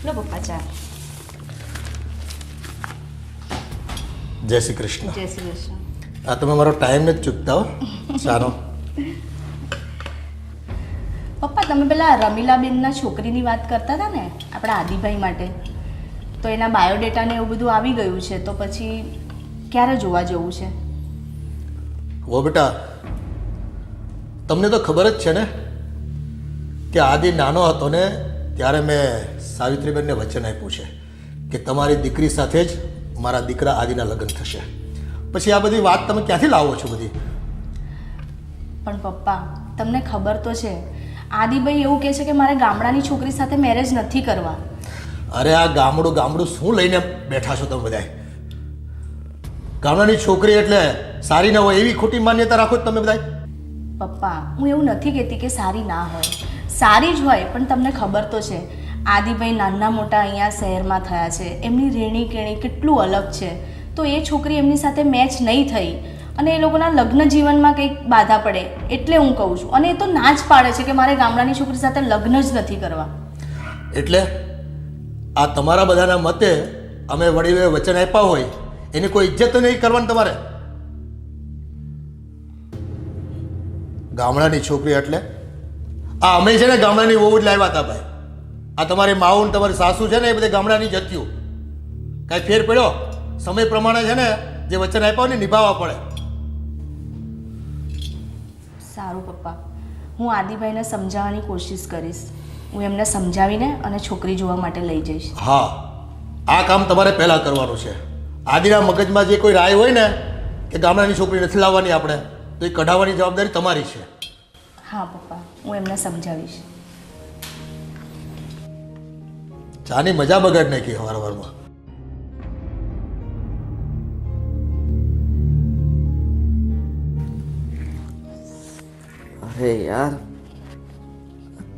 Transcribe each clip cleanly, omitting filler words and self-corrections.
લો પપ્પા ચા. જય શ્રી કૃષ્ણ. જય શ્રી કૃષ્ણ. આ તમે મારો ટાઈમ નથી ચૂકતા હો સાનો. પપ્પા તમે પેલા રમીલાબેનના છોકરીની વાત કરતા હતા ને આપણા આદિભાઈ માટે, તો એના બાયોડેટા ને એવું બધું આવી ગયું છે, તો પછી ક્યારે જોવા જવું છે? ઓ બેટા, તમને તો ખબર જ છે ને કે આદિ નાનો હતો ને ત્યારે મેં સાવિત્રીબેનને વચન આપ્યું છે કે તમારી દીકરી સાથે જ મારા દીકરા આદિના લગ્ન થશે. પછી આ બધી વાત તમે ક્યાંથી લાવો છો બધી? પણ પપ્પા તમને ખબર તો છે આદિભાઈ એવું કહે છે કે મારે ગામડાની છોકરી સાથે મેરેજ નથી કરવા. અરે આ ગામડું શું લઈને બેઠા છો તમે બધાય? ગામડાની છોકરી એટલે સારી ન હોય એવી ખોટી માન્યતા રાખો છો તમે બધાય. પપ્પા હું એવું નથી કહેતી કે સારી ના હોય, સારી જ હોય, પણ તમને ખબર તો છે આદિભાઈ નાના મોટા અહીંયા શહેરમાં થયા છે, એમની રહેણી કેણી કેટલું અલગ છે, તો એ છોકરી એમની સાથે મેચ નહીં થઈ અને એ લોકોના લગ્ન જીવનમાં કંઈક બાધા પડે એટલે હું કહું છું. અને એ તો ના જ પાડે છે કે મારે ગામડાની છોકરી સાથે લગ્ન જ નથી કરવા. એટલે આ તમારા બધાના મતે અમે વડીલોએ વચન આપ્યા હોય એની કોઈ ઇજ્જત તો નહીં કરવાની તમારે? ગામડાની છોકરી એટલે આ અમે છે ને ગામડાની વહુ જ લાવ્યા હતા ભાઈ. આ તમારી માઉ ને તમારી સાસુ છે ને એ બધી ગામડાની જ હતી. કાંઈ ફેર પડ્યો? સમય પ્રમાણે છે ને જે વચન આપ્યા ને નિભાવવા પડે. સારું પપ્પા, હું આદિભાઈને સમજાવવાની કોશિશ કરીશ. હું એમને સમજાવીને અને છોકરી જોવા માટે લઈ જઈશ. હા, આ કામ તમારે પહેલાં કરવાનું છે. આદિના મગજમાં જે કોઈ રાય હોય ને કે ગામડાની છોકરી નથી લાવવાની આપણે, તો એ કઢાવવાની જવાબદારી તમારી છે. હા પપ્પા, હું એમને સમજાવીશ. ચાની મજા બગાડ નાખી હવારમાં. અરે યાર,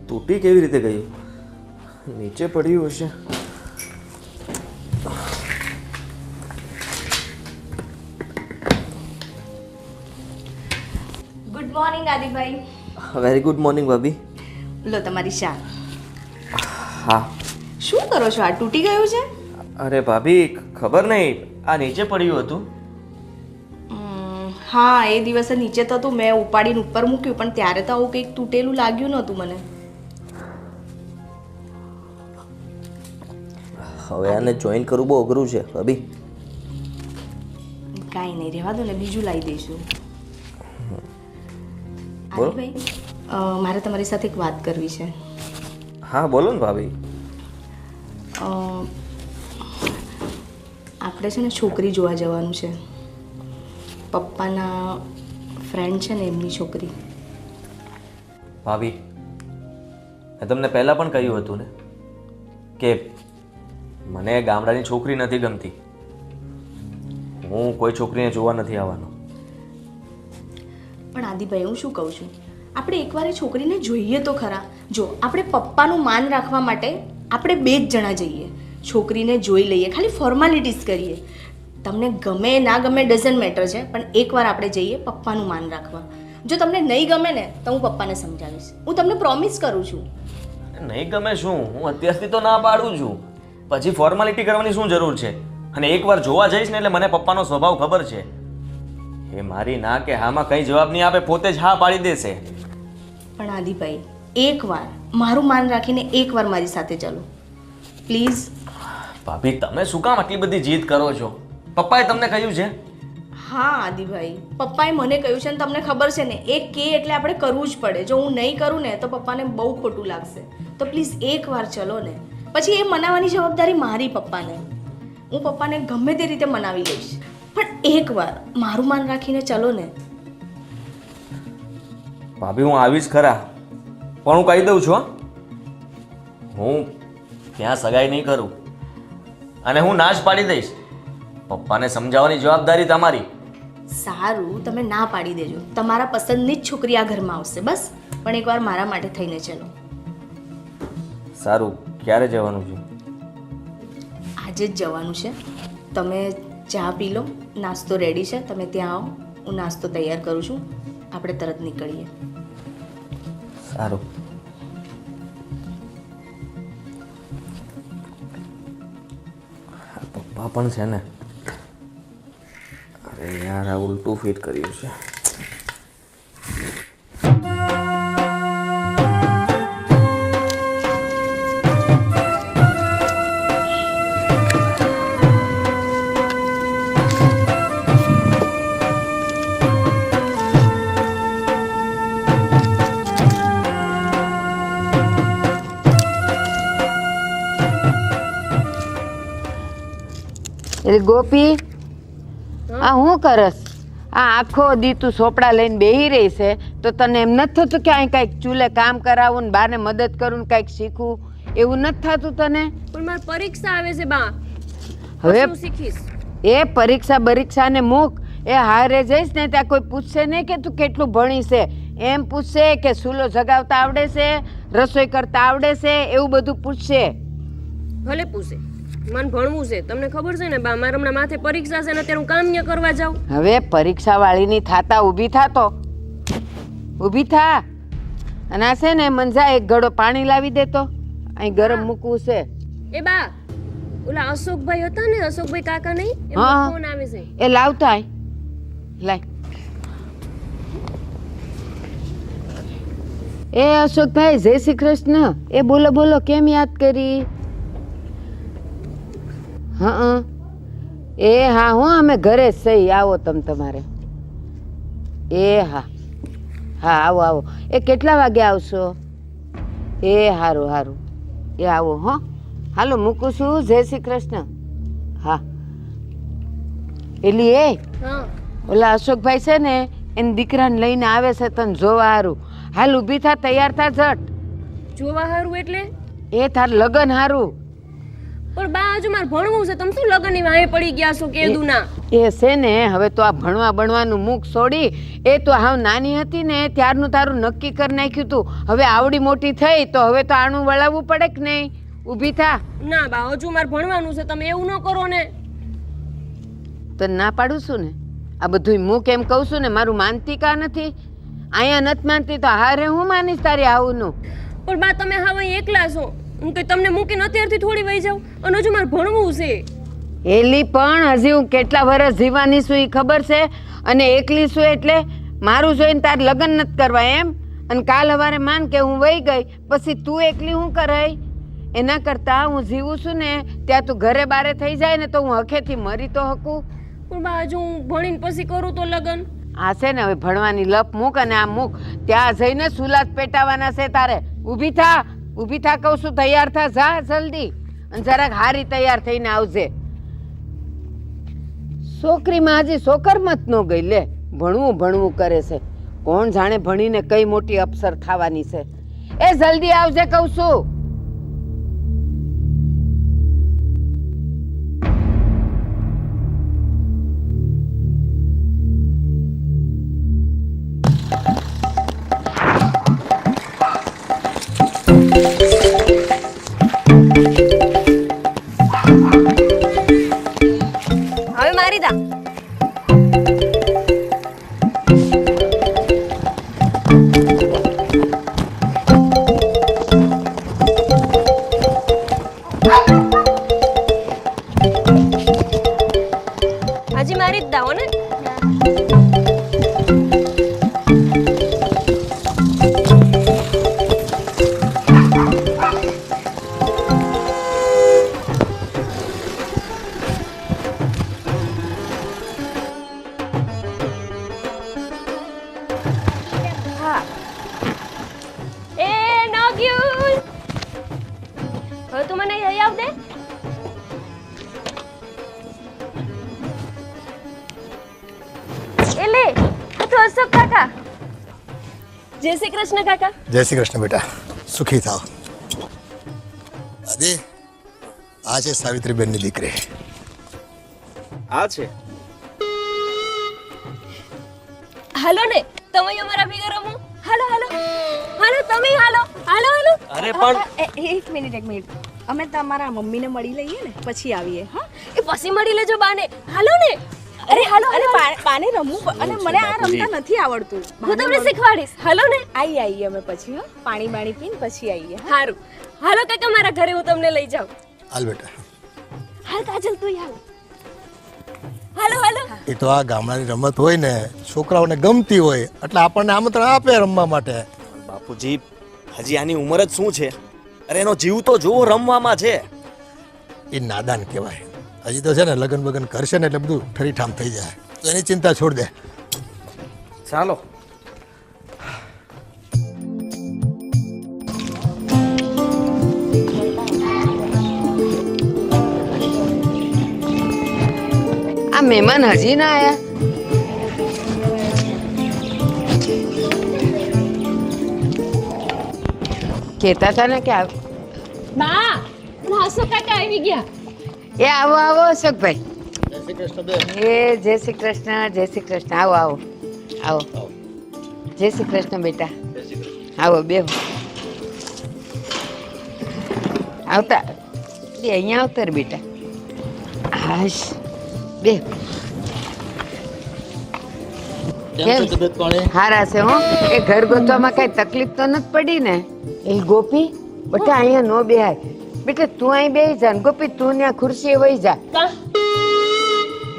તૂટી કેવી રીતે ગયું? નીચે પડ્યું હશે. Good morning Adibhai. Very good morning ભાભી. લો તમારી ચા. હા. શું કરો છો? આ તૂટી ગયું છે? અરે ભાભી, ખબર નહીં, આ નીચે પડ્યું હતું. હા, એ દિવસે નીચે તો હતું, મેં ઉપાડીને ઉપર મૂક્યું, પણ ત્યારે તો આવું કંઈક તૂટેલું લાગ્યું નહોતું મને. હવે આને જોઈન કરવું બહુ અઘરું છે ભાભી. કાંઈ નહીં, રહેવા દો ને, બીજું લાવી દઈશું. બોલો. આદિભાઈ, મારે તમારી સાથે એક વાત કરવી છે. હા બોલો ને ભાભી. આપણે છે ને છોકરી જોવા જવાનું છે. પપ્પાના ફ્રેન્ડ છે ને એમની છોકરી. ભાભી, મેં તમને પહેલાં પણ કહ્યું હતું ને કે મને ગામડાની છોકરી નથી ગમતી. હું કોઈ છોકરીને જોવા નથી આવવાનો. પણ આદિભાઈ, હું શું કહું છું, આપણે એકવાર એ છોકરીને જોઈએ તો ખરા. જો આપણે પપ્પાનું માન રાખવા માટે આપણે 2 જ જણા જઈએ, છોકરીને જોઈ લઈએ, ખાલી ફોર્માલિટીઝ કરીએ. તમને ગમે ના ગમે ડઝન્ટ મેટર છે, પણ એકવાર આપણે જઈએ પપ્પાનું માન રાખવા. જો તમને નહીં ગમે ને તો હું પપ્પાને સમજાવીશ, હું તમને પ્રોમિસ કરું છું. નહીં ગમે શું? હું અત્યારથી તો ના પાડું છું. પછી ફોર્માલિટી કરવાની શું જરૂર છે? અને એકવાર જોવા જઈશ ને એટલે મને પપ્પાનો સ્વભાવ ખબર છે. એ મારી ના કે હામાં કંઈ જવાબ નહીં આપે, પોતે જ હા પાડી દેશે. પણ આદિભાઈ, એકવાર મારું માન રાખીને એકવાર મારી સાથે ચાલો પ્લીઝ. ભાભી, તમે શું કામ આટલી બધી જીદ કરો છો? પપ્પાએ તમને કહ્યું છે? હા આદિભાઈ, પપ્પાએ મને કહ્યું છે, અને તમને ખબર છે ને, એ કે એટલે આપણે કરવું જ પડે. જો હું નહીં કરું ને તો પપ્પાને બહુ ખોટું લાગશે. તો પ્લીઝ એકવાર ચલો ને, પછી એ મનાવવાની જવાબદારી મારી પપ્પાને. હું પપ્પાને ગમે તે રીતે મનાવી લઈશ, પણ એકવાર મારું માન રાખીને ચલો ને. ભાભી, હું આવીશ ખરા, પણ હું કહી દઉં છું હા, હું ત્યાં સગાઈ નહીં કરું. અને હું ના જ પાડી દઈશ. પપ્પાને સમજાવવાની જવાબદારી તમારી. સારું, તમે ના પાડી દેજો, તમારા પસંદની જ છોકરી આ ઘરમાં આવશે બસ. પણ એકવાર મારા માટે થઈને ચલો. સારું, ક્યારે જવાનું છે? આજે જ જવાનું છે. તમે ચા પી લો, નાસ્તો રેડી છે, તમે ત્યાં આવો, હું નાસ્તો તૈયાર કરું છું, આપણે તરત નીકળીએ. સારું. આ પણ છે ને, અરે યાર આ ઉલટું ફિટ કર્યું છે. એટલે ગોપી આ હું કરસ? આ આખો દી તું સોપડા લઈને બેહી રહી છે તો તને એમ નથી થતું કે અહીં કંઈક ચૂલે કામ કરાવું ને બાને મદદ કરું ને કંઈક શીખવું? એવું નથી થતું તને? પણ મારી પરીક્ષા આવે છે બા. હવે શું શીખીશ? એ પરીક્ષા ને મૂક. એ હારે જઈશ ને ત્યાં કોઈ પૂછશે નહીં કે તું કેટલું ભણી છે. એમ પૂછશે કે સૂલો જગાવતા આવડે છે, રસોઈ કરતા આવડે છે, એવું બધું પૂછશે. ભલે પૂછે, મને ભણવું છે. તમને ખબર છે ને બા, મારા હમણાં માથે પરીક્ષા છે ને અત્યારે હું કામ ન્યા કરવા જાઉં. હવે પરીક્ષા વાળીની થાતા ઊભી થા તો ઊભી થા. અને આ છે ને મંજા એક ઘડો પાણી લાવી દે તો અહીં ગરમ મૂકવું છે. એ બા, ઓલા અશોકભાઈ હતા ને, અશોકભાઈ કાકા નહીં, એમનો હા. ફોન આવે છે. એ લાવતા આય. લાય. એ અશોકભાઈ જય શ્રી કૃષ્ણ. એ બોલો બોલો, કેમ યાદ કરી? હા એ હા હું અમે ઘરે જ સહી. આવો તમે તમારે. એ હા હા આવો આવો. એ કેટલા વાગે આવશો? એ સારું સારું. એ આવો હો. હાલો મૂકું છું. જય શ્રી કૃષ્ણ. હા એલી એ હા ઓલા અશોકભાઈ છે ને એને દીકરાને લઈને આવે છે તને જોવા હારું. હાલ ઊભી થા, તૈયાર થા ઝટ. જોવા હારું એટલે? એ તાર લગન હારું. પણ બા હજુ મારે ભણવું છે. તમે શું લગનની વાહે પડી ગયા છો કેદું ના? એ છે ને હવે તો આ ભણવા ભણવાનું મુખ છોડી એ તો હાવ નાની હતી ને ત્યારનું તારું નક્કી કરી નાખ્યું તું. હવે આવડી મોટી થઈ તો હવે તો આણું વળાવવું પડે કે નહીં? ઊભી થા. ના બા, હજુ મારે ભણવાનું છે. તમે એવું ન કરો ને. તને ના પાડું છું ને. આ બધું હું કેમ કહું છું ને, મારું માનતી કા નથી? અહીંયા નથી માનતી તો હારે હું માનીશ તારી આવુંનું? પણ બા તમે હવે અહીં એકલા છો. હું કઈ તમને મૂકીને અત્યારથી થોડી વહી જાઉં? અને હજુ મારે ભણવું છે. એલી પણ હજી હું કેટલા વર્ષ જીવાની છું એ ખબર છે? અને એકલી છું એટલે મારું જોઈને તાર લગ્ન નથી કરવા એમ? અને કાલ સવારે માન કે હું વહી ગઈ પછી તું એકલી હું કરાય? એના કરતા હું જીવું છું ને ત્યાં તું ઘરે બારે થઈ જાય ને તો હું હખેથી મરી તો હકું. પણ બા હજુ હું ભણીને પછી કરું તો લગન. આ છે ને હવે ભણવાની લપ મૂક અને આ મૂક. ત્યાં જઈને સુલાસ પેટાવાના છે તારે. ઊભી થા, ઊભી થા કહું છું. તૈયાર થા, જા જલ્દી. અને જરાક હારી તૈયાર થઈને આવજે. છોકરીમાં હજી છોકરમત ન ગઈ લે. ભણવું ભણવું કરે છે. કોણ જાણે ભણીને કઈ મોટી અફસર થવાની છે. એ જલ્દી આવજે કહું છું. હવે મારી દા. હજી મારી જ દાઓ ને. એ નાગ્યું. હવે તું મને અહીં આવ દે. એલે આ તો અશોક કાકા. જય શ્રી કૃષ્ણ કાકા. જય શ્રી કૃષ્ણ બેટા, સુખી થાવ. આદિ, આ છે સાવિત્રીબેનની દીકરી. આ છે હાલો ને તમે અમારા ભેગા રમો. હાલો હાલો હાલો તમે હાલો હાલો હાલો. અરે પણ એક મિનિટ અમે તમારા મમ્મીને મળી લઈએ ને પછી આવીએ. હા એ પછી મળી લેજો બાને. હાલો ને. અરે હાલો અરે પાને રમવું અને મને આ રમતા નથી આવડતું. હું તમને શીખવાડીશ. હાલો ને. આવીએ અમે પછી. હા પાણી બાણી પીને પછી આવીએ. હા હારું હાલો કાકા, મારા ઘરે હું તમને લઈ જાઉં. હાલ બેટા. હાલ કાજલ તું હાલ. હાલો હાલો. એ તો આ ગામડાની રમત હોય ને છોકરાઓને ગમતી હોય એટલે આપણને આમંત્રણ આપે રમવા માટે. બાપુજી હજી આની ઉંમર જ શું છે? અરે એનો જીવ તો જુઓ રમવામાં છે. એ નાદાન કહેવાય. હજી તો છે ને લગન બગન કરશે ને એટલે બધું ઠરીઠામ થઈ જાય, તો એની ચિંતા છોડ દે. ચાલો. આ મહેમાન હજી ના આયા? કહેતા હતા ને કે બા હાસો કાકા આવી ગયા. એ આવો આવો અશોકભાઈ. જય શ્રી કૃષ્ણ બેન. એ જય શ્રી કૃષ્ણ, જય શ્રી કૃષ્ણ. આવો આવો આવો. જય શ્રી કૃષ્ણ બેટા. આવો બેહો. આવતા અહીંયા આવતર બેટા. હાશ બે. કેમ છે તબિયત પાણી? હારા છે હો. એ ઘર ગોતવામાં કઈ તકલીફ તો નથી પડી ને? એ ગોપી બેટા અહીંયા નો બેહાય. બેટા તું અહીં બેહી જા ને ગોપી તું ત્યાં ખુરશીએ વહી જા. કા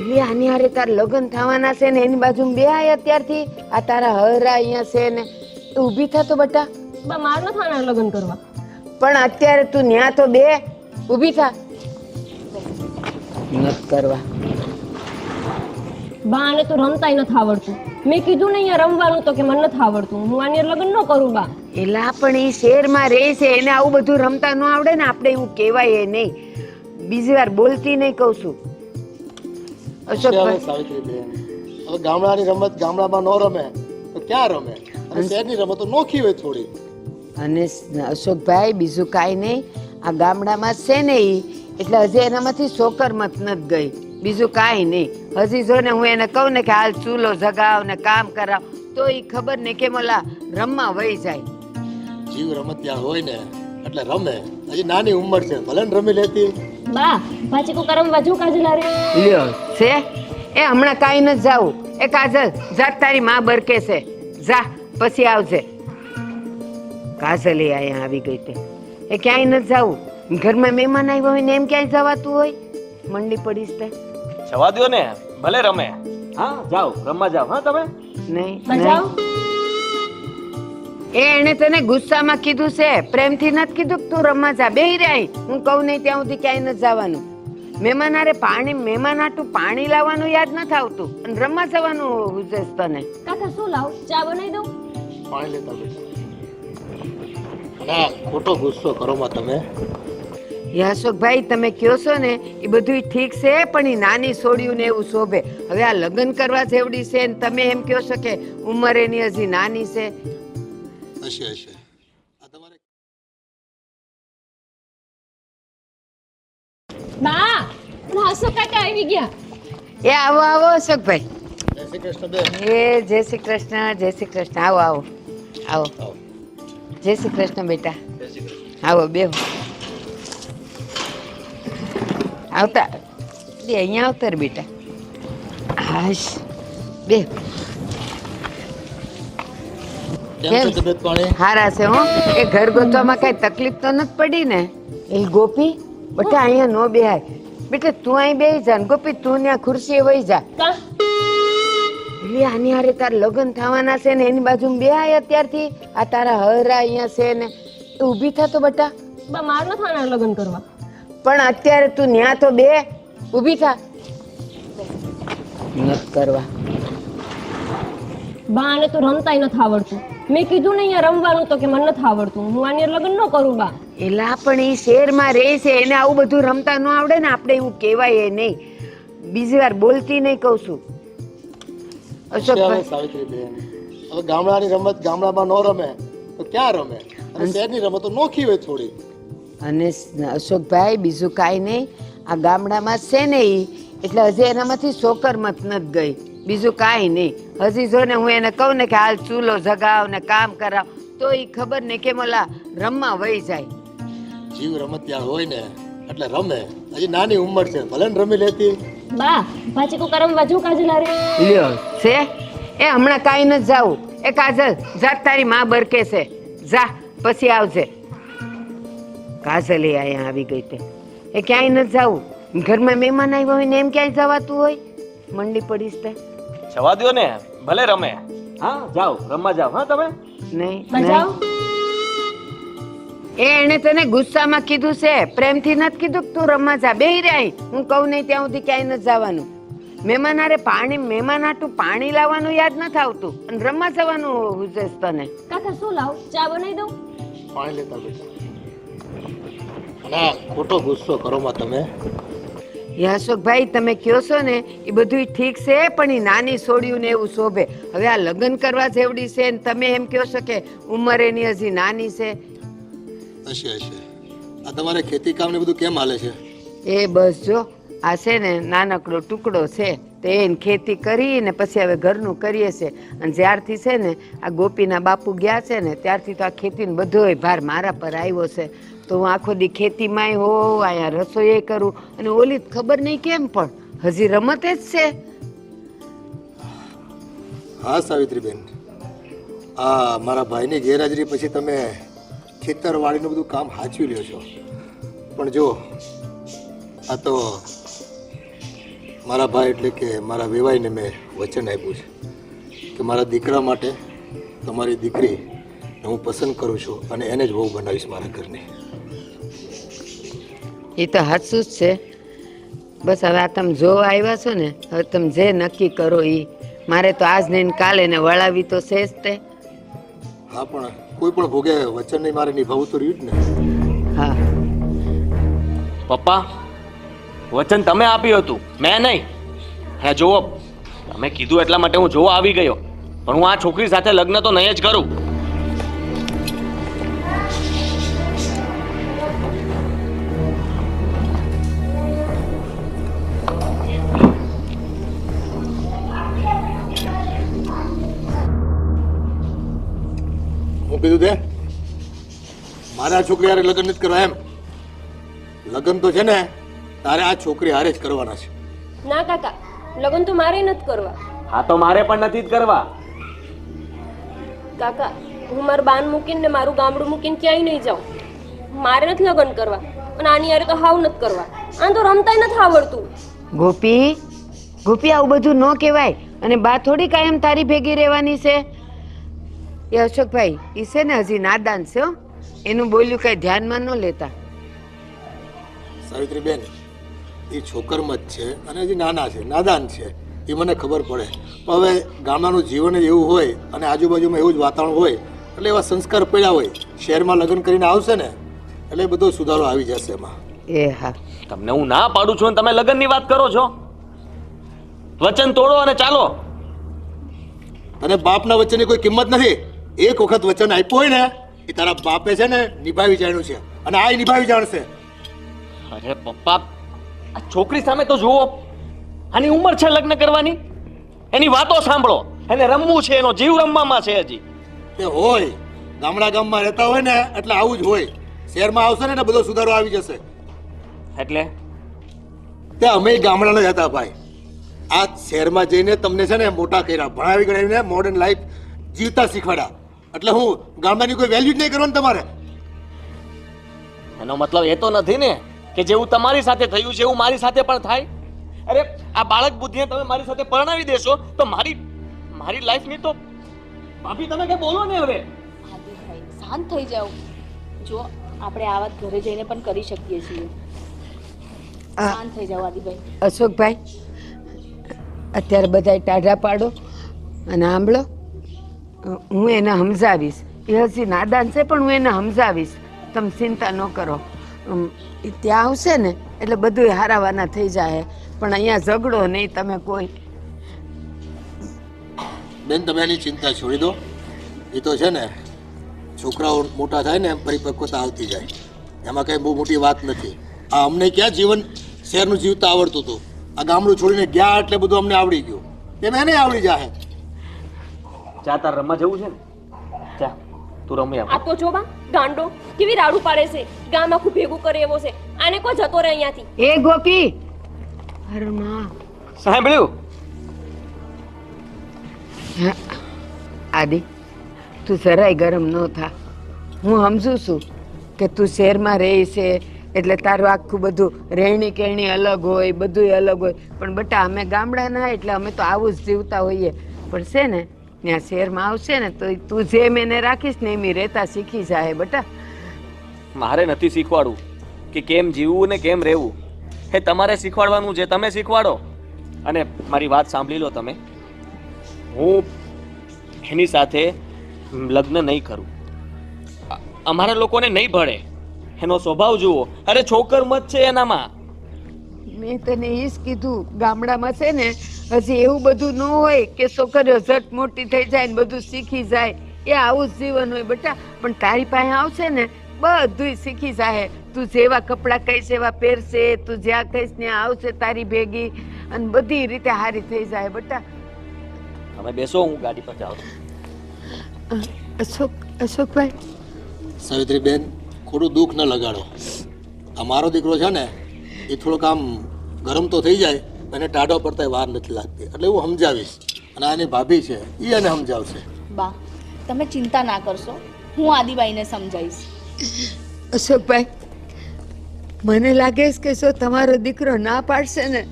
એટલે આની હારે તાર લગ્ન થવાના છે ને એની બાજુ બેહાય અત્યારથી. આ તારા હરા અહીંયા છે ને ઊભી થા તો બેટા. બા માર ન થાના લગ્ન કરવા. પણ અત્યારે તું ન્યા તો બે ઊભી થા. નત કરવા. બા આને તો રમતાય નથી આવડતું. મેં કીધું ને અહીંયા રમવાનું તો કે મને નથી આવડતું. હું આની હારે લગ્ન ન કરું બા. એલા પણ એ શહેરમાં રહે છે એને આવું બધું રમતા ન આવડે ને આપણે એવું કહેવાય એ નહીં. બીજી વાર બોલતી નહીં કહું છું. અશોકભાઈ સાવિત્રીબેન, હવે ગામડાની રમત ગામડામાં ન રમે તો ક્યાં રમે? અને શહેરની રમતો નોખી હોય થોડી. અને અશોકભાઈ બીજું કાંઈ નહીં. આ ગામડામાં છે ને ઈ એટલે હજી એનામાંથી સોકર મત નથી ગઈ. બીજું કાંઈ નહીં. હજી જો ને હું એને કહું ને કે હાલ ચૂલો જગાવ ને કામ કરાવ તો એ ખબર ને કે મોલા રમવા વહી જાય. જીવ રમત ત્યાં હોય ને એટલે રમે. હજી નાની ઉંમર છે, ભલે ને રમી લેતી. બા પાછી કો રમવા જો કાજલા રે. લ્યો છે એ હમણાં કાંઈ નથી જાવું. એ કાજલ જાત તારી માં બરકે છે જા પછી આવજે. કાજલ એ અહીંયા આવી ગઈ તે એ ક્યાંય નથી જાવું. ઘરમાં મહેમાન આવ્યા હોય ને એમ ક્યાંય જવાતું હોય? મંડી પડીશ તે જવા દો ને, ભલે રમે. હા જાઓ રમવા જાઓ. હા તમે નહીં બજાવ. એ એને તને ગુસ્સામાં કીધું છે, પ્રેમથી નથી કીધું કે તું રમવા જા. બેહી રહી હું કહું નહીં ત્યાં સુધી ક્યાંય નથી જવાનું. મહેમાન હારે પાણી મહેમાન હાટું પાણી લાવવાનું યાદ નથી આવતું અને રમવા જવાનું ઉજેશ તને. કાકા શું લાવ? ચા બનાવી દઉં? પાણી લેતા બેટા. ના ખોટો ગુસ્સો કરો માં તમે. અશોકભાઈ તમે કયો છો ને એ બધું ઠીક છે પણ એ નાની છોડ્યું ને એવું શોભે. હવે આ લગ્ન કરવા જેવડી છે ને તમે એમ કહો છો કે ઉંમર એની હજી નાની છે. હશે હશે. આ તમારે બા હાસો કાકા આવી ગયા. એ આવો આવો અશોકભાઈ. જય શ્રી કૃષ્ણ બેન. એ જય શ્રી કૃષ્ણ, જય શ્રી કૃષ્ણ. આવો આવો આવો. જય શ્રી કૃષ્ણ બેટા. આવો બેહો. આવતા અહીંયા આવતર બેટા. હાશ બે. કેમ છે તબિયત પાણી? હારા છે હો. એ ઘર ગોતવામાં કઈ તકલીફ તો નથી પડી ને? એ ગોપી બેટા અહીંયા નો બેહાય. બેટા તું અહીં બેહી જા ને ગોપી તું ત્યાં ખુરશીએ વહી જા. કા એટલે આની હારે તાર લગ્ન થવાના છે ને એની બાજુ બેહાય અત્યારથી. આ તારા હરા અહીંયા છે ને ઊભી થા તો બેટા. બા માર ન થાના લગ્ન કરવા. પણ અત્યારે તું ન્યા તો બે ઊભી થા. નત કરવા. બા આને તો રમતાય નથી આવડતું. મેં કીધું ને અહીંયા રમવાનું તો કે મને નથી આવડતું. હું આની હારે લગ્ન ન કરું બા. એલા પણ એ શહેરમાં રહે છે એને આવું બધું રમતા ન આવડે ને આપણે એવું કહેવાય એ નહીં. બીજી વાર બોલતી નહીં કહું છું. અશોકભાઈ સાવિત્રીબેન, હવે ગામડાની રમત ગામડામાં ન રમે તો ક્યાં રમે? અને શહેરની રમતો નોખી હોય થોડી. અને અશોકભાઈ બીજું કાંઈ નહીં. આ ગામડામાં છે ને ઈ એટલે હજી એનામાંથી સોકર મત નથી ગઈ. બીજું કાંઈ નહીં. હજી જો ને હું એને કહું ને કે હાલ ચૂલો જગાવ ને કામ કરાવ તો એ ખબર ને કે મોલા રમવા વહી જાય. જીવ રમત ત્યાં હોય ને એટલે રમે. હજી નાની ઉંમર છે, ભલે ને રમી લેતી. બા પાછી કો રમવા જો કાજલા રે. લ્યો છે એ હમણાં કાંઈ નથી જાવું. એ કાજલ જાત તારી માં બરકે છે જા પછી આવજે. કાજલ એ અહીંયા આવી ગઈ તે એ ક્યાંય નથી જાવું. ઘરમાં મહેમાન આવ્યા હોય ને એમ ક્યાંય જવાતું હોય? મંડી પડીશ તે જવા દ્યો ને, ભલે રમે. હા જાઓ, રમવા જાઓ. હા તમે નહીં બજાવ એને તને ગુસ્સામાં કીધું છે, પ્રેમથી નથી કીધું કે તું રમવા જા. બેહી રહે અહીં. હું કહું નહીં ત્યાં સુધી ક્યાંય નથી જવાનું. મહેમાન હારે મહેમાન હાટું પાણી લાવવાનું યાદ નથી આવતું અને રમવા જવાનું હુજેસ તને. કાકા શું લાવ ચા બનાવી દઉં? પાણી લેતા બેટા. અને આ ખોટો ગુસ્સો કરો માં તમે. યાશોકભાઈ તમે કયો છો ને એ બધું ઠીક છે, પણ એ નાની છોડ્યું ને એવું શોભે. હવે આ લગ્ન કરવા જેવડી છે ને તમે એમ કહો છો કે ઉંમર એની હજી નાની છે. હશે હશે. આ તમારે ખેતી કામ ને બધું કેમ હાલે છે? એ બસ જો આ છે ને નાનકડો ટુકડો છે તે એને ખેતી કરી ને પછી હવે ઘરનું કરીએ છે. અને જ્યારથી છે ને આ ગોપીના બાપુ ગયા છે ને ત્યારથી તો આ ખેતીનો બધોય ભાર મારા પર આવ્યો છે. તો હું આખો દી ખેતીમાંય હોઉં, અહીંયા રસોઈ કરું અને ઓલી ખબર નહીં કેમ પણ હજી રમત જ છે. હા સાવિત્રીબેન, આ મારા ભાઈની ગેરહાજરી પછી તમે ખેતરવાડીનું બધું કામ હાચવી લ્યો છો. પણ જો આ તો મારા ભાઈ એટલે કે મારા વેવાઈને મેં વચન આપ્યું છે કે મારા દીકરા માટે તમારી દીકરી હું પસંદ કરું છું અને એને જ બહુ બનાવીશ મારા ઘરની. એ તો હાચું જ છે. બસ હવે આ તમે જોવા આવ્યા છો ને, હવે તમે જે નક્કી કરો એ. મારે તો આજ ને કાલે ને વળાવી તો છે જ તે. હા પણ કોઈ પણ ભોગે વચન નહીં મારે નિભાવવું તો રહ્યું જ ને. હા પપ્પા, વચન તમે આપ્યું હતું, મેં નહીં. હા જુઓ, તમે કીધું એટલા માટે હું જોવા આવી ગયો, પણ હું આ છોકરી સાથે લગ્ન તો નહીં જ કરું. હું કીધું તે મારે આ છોકરી હારે લગ્ન નથી કરવા એમ. લગ્ન તો છે ને તારે આ છોકરી હારે જ કરવાના છે. ના કાકા, લગ્ન તો મારે નથી કરવા. હા તો મારે પણ નથી જ કરવા. કાકા, હું મારું બાન મૂકીને ને મારું ગામડું મૂકીને ક્યાંય નહીં જાઉં. મારે નથી લગ્ન કરવા અને આની હારે તો હાવ નથી કરવા. આને તો રમતાય નથી આવડતું. ગોપી, ગોપી આવું બધું ન કહેવાય. અને બા થોડી કાયમ તારી ભેગી રહેવાની છે. એ અશોકભાઈ એ છે ને હજી નાદાન છે હો. એનું બોલ્યું કઈ ધ્યાનમાં ન લેતા. સાવિત્રીબેન, એ છોકરમાં જ છે અને હજી નાના છે, નાદાન છે, એ મને ખબર પડે. પણ હવે ગામડાનું જીવન જ એવું હોય અને આજુબાજુમાં એવું જ વાતાવરણ હોય એટલે એવા સંસ્કાર પડ્યા હોય. શહેરમાં લગ્ન કરીને આવશે ને એટલે બધો સુધારો આવી જશે એમાં. એ હા, તમને હું ના પાડું છું અને તમે લગ્નની વાત કરો છો. વચન તોડો અને ચાલો. અને બાપના વચનની કોઈ કિંમત નથી. એક વખત વચન આપ્યું હોય ને એ તારા બાપે છે ને નિભાવી જાણ્યું છે અને આ નિભાવી જાણશે. અરે પપ્પા, આ છોકરી સામે તો જુઓ. આની ઉંમર છે લગ્ન કરવાની, એની વાતો સાંભળો. એને રમવું છે, એનો જીવ રમવામાં છે હજી. તે હોય ગામમાં રહેતા હોય ને એટલે આવું જ હોય. શહેરમાં આવશે ને એટલે બધો સુધારો આવી જશે. એટલે તે અમે ગામડાના જ હતા ભાઈ. આ શહેરમાં જઈને તમને છે ને મોટા કર્યા, ભણાવી ગણાવીને મોડર્ન લાઈફ જીવતા શીખવાડ્યા. એટલે હું ગામડાની કોઈ વેલ્યુ જ નહીં કરવાની તમારે. એનો મતલબ એ તો નથી ને કે જેવું તમારી સાથે થયું છે એવું મારી સાથે પણ થાય. અરે આ બાળક બુદ્ધિને તમે મારી સાથે પરણાવી દેશો તો મારી લાઈફની તો ભાભી તમે કઈ બોલો ને હવે. આદિભાઈ શાંત થઈ જાઓ. જો આપણે આ વાત ઘરે જઈને પણ કરી શકીએ છીએ. શાંત થઈ જાઓ આદિભાઈ. અશોકભાઈ અત્યારે બધાય ટાઢા પાડો અને સાંભળો. હું એને સમજાવીશ. એ હજી નાદાન છે પણ હું એને સમજાવીશ. તમે ચિંતા ન કરો. એ ત્યાં આવશે ને એટલે બધું હારાવાના થઈ જાય. પણ અહીંયા ઝઘડો નહીં તમે કોઈ. બેન તમે એની ચિંતા છોડી દો. એ તો છે ને છોકરાઓ મોટા થાય ને એમ પરિપક્વતા આવતી જાય. એમાં કઈ બહુ મોટી વાત નથી. આ અમને ક્યાં જીવન શહેરનું જીવતા આવડતું હતું. આ ગામડું છોડીને ગયા એટલે બધું અમને આવડી ગયું. એમ એને આવડી જાય. જા તાર રમવા જવું છે ને, જા તું રમી આવ. આ તો જો બા ગાંડો કેવી રાડું પાડે છે. ગામ આખું ભેગું કરે એવો છે. આને કોઈ જતો રહે અહીંયાથી. એ ગોપી, અરે માં સાંભળ્યું? હા, આદિ તું જરાય ગરમ ન થા. હું સમજુ છું કે તું શહેરમાં રહે છે, એટલે તારું આખું બધું રહેણી કહેણી અલગ હોય, બધુંય અલગ હોય. પણ બટા અમે ગામડાના એટલે અમે તો આવું જ જીવતા હોઈએ. પણ છે ને ત્યાં શહેરમાં આવશે ને તો તું જેમ એને રાખીશ ને એમ ઈ રહેતા શીખી જાય બટા. મારે નથી શીખવાડવું કે કેમ જીવવું ને કેમ રહેવું. એ તમારે શીખવાડવાનું છે, તમે શીખવાડો. અને મારી વાત સાંભળી લો તમે, હું એની સાથે લગ્ન નહીં કરું. અમારા લોકોને નહીં ભળે. એનો સ્વભાવ જુઓ. અરે છોકર મત છે એનામાં. મેં તને એ જ કીધું, ગામડામાં છે ને હજી એવું બધું ન હોય કે છોકરીઓ ઝટ મોટી થઈ જાય ને બધું શીખી જાય. એ આવું જ જીવન હોય બટા. પણ તારી પાસે આવશે ને બધુંય શીખી જાય. તું જેવા કપડાં કહીશ એવા પહેરશે, તું જ્યાં કહીશ ત્યાં આવશે તારી ભેગી, અને બધી રીતે હારી થઈ જાય બટા. તમે બેસો, હું ગાડી પર જાઉં છું. અશોકભાઈ, સાવિત્રીબેન, ખોટું દુઃખ ન લગાડો. અમારો દીકરો છે ને એ થોડોક આમ ગરમ તો થઈ જાય, એને ટાઢો પડતા વાર નથી લાગતી, એટલે હું સમજાવીશ. અને આની ભાભી છે એ એને સમજાવશે. બા, તમે ચિંતા ના કરશો, હું આદિબાઈને સમજાવીશ. અશોકભાઈ, મને લાગે છે કે જો તમારો દીકરો ના પાડશે ને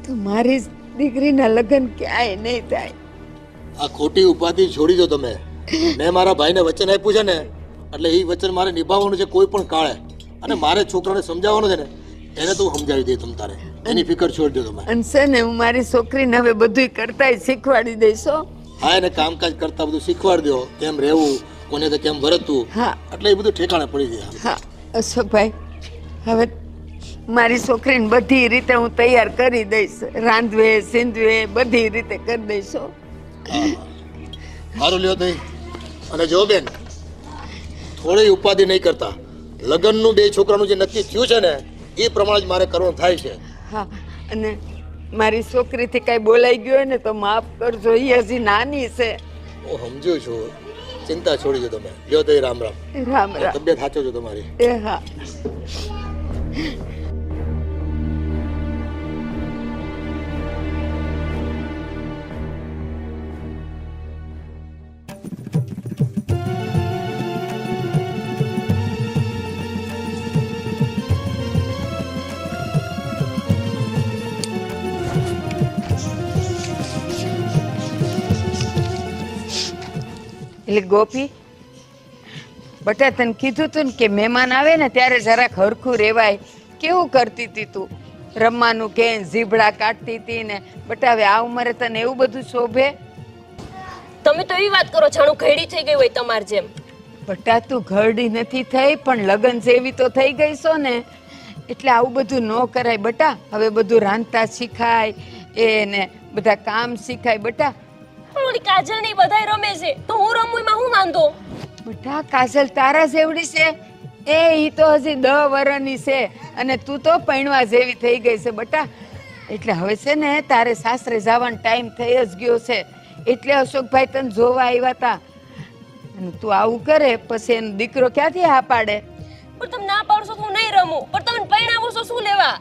તો મારી દીકરીના લગ્ન ક્યાંય નહીં થાય. આ ખોટી ઉપાધિ છોડી દો તમે. મેં મારા ભાઈને વચન આપ્યું છે ને, એટલે એ વચન મારે નિભાવવાનું છે કોઈ પણ કાળે. અને મારે છોકરાને સમજાવવાનું છે ને, એને તો હું સમજાવી દઈ તમ તારે. એની ફિકર છોડી દો તમે. અને છે ને હું મારી છોકરીને હવે બધુંય કરતાય શીખવાડી દઈશ હો. હા, એને કામકાજ કરતા બધું શીખવાડી દો, કેમ રહેવું, કોને તો કેમ વર્તવું. હા. એટલે એ બધું ઠેકાણે પડી જાય. હા અશોકભાઈ, હવે મારી છોકરીને બધી રીતે હું તૈયાર કરી દઈશ. રાંધવે સિંધવે બધી રીતે કરી દઈશ હો. સારું લ્યો તઈ. અને જો બેન, થોડી ઉપાધિ નહીં કરતા. લગ્નનું બે છોકરાનું જે નક્કી થયું છે ને એ પ્રમાણે જ મારે કરવાનું થાય છે. હા, અને મારી છોકરીથી કાંઈ બોલાઈ ગયો હોય ને તો માફ કરજો, એ હજી નાની છે. હું સમજુ છું, ચિંતા છોડી દો તમે. લ્યો તઈ, રામ રામ. રામ રામ. તબિયત સાચવજો તમારી. એ હા. એટલે ગોપી બટા, તને કીધું તું ને કે મહેમાન આવે ને ત્યારે જરાક હરખું રહેવાય. કેવું કરતી હતી તું? રમવાનું કે ઝીબડા કાઢતી હતી ને બટા. હવે આ ઉંમરે તને એવું બધું શોભે? તમે તો એવી વાત કરો જાણું ઘડી થઈ ગઈ હોય તમાર જેમ. બટા, તું ઘરડી નથી થઈ પણ લગ્ન જેવી તો થઈ ગઈ છો ને, એટલે આવું બધું ન કરાય બટા. હવે બધું રાંધતા શીખાય, એને બધા કામ શીખાય બટા. પણ ઓલી કાજલ ને બધાય રમે છે તો હું રમું એમાં હું વાંધો? બટા, કાજલ તારા જેવડી છે? ઈ તો હજી 10 વર્ષની છે અને તું તો પૈણવા જેવી થઈ ગઈ છે બટા. એટલે હવે છે ને તારે સાસરે જવાનો ટાઈમ થઈ જ ગયો છે, એટલે અશોકભાઈ તને જોવા આવ્યા હતા. અને તું આવું કરે પછી એનો દીકરો ક્યાંથી હા પાડે? પણ તમે ના પાડશો તો હું નહીં રમું, પણ તમે પૈણાવો છો શું લેવા?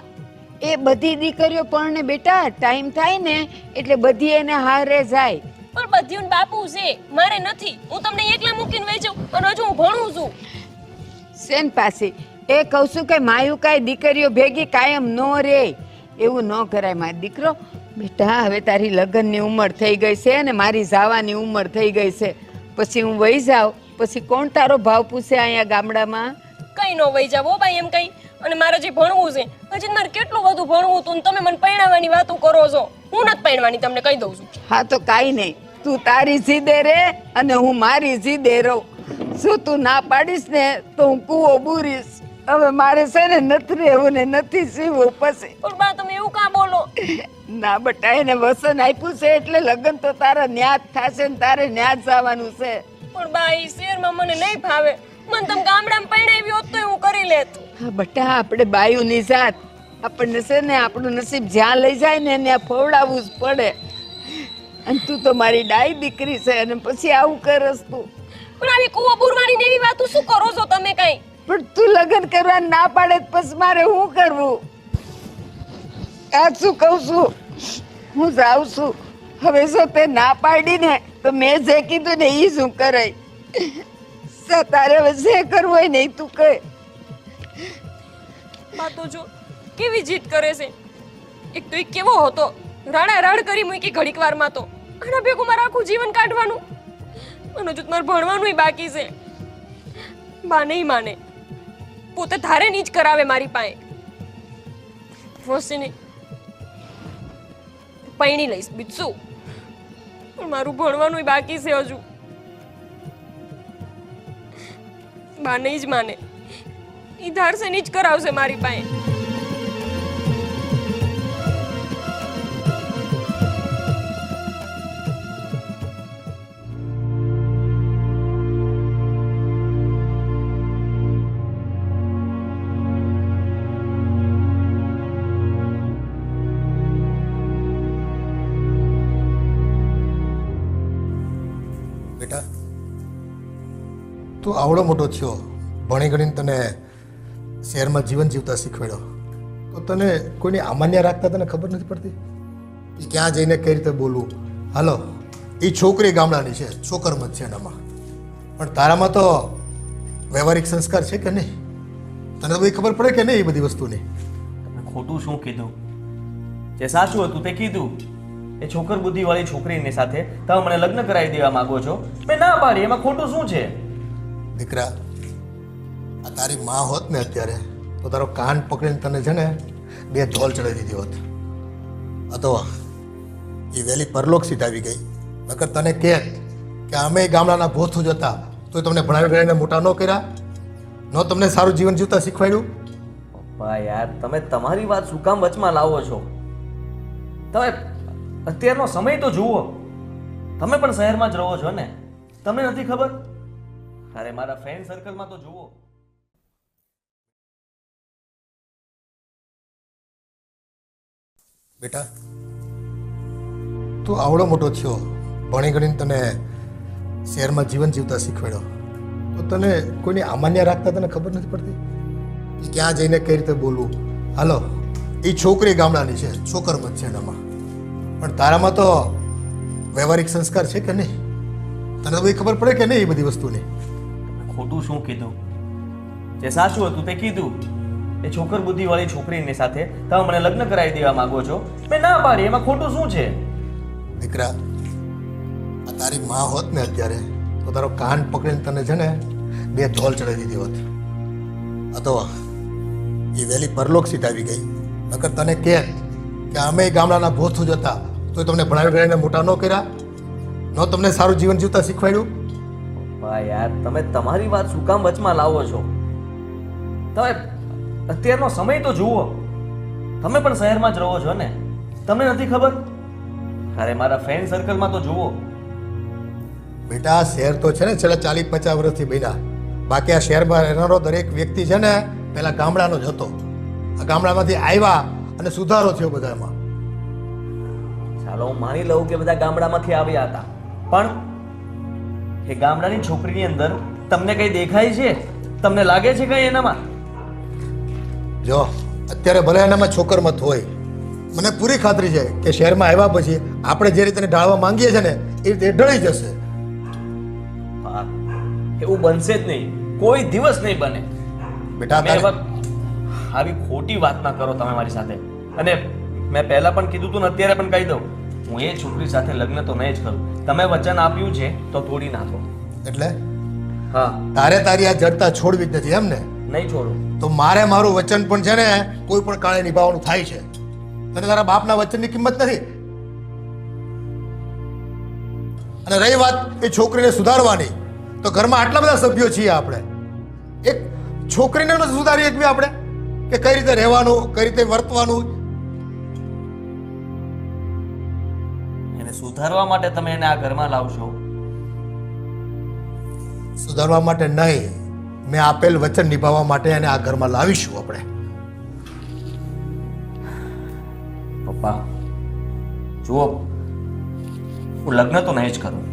એ બધી દીકરીઓ પરણે બેટા, ટાઈમ થાય ને એટલે બધી એને હારે જાય. પણ બધીઓને બાપુ છે, મારે નથી. હું તમને એકલા મૂકીને વહી જાઉં અને હજુ હું ભણું છું. શેન પાછી એ કહું છું કે માયું કાંઈ દીકરીઓ ભેગી કાયમ ન રહે, એવું ન કરાય મારો દીકરો. બેટા, હવે તારી લગ્નની ઉંમર થઈ ગઈ છે અને મારી જવાની ઉંમર થઈ ગઈ છે. પછી હું વહી જાઉં પછી કોણ તારો ભાવ પૂછે અહીંયા ગામડામાં? કઈ ન વહી જાવ હો ભાઈ એમ કઈ. અને મારે જે ભણવું છે હજી મારે કેટલું બધું ભણવું હતું, તમે મને પૈણાવાની વાતો કરો છો. હું નથી પૈણવાની, તમને કહી દઉં છું. હા તો કાંઈ નહીં, તું તારી જીદે રહે અને હું મારી જીદે રહું. શું તું ના પાડીશ ને તો હું કૂવો બૂરીશ. હવે મારે છે ને નથી રહેવું ને નથી જીવવું પછી. પણ બા તમે એવું કાં બોલો? ના બટા, એને વસન આપ્યું છે એટલે લગ્ન તો તારા ન્યા જ થશે ને તારે ન્યા જ જવાનું છે. પણ બા ઈ શહેરમાં મને નહીં ભાવે. મને તમે ગામડામાં પૈણાવી હોત તો હું કરી લેત. હા બટા, આપણે બાયુની જાત, આપણને છે ને આપણું નસીબ જ્યાં લઈ જાય ને ત્યાં ફવડાવવું જ પડે. અને તું તો મારી ડાઈ દીકરી છે અને પછી આવું કરસ તું. પણ આવી કૂવો બુરવાની ને એવી વાતો શું કરો છો તમે કઈ? પણ તું લગ્ન કરવા ના પાડે પછી મારે શું કરવું? આ શું કહું છું, હું જાઉં છું. હવે જો તે ના પાડી ને તો મેં જે કીધું ને એ શું કરાય? તારે હવે જે કરવું હોય ને એ તું કહે. વાતો જો કેવી જીત કરે છે. એક તો એ કેવો હતો, રાડા રાડ કરી મૂકી ઘડીક વારમાં તો. આના ભેગું મારે આખું જીવન કાઢવાનું અને હજુ મારે ભણવાનું બાકી છે. બા નહીં માને, પોતે ધારે ની જ કરાવે મારી પાસે. વસીને પૈણી લઈશ બીજું, પણ મારું ભણવાનું બાકી છે હજુ. બા નહીં જ માને, ઈ ધારસે ની જ કરાવશે મારી પાસે. બેટા, તું આવડો મોટો થયો, ભણી ગણીને તને શહેરમાં જીવન જીવતા શીખવાડ્યો, તો તને કોઈની અમાન્ય રાખતા તને ખબર નથી પડતી કે ક્યાં જઈને કઈ રીતે બોલવું? હાલો, એ છોકરી ગામડાની છે, છોકરમત છે એનામાં, પણ તારામાં તો વ્યવહારિક સંસ્કાર છે કે નહીં? તને તો બધી ખબર પડે કે નહીં એ બધી વસ્તુની? તમે ખોટું શું કીધું? જે સાચું હતું તે કીધું. એ છોકર બુદ્ધિવાળી છોકરીની સાથે તમે મને લગ્ન કરાવી દેવા માંગો છો, મેં ના પાડી, એમાં ખોટું શું છે? દીકરા, આ તારી માં હોત ને અત્યારે તો તારો કાન પકડીને તને છે ને 2 ઢોલ ચડાવી દીધી હોત. આ તો એ વહેલી પરલોક સીધ આવી ગઈ. નકર તને કહે કે અમે ગામડાના ભોથું જ હતા તો તમને ભણાવી ગણાવીને મોટા ન કર્યા, ન તમને સારું જીવન જીવતા શીખવાડ્યું? પપ્પા યાર, તમે તમારી વાત શું કામ વચમાં લાવો છો? તમે અત્યારનો સમય તો જુઓ. તમે પણ શહેરમાં જ રહો છો ને, તમને નથી ખબર? અરે મારા ફ્રેન્ડ સર્કલમાં તો જુઓ. બેટા, તું આવડો મોટો થયો, ભણી ગણીને તને શહેરમાં જીવન જીવતા શીખવાડ્યો, તો તને કોઈની અમાન્ય રાખતા તને ખબર નથી પડતી કે ક્યાં જઈને કઈ રીતે બોલવું? હાલો, એ છોકરી ગામડાની છે, છોકરમત છે એનામાં, પણ તારામાં તો વ્યવહારિક સંસ્કાર છે કે નહીં? તને તો બધી ખબર પડે કે નહીં એ બધી વસ્તુની? ખોટું શું કીધું? જે સાચું હતું તે કીધું. એ છોકર બુદ્ધિવાળી છોકરીની સાથે તમે મને લગ્ન કરાવી દેવા માંગો છો, મેં ના પાડી, એમાં ખોટું શું છે? દીકરા, આ તારી માં હોત ને અત્યારે તો તારો કાન પકડીને તને છે ને 2 ઢોલ ચડાવી દીધી હોત. આ તો એ વહેલી પરલોક સીધ આવી ગઈ. નકર તને કહે કે અમે ગામડાના ભોથું જ હતા તો તમને ભણાવી ગણાવીને મોટા ન કર્યા, ન તમને સારું જીવન જીવતા શીખવાડ્યું? પપ્પા યાર, તમે તમારી વાત શું કામ વચમાં લાવો છો? તમે અત્યારનો સમય તો જુઓ. તમે પણ શહેરમાં જ રહો છો ને, તમને નથી ખબર? અરે મારા ફ્રેન્ડ સર્કલમાં તો જુઓ. બેટા, શહેર તો છે ને છેલ્લા 40-50 વર્ષથી બન્યા, બાકી આ શહેરમાં રહેનારો દરેક વ્યક્તિ છે ને પહેલા ગામડાનો જ હતો. આ ગામડામાંથી આવ્યા અને સુધારો થયો બધામાં. ચાલો હું માની લઉં કે બધા ગામડામાંથી આવ્યા હતા, પણ એ ગામડાની છોકરીની અંદર તમને કઈ દેખાય છે? તમને લાગે છે કઈ એનામાં? જો અત્યારે ભલે એનામાં છોકરમત હોય, મને પૂરી ખાતરી છે કે શહેરમાં આવ્યા પછી આપણે જે રીતે ઢાળવા માંગીએ છીએ ને એ રીતે ઢળી જશે. હા, એવું બનશે જ નહીં, કોઈ દિવસ નહીં બને. બેટા, આવી ખોટી વાત ના કરો તમે મારી સાથે. અને મેં પહેલા પણ કીધું તું ને અત્યારે પણ કહી દઉં, હું એ છોકરી સાથે લગ્ન તો નહીં જ કરું. તમે વચન આપ્યું છે તો તોડી નાખો. એટલે હા, તારે તારી આ જડતા છોડવી જ નથી એમ ને? નહીં છોડું. તો મારે મારું વચન પણ છે ને કોઈ પણ કાળે નિભાવવાનું થાય છે. તને તારા બાપના વચનની કિંમત નથી. અને રહી વાત એ છોકરીને સુધારવાની, તો ઘરમાં આટલા બધા સભ્યો છીએ આપણે, એક છોકરીને ન સુધારી શકીએ આપણે કે કઈ રીતે રહેવાનું, કઈ રીતે વર્તવાનું? એને સુધારવા માટે તમે એને આ ઘરમાં લાવશો? સુધારવા માટે નહીં, મેં આપેલ વચન નિભાવવા માટે એને આ ઘરમાં લાવીશું આપણે. પપ્પા જુઓ, હું લગ્ન તો નહીં જ કરું.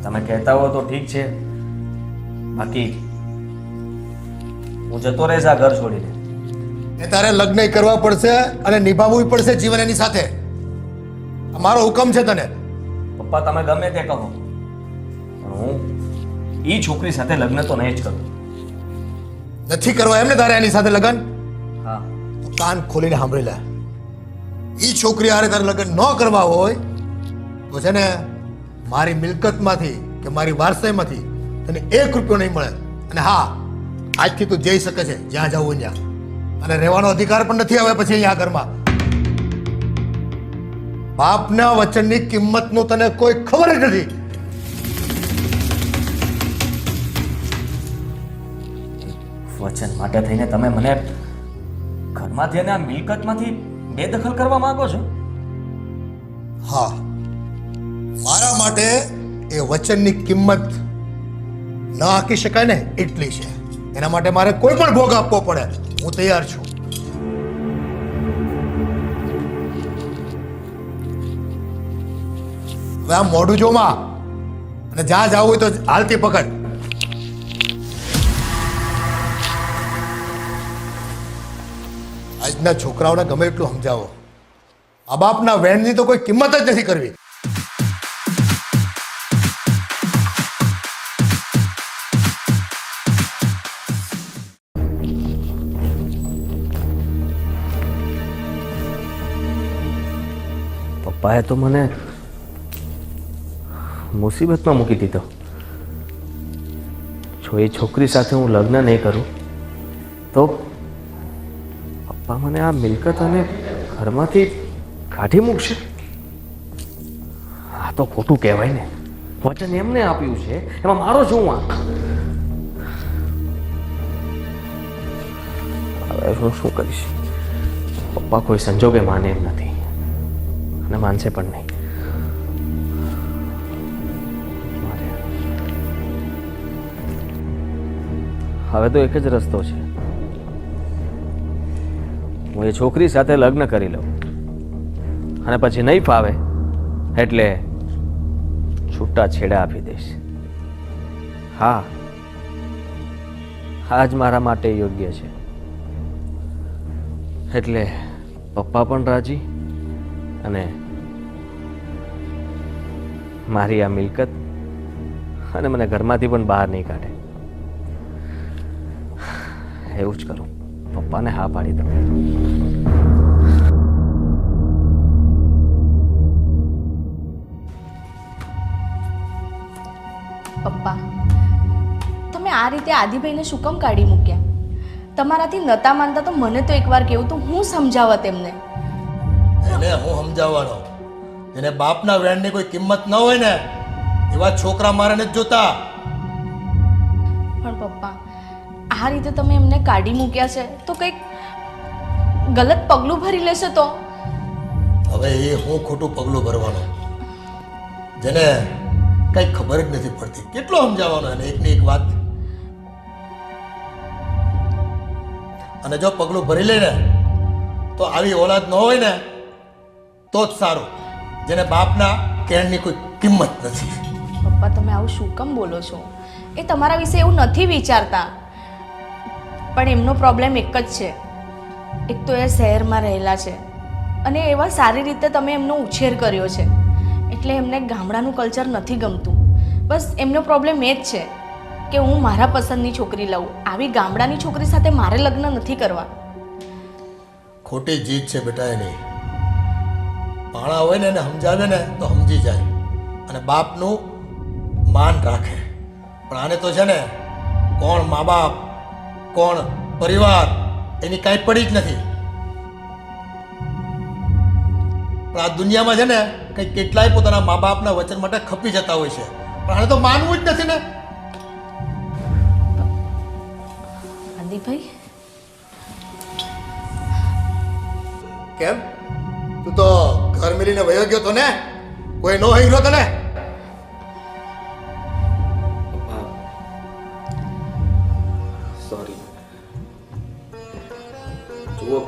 તમે કહેતા હો તો ઠીક છે, બાકી હું જતો રહીશ આ ઘર છોડીને. એ તારે લગ્ન કરવા પડશે અને નિભાવવું પડશે જીવન એની સાથે. આ મારો હુકમ છે તને. પપ્પા તમે ગમે તે કહો, પણ હું એ છોકરી સાથે લગ્ન તો નહીં જ કરું. નથી કરવા એમને તારે એની સાથે લગ્ન? હા. તો કાન ખોલીને સાંભળી લે. એ છોકરી હારે તારે લગ્ન ન કરવા હોય તો છે ને મારી મિલકતમાંથી કે મારી વારસાઈમાંથી તને 1 રૂપિયો નહીં મળે. અને હા, આજથી તું જઈ શકે છે જ્યાં જવું હોય ત્યાં, અને રહેવાનો અધિકાર પણ નથી હવે પછી અહીંયા ઘરમાં. બાપના વચનની કિંમતનું તને કોઈ ખબર જ નથી. વચન માટે થઈને તમે મને ઘરમાંથી અને આ મિલકતમાંથી બેદખલ કરવા માંગો છો? હા, મારા માટે એ વચનની કિંમત ન આંકી શકાય ને એટલી છે. એના માટે મારે કોઈ પણ ભોગ આપવો પડે, હું તૈયાર છું. હવે આ મોઢું જોમાં અને જ્યાં જવું હોય તો હાલતી પકડ. આજના છોકરાઓને ગમે એટલું સમજાવો, આ બાપના વેણની તો કોઈ કિંમત જ નથી કરવી. પપ્પાએ તો મને મુસીબતમાં મૂકી દીધો. જો એ છોકરી સાથે હું લગ્ન નહીં કરું તો પપ્પા મને આ મિલકત અને ઘરમાંથી કાઢી મૂકશે. આ તો ખોટું કહેવાય ને. વચન એમને આપ્યું છે, એમાં મારો શું વાંક? હવે હું શું કરીશ? પપ્પા કોઈ સંજોગે માને એમ નથી અને માનશે પણ નહીં. હવે તો એક જ રસ્તો છે. હું એ છોકરી સાથે લગ્ન કરી લઉં અને પછી નહીં ફાવે એટલે છૂટા છેડા આપી દઈશ. હા, આ જ મારા માટે યોગ્ય છે. એટલે પપ્પા પણ રાજી અને મારી આ મિલકત અને મને ઘરમાંથી પણ બહાર નહીં કાઢે. એવું જ કરું. પપ્પાને હા પાડી દઉં. પપ્પા, તમે આ રીતે આદિભાઈને શું કામ કાઢી મૂક્યા? તમારાથી નતા માનતા તો મને તો એકવાર કેવું તો હું સમજાવત એમને. એને હું સમજાવવાનો? એને બાપના વેણની કોઈ કિંમત ન હોય ને એવા છોકરા મારે નથી જોતા. પણ પપ્પા, આ રીતે તમે એમને કાઢી મૂક્યા છે તો કંઈક ગલત પગલું ભરી લેશે તો? હવે એ હું ખોટું પગલું ભરવાનું? જેને કઈ ખબર જ નથી પડતી, કેટલો સમજાવવાનો એને એકની એક વાત. અને જો પગલું ભરી લે ને તો આવી ઓલાદ ન હોય ને તો જ સારું, જેને બાપના કેણની કોઈ કિંમત નથી. પપ્પા, તમે આવું શું કામ બોલો છો? એ તમારા વિશે એવું નથી વિચારતા. પણ એમનો પ્રોબ્લેમ એક જ છે. એક તો એ શહેરમાં રહેલા છે અને એવા સારી રીતે તમે એમનો ઉછેર કર્યો છે એટલે એમને ગામડાનું કલ્ચર નથી ગમતું. બસ એમનો પ્રોબ્લેમ એ જ છે કે હું મારા પસંદની છોકરી લઉં, આવી ગામડાની છોકરી સાથે મારે લગ્ન નથી કરવા. ખોટી જીત છે બેટા એની. પાણા હોય ને એને સમજાવે ને તો સમજી જાય અને બાપનું માન રાખે. પણ આને તો છે ને કોણ મા બાપ કોણ પરિવાર એની કાંઈ પડી જ નથી. પણ આ દુનિયામાં છે ને કંઈ કેટલાય પોતાના મા બાપના વચન માટે ખપી જતા હોય છે, પણ આને તો માનવું જ નથી ને. આદિભાઈ, કેમ તું તો ઘર મિલીને વયો ગયો તો ને? કોઈ નો હીરો તને? સોરી. જુઓ,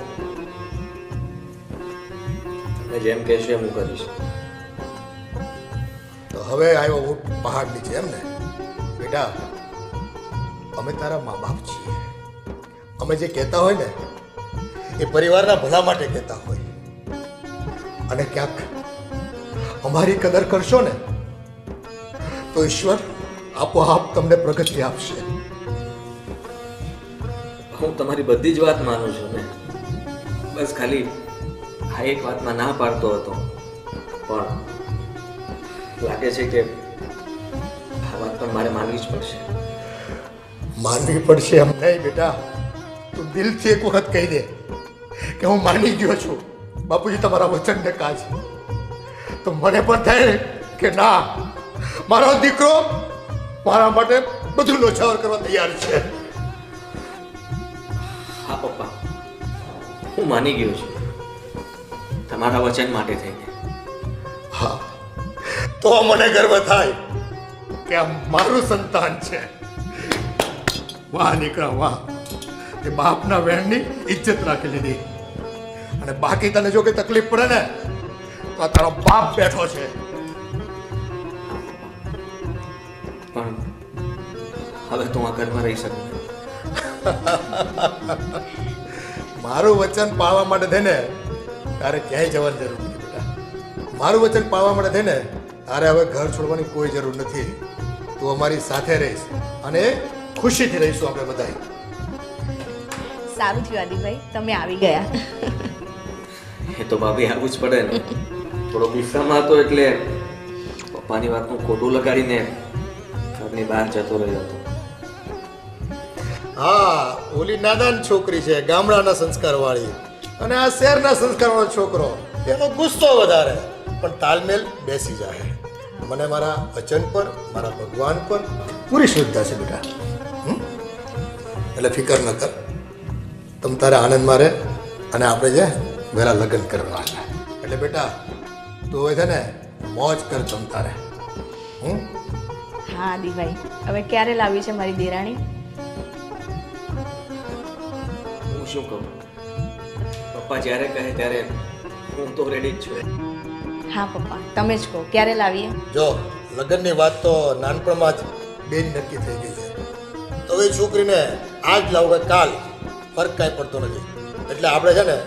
તમે જેમ કહેશો એમ હું કરીશ. તો હવે આવ્યો ઊંટ પહાડ નીચે એમ ને? બેટા, અમે તારા મા બાપ છીએ. અમે જે કહેતા હોય ને એ પરિવારના ભલા માટે કહેતા હોય. અને ક્યાંક અમારી કદર કરશો ને તો ઈશ્વર આપોઆપ તમને પ્રગતિ આપશે. હું તમારી બધી જ વાત માનું છું ને, બસ ખાલી આ એક વાતમાં ના પાડતો હતો, પણ લાગે છે કે આ વાત પણ મારે માનવી જ પડશે. માનવી પડશે એમ નહીં બેટા, તું દિલથી એક વખત કહી દે કે હું માની ગયો છું, બાપુજી તમારા વચનને કાજ. તો મને પણ થાય કે ના, મારો દીકરો મારા માટે બધું લોછાવર કરવા તૈયાર છે. હા પપ્પા, હું માની ગયો છું તમારા વચન માટે થઈને. હા, તો મને ગર્વ થાય કે આ મારું સંતાન છે. વાહ દીકરા વાહ, તે બાપના વેણની ઇજ્જત રાખી લીધી. અને બાકી તને જો કે તકલીફ પડે ને તો આ તારો બાપ બેઠો છે. પણ હવે તું આ ઘરમાં રહી શકું. મારું વચન પાળવા માટે થઈને તારે ક્યાંય જવાની જરૂર નથી બેટા. મારું વચન પાળવા માટે થઈને તારે હવે ઘર છોડવાની કોઈ જરૂર નથી. તું અમારી સાથે રહીશ અને ખુશીથી રહીશું આપણે બધા. સારું થયું આદિભાઈ, તમે આવી ગયા. એ તો ભાભી આવવું જ પડે ને. થોડો ગુસ્સામાં હતો એટલે પપ્પાની વાતનું ખોટું લગાડીને ઘરની બહાર જતો રહ્યો હતો. હા, ઓલી નાદાન છોકરી છે ગામડાના સંસ્કાર વાળી, અને આ શહેરના સંસ્કારવાળો છોકરો. એનો ગુસ્સો વધારે પણ તાલમેલ બેસી જાય. મને મારા વચન પર, મારા ભગવાન પર પૂરી શ્રદ્ધા છે બેટા. એટલે ફિકર ન કર, તમ તારે આનંદમાં રહે અને આપણે જે વહેલા લગ્ન કરવા છે. એટલે બેટા તું હવે છે ને મોજ કર તમ તારે. હા આદિભાઈ, હવે ક્યારે લાવી છે મારી દેરાણી? હું શું કહું, પપ્પા જ્યારે કહે ત્યારે હું તો રેડી જ છું. હા પપ્પા, તમે જ કહો ક્યારે લાવીએ? જો લગ્નની વાત તો નાનપણમાં જ બેન નક્કી થઈ ગઈ છે, તો એ છોકરીને આજ લાવું કે કાલ ફરક કાંઈ પડતો નથી. એટલે આપણે છે ને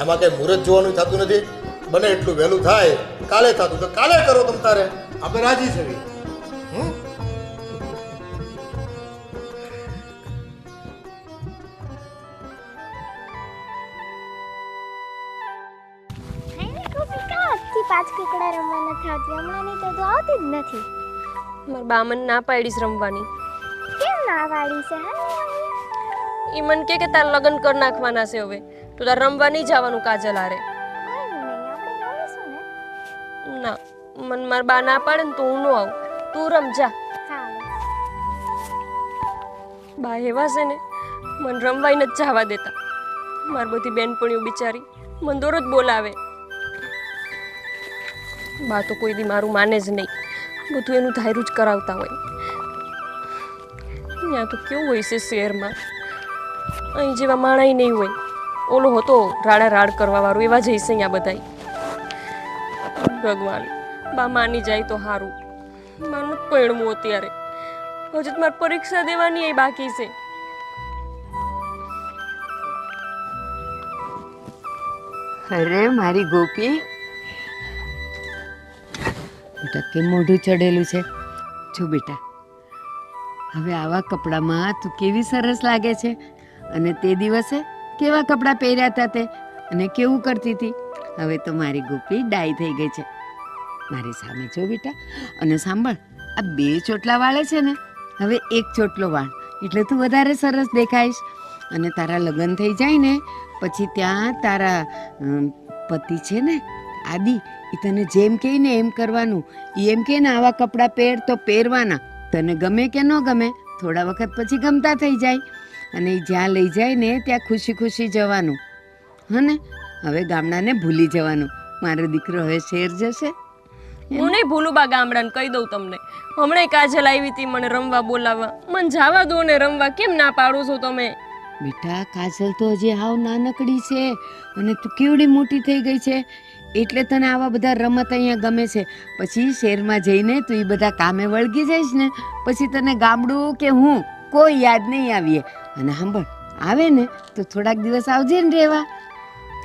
એમાં કંઈ મુહૂર્ત જોવાનું થતું નથી. બને એટલું વહેલું થાય, કાલે થતું તો કાલે કરો તમ તારે, આપણે રાજી છીએ. પાંચ કીકડા રમવા નથી આવતી હમણાંની તો આવતી જ નથી. મારા બા મને ના પાડીશ રમવાની. કેમ ના વાળી છે? એ મને કે તાર લગ્ન કરી નાખવાના છે હવે, તો તાર રમવા નહીં જવાનું કાજલ હારે. ના, મને મારા બા ના પાડે ને તો હું ન આવું. તું રમજા. બા એવા છે ને, મને રમવાય નથી જવા દેતા. મારી બધી બેનપણીઓ બિચારી મને દરરોજ બોલાવે. બા તો કોઈ દી મારું માને જ નહીં, બધું એનું ધાર્યું જ કરાવતા હોય. ત્યાં તો કેવું હોય છે શહેરમાં, અહીં જેવા માણાઈ નહીં હોય. ઓલો હતો રાડા રાડ કરવા વાળું, એવા જઈશે અહીંયા બધાય. ભગવાન, બા માની જાય તો સારું. મારું પરણવું અત્યારે, હજુ તો મારી પરીક્ષા દેવાની એ બાકી છે. અરે મારી ગોપી, બેટા કેમ મોઢું ચડેલું છે? જો બેટા, હવે આવા કપડામાં તું કેવી સરસ લાગે છે. અને તે દિવસે કેવા કપડાં પહેર્યા હતા તે, અને કેવું કરતી હતી. હવે તો મારી ગોપી ડાઈ થઈ ગઈ છે. મારી સામે જો બેટા, અને સાંભળ, આ 2 ચોટલા વાળે છે ને, હવે 1 ચોટલો વાળ, એટલે તું વધારે સરસ દેખાઈશ. અને તારા લગ્ન થઈ જાય ને પછી ત્યાં તારા પતિ છે ને આદિ, એ તને જેમ કહે ને એમ કરવાનું. એ એમ કહે ને આવા કપડાં પહેર તો પહેરવાના, તને ગમે કે ન ગમે, થોડા વખત પછી ગમતા થઈ જાય. અને એ જ્યાં લઈ જાય ને ત્યાં ખુશી ખુશી જવાનું. હા ને, હવે ગામડાને ભૂલી જવાનું. મારો દીકરો હવે શહેર જશે. હું નહીં ભૂલું બા ગામડાને, કહી દઉં તમને. હમણાં કાજલ આવી હતી મને રમવા બોલાવવા. મને જવા દો ને રમવા, કેમ ના પાડો છો તમે? બેટા કાજલ તો હજી હાવ નાનકડી છે, અને તું કેવડી મોટી થઈ ગઈ છે. એટલે તને આવા બધા રમત અહીંયા ગમે છે. પછી શહેરમાં જઈને તું એ બધા કામે વળગી જઈશ ને, પછી તને ગામડું કે હું કોઈ યાદ નહીં આવીએ. અને સાંભળ, આવે ને તો થોડાક દિવસ આવજે ને રહેવા.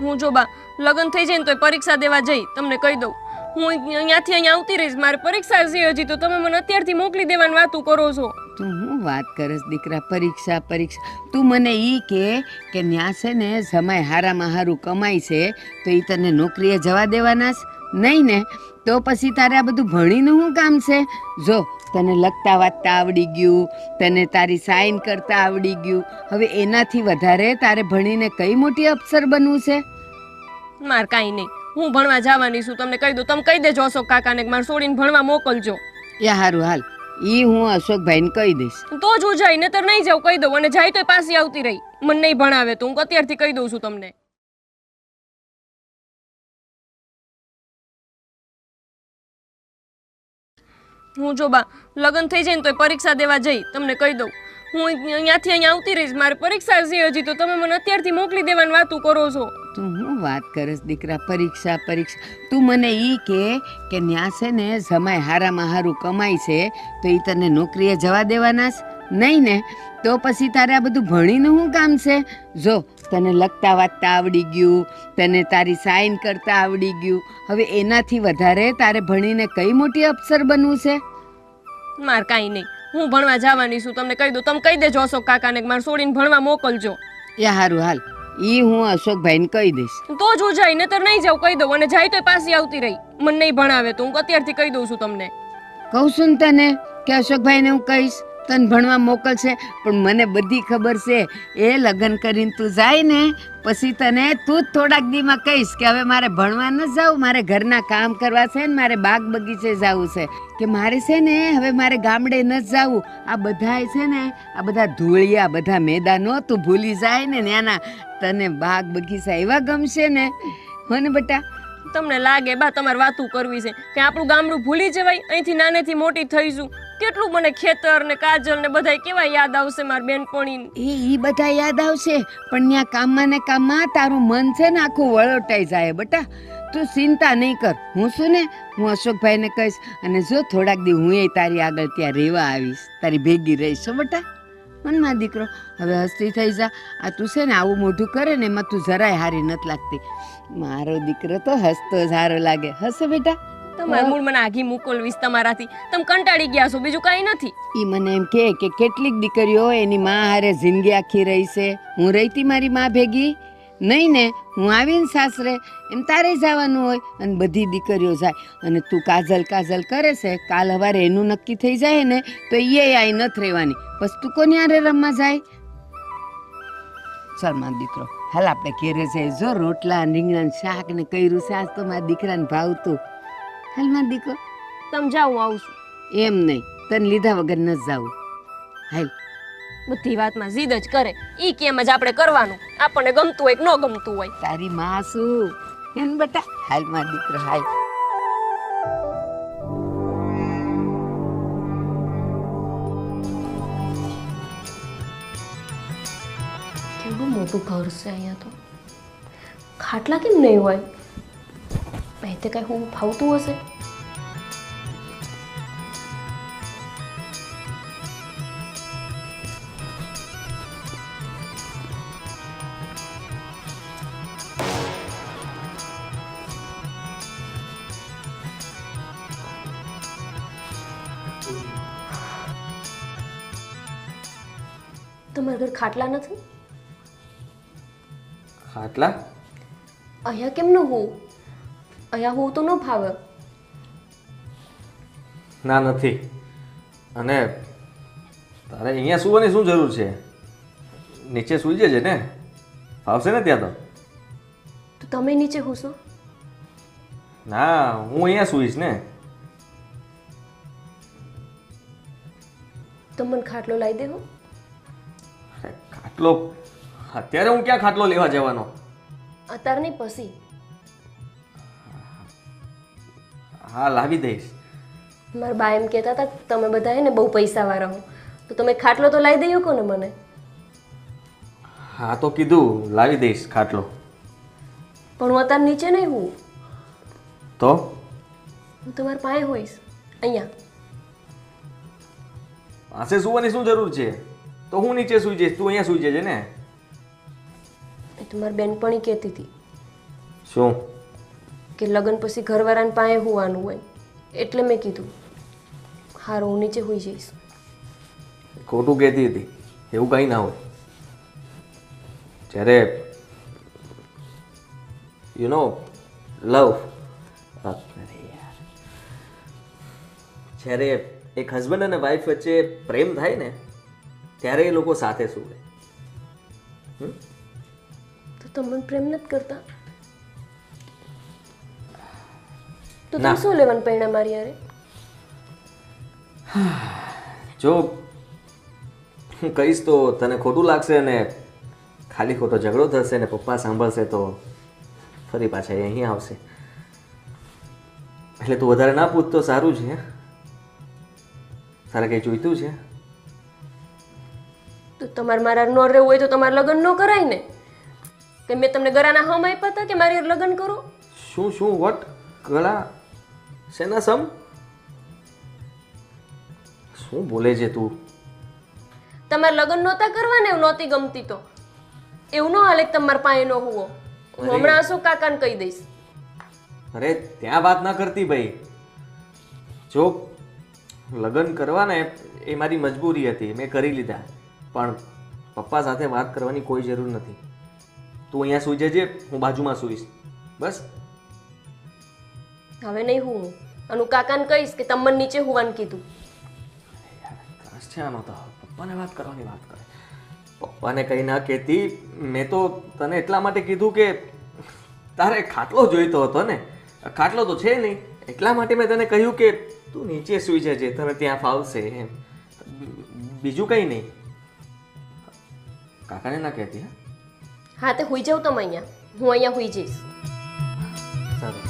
હું જો બા લગ્ન થઈ જાય ને તો પરીક્ષા દેવા જઈ, તમને કહી દઉં. હું અહીંયાથી અહીંયા આવતી રહીશ, મારી પરીક્ષા છે હજી, તો તમે મને અત્યારથી મોકલી દેવાની વાતું કરો છો. તું હું હું વાત કરસ દીકરા, પરીક્ષા પરીક્ષા. તું મને ઈ કે ન્યા છે ને જમાય હારામાં હારું કમાય છે તો ઈ તને નોકરીએ જવા દેવાના છે? નહીં ને? તો પછી તારે આ બધું ભણીને શું કામ છે? જો તને લખતા વાંચતા આવડી ગયું, તને તારી સાઈન કરતા આવડી ગયું, હવે એનાથી વધારે તારે ભણીને કઈ મોટી અફસર બનવું છે? માર કાંઈ નહીં, હું ભણવા જવાની છું. તમને કહી દઉં, તમે કહી દેજો અશોક કાકાને કે મારે છોડીને ભણવા મોકલજો. એ હારું હાલ, ઈ હું અશોકભાઈને કહી દઈશ. તો જ હું જાય, નહીતર નહીં જાઉં કહી દઉં. અને જાય તો પાછી આવતી રહી, મને નહીં ભણાવે તો હું અત્યારથી કહી દઉં છું તમને. હું જો બા લગ્ન થઈ જાય ને તો પરીક્ષા દેવા જઈ, તમને કહી દઉં. હું અહીંયાથી અહીંયા આવતી રહીશ, મારે પરીક્ષા છે હજી, તો તમે મને અત્યારથી મોકલી દેવાની વાતું કરો છો. તું હું વાત કરસ દીકરા, પરીક્ષા પરીક્ષા. તું મને ઈ કે ન્યા છે ને જમાય હારામાં હારું કમાય છે તો ઈ તને નોકરીએ જવા દેવાના છે? નહીં ને? તો પછી તારે આ બધું ભણીને શું કામ છે? જો તને લખતા વાંચતા આવડી ગયું, તને તારી સાઈન કરતા આવડી ગયું, હવે એનાથી વધારે તારે ભણીને કઈ મોટી અફસર બનવું છે? માર કાંઈ નહીં, હું ભણવા જવાની છું. તમને કહી દઉં, તમે કહી દેજો અશોક કાકાને કે મારે છોડીને ભણવા મોકલજો. એ હારું હાલ, ઈ હું અશોકભાઈને કહી દઈશ. તો જ હું જાય, નહીતર નહીં જાઉં કહી દઉં. અને જાય તો પાછી આવતી રહી, મને નહીં ભણાવે તો હું અત્યારથી કહી દઉં છું તમને. કહું છું ને તને કે અશોકભાઈને હું કહીશ તને ભણવા મોકલશે, પણ મને બધી ખબર છે એ લગ્ન કરીને તું જાય ને પછી તને તું જ થોડાક દીમાં કહીશ કે હવે મારે ભણવા ન જાવું, મારે ઘરના કામ કરવા છે ને મારે બાગ બગીચે જવું છે, કે મારે છે ને હવે મારે ગામડે ન જવું. આ બધાય છે ને આ બધા ધૂળિયા બધા મેદાનો તું ભૂલી જાય ને ત્યાંના તને બાગ બગીચા એવા ગમશે ને. હો ને બેટા? તમને લાગે બા તમારે વાતું કરવી છે કે આપણું ગામડું ભૂલી જવાય? અહીંથી નાનેથી મોટી થઈશું, કેટલું મને ખેતર ને કાજલ ને બધાય કેવા યાદ આવશે મારી બેનપણી. ઈ બધા યાદ આવશે, પણ ત્યાં કામમાં ને કામમાં તારું મન છે ને આખું વળોટાઈ જાય. બેટા તું ચિંતા નહીં કર, હું છું ને, હું અશોકભાઈને કહીશ. અને જો થોડાક દી હું તારી આગળ ત્યાં રહેવા આવીશ, તારી ભેગી રહીશ. હો બેટા? મનમાં દીકરો હવે હસતી થઈ જા. આ તું છે ને આવું મોઢું કરે ને એમાં તું જરાય હારી નથી લાગતી. મારો દીકરો તો હસતો સારો લાગે. હસે બેટા? તમારે મૂળ મને આઘી મોકલવીશ તમારાથી. તમે કંટાળી ગયા છો, બીજું કાંઈ નથી. ઈ મને એમ કે કેટલીક દીકરીઓ એની માં હારે જિંદગી આખી રહી છે. હું રહીતી મારી માં ભેગી? નહીં ને? હું આવીને સાસરે એમ તારે જવાનું હોય અને બધી દીકરીઓ જાય. અને તું કાજલ કાજલ કરે છે, કાલ સવારે એનું નક્કી થઈ જાય ને તો એ આઈ નથી રહેવાની. બસ તું કોની હારે રમવા જાય? ચાલ મારો દીકરો હાલ આપણે ઘેરે જઈએ. જો રોટલા રીંગણા શાક ને કર્યું છે આજ તો મારા દીકરાને ભાવતું. હાલ મારો દીકરો. તમે જાઓ, હું આવું છું. એમ નહીં, તને લીધા વગર ન જાવું. હાલ. બધી વાતમાં જીદ જ કરે. ઈ કેમ જ આપણે કરવાનું, આપણને ગમતું હોય કે ન ગમતું હોય. તારી માં શું એમ બેટા? હાલ મારો દીકરો હાલ. કેવું મોટું ઘર છે અહીંયા તો. ખાટલા કેમ નહીં હોય? તે કઈ હું ફાવતું હશે? તમારા ઘર ખાટલા નથી? ખાટલા? અહીંયા કેમ ન હોઉં? અહીંયા હોઉં તો ન ફાવે. ના નથી. અને તારે અહીંયા સુવાની શું જરૂર છે? નીચે સૂઈ જજે ને, ફાવશે ને ત્યાં તો તમે નીચે હોશો? ના, હું અહીંયા સૂઈશ ને. તો મને ખાટલો લાવી દેવો. ખાટલો? અત્યારે હું ક્યાં ખાટલો લેવા જવાનો? અત્યારે નહીં, પછી. હા, લાવી દઈશ. મારા બા એમ કહેતા હતા કે તમે બધા હે ને બહુ પૈસાવાળા હો, તો તમે ખાટલો તો લાવી દઈ શકો ને મને? હા, તો કીધું લાવી દઈશ ખાટલો. પણ હું અત્યારે નીચે નહીં હોઉં. તો હું તમારા પાસે હોઈશ, અહીંયા. પાસે સુવાની શું જરૂર છે? તો હું નીચે સૂઈ જઈશ, તું અહીંયા સૂઈ જજે ને. એ તો મારી બેનપણી કહેતી હતી શું? કે લગ્ન પછી ઘરવાળાને પાસે હોવાનું હોય, એટલે મેં કીધું હારું હું નીચે હોઈ જઈશ. ખોટું કહેતી હતી એવું કંઈ ના હોય. જ્યારે યુ નો લવ, જ્યારે એક હસબન્ડ અને વાઈફ વચ્ચે પ્રેમ થાય ને ત્યારે એ લોકો સાથે સૂવે. તો તમે પ્રેમ નથી કરતા તો ના. તમે શું લેવાનું પરિણામ મારી યારે? જો હું કહીશ તો તને ખોટું લાગશે અને ખાલી ખોટો ઝઘડો થશે ને પપ્પા સાંભળશે તો ફરી પાછા એ અહીં આવશે. એટલે તું વધારે ના પૂછ તો સારું છે. તારે કંઈ જોઈતું છે? તો તમારે મારા ન રહેવું હોય તો તમારે લગ્ન ન કરાય ને. કે મેં તમને ગરાના હમ આપ્યા હતા કે મારી હારે લગ્ન કરો? શું શું વટ ગળા શેના સમ? શું બોલે છે તું? તમારે લગ્ન નહોતા કરવા ને, એવું નહોતી ગમતી તો એવું ન હાલે કે તમારા પાસે ન હુવો. હું હમણાં અશોક કાકાને કહી દઈશ. અરે ત્યાં વાત ના કરતી ભાઈ. જો લગ્ન કરવાના એ મારી મજબૂરી હતી, મેં કરી લીધા. પણ પપ્પા સાથે વાત કરવાની કોઈ જરૂર નથી. તું અહીંયા સૂઈ જજે, હું બાજુમાં સૂઈશ. બસ. હવે નહીં હું અનુ કાકાને કહીશ કે તમને નીચે હુવાનું કીધું. ત્રાસ છે આનો તો. પપ્પાને વાત કરવાની વાત કરે. પપ્પાને કંઈ ના કહેતી. મેં તો તને એટલા માટે કીધું કે તારે ખાટલો જોઈતો હતો ને. ખાટલો તો છે નહીં, એટલા માટે મેં તને કહ્યું કે તું નીચે સૂઈ જજે, તને ત્યાં ફાવશે એમ. બીજું કંઈ નહીં. કાકાને ના કહેતી. હા તે હુઈ જાવ તમે અહીંયા, હું અહીંયા હુઈ જઈશ. સારું.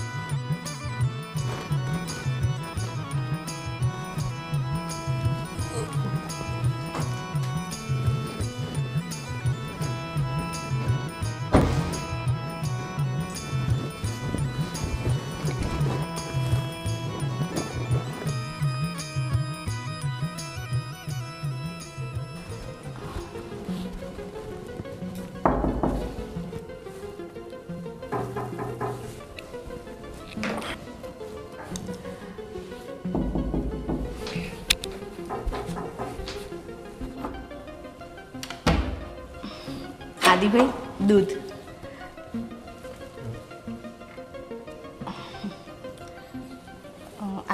આદિભાઈ દૂધ.